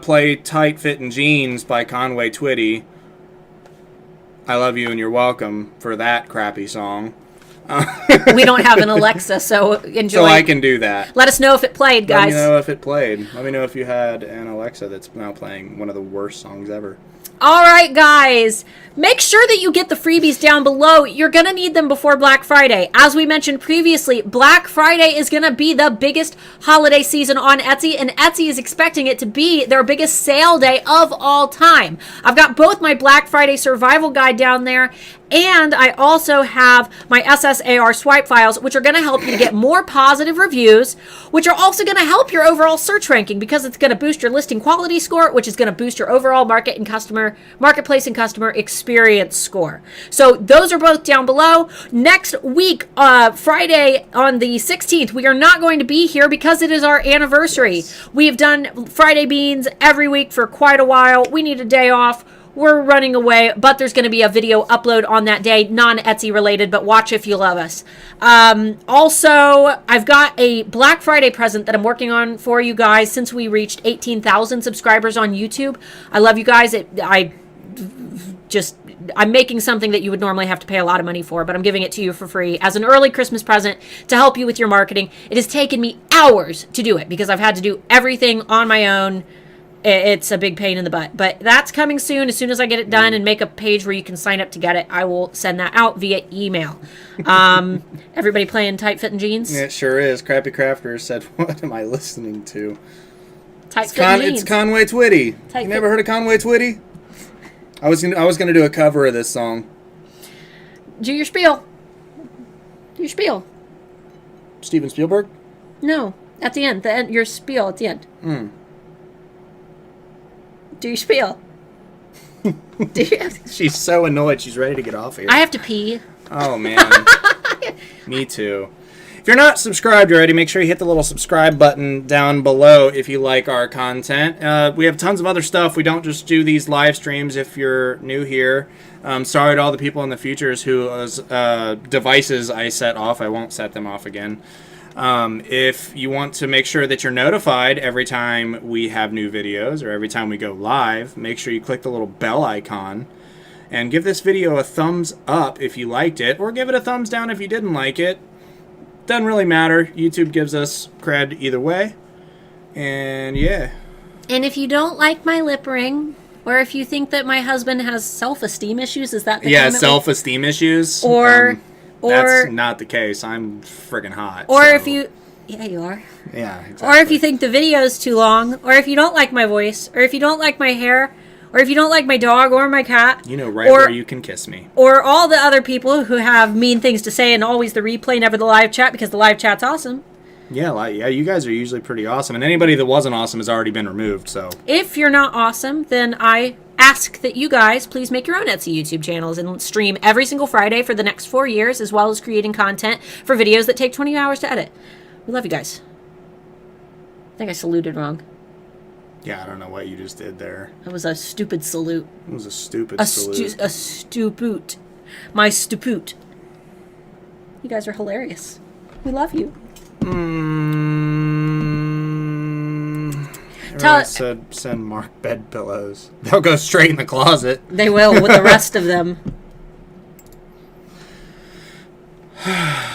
play Tight Fittin' Jeans by Conway Twitty. I love you and you're welcome for that crappy song. We don't have an Alexa, so enjoy. So I can do that. Let us know if it played, guys. Let me know if it played. Let me know if you had an Alexa that's now playing one of the worst songs ever. All right, guys. Make sure that you get the freebies down below. You're going to need them before Black Friday. As we mentioned previously, Black Friday is going to be the biggest holiday season on Etsy, and Etsy is expecting it to be their biggest sale day of all time. I've got both my Black Friday survival guide down there, and I also have my SSAR swipe files, which are going to help you to get more positive reviews, which are also going to help your overall search ranking because it's going to boost your listing quality score, which is going to boost your overall marketplace and customer experience score. So those are both down below. Next week, Friday on the 16th, we are not going to be here because it is our anniversary. Yes. We've done Friday Beans every week for quite a while. We need a day off. We're running away, but there's going to be a video upload on that day, non-Etsy related, but watch if you love us. Also, I've got a Black Friday present that I'm working on for you guys since we reached 18,000 subscribers on YouTube. I love you guys. I'm making something that you would normally have to pay a lot of money for, but I'm giving it to you for free as an early Christmas present to help you with your marketing. It has taken me hours to do it because I've had to do everything on my own. It's a big pain in the butt, but that's coming soon. As soon as I get it done and make a page where you can sign up to get it, I will send that out via email. Everybody playing Tight Fittin' Jeans? Yeah, it sure is. Crappy Crafter said, what am I listening to? Tight Fittin' Jeans. It's Conway Twitty. You never heard of Conway Twitty? I was gonna do a cover of this song. Do your spiel. Do your spiel. Steven Spielberg? No, at the end. Your spiel at the end. Do your spiel. She's so annoyed. She's ready to get off here. I have to pee. Oh, man. Me too. If you're not subscribed already, make sure you hit the little subscribe button down below if you like our content. We have tons of other stuff. We don't just do these live streams if you're new here. Sorry to all the people in the futures whose devices I set off. I won't set them off again. If you want to make sure that you're notified every time we have new videos or every time we go live, make sure you click the little bell icon and give this video a thumbs up if you liked it, or give it a thumbs down if you didn't like it. doesn't really matter. YouTube gives us cred either way. And yeah. And if you don't like my lip ring, or if you think that my husband has self-esteem issues, is that the Yeah, comment self-esteem issues. or that's not the case. I'm friggin' hot. or so- if you yeah, you are. Yeah, exactly. Or if you think the video's too long, or if you don't like my voice, or if you don't like my hair, or if you don't like my dog or my cat, You know right or, where you can kiss me. or all the other people who have mean things to say and always the replay, never the live chat, because the live chat's awesome. Yeah, you guys are usually pretty awesome. And anybody that wasn't awesome has already been removed, so. If you're not awesome, then I ask that you guys please make your own Etsy YouTube channels and stream every single Friday for the next 4 years, as well as creating content for videos that take 20 hours to edit. We love you guys. I think I saluted wrong. Yeah, I don't know what you just did there. That was a stupid salute. It was a stupid A salute. stuput. My stuput. You guys are hilarious. We love you. Everyone said send Mark bed pillows. They'll go straight in the closet. They will with the rest of them.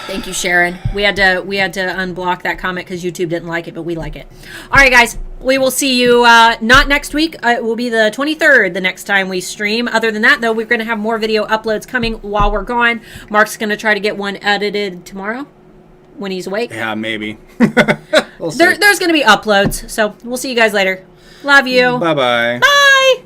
Thank you, Sharon. We had to unblock that comment because YouTube didn't like it, but we like it. All right, guys. We will see you not next week. It will be the 23rd the next time we stream. Other than that, though, we're going to have more video uploads coming while we're gone. Mark's going to try to get one edited tomorrow when he's awake. Yeah, maybe. We'll see. There's going to be uploads, so we'll see you guys later. Love you. Bye-bye. Bye.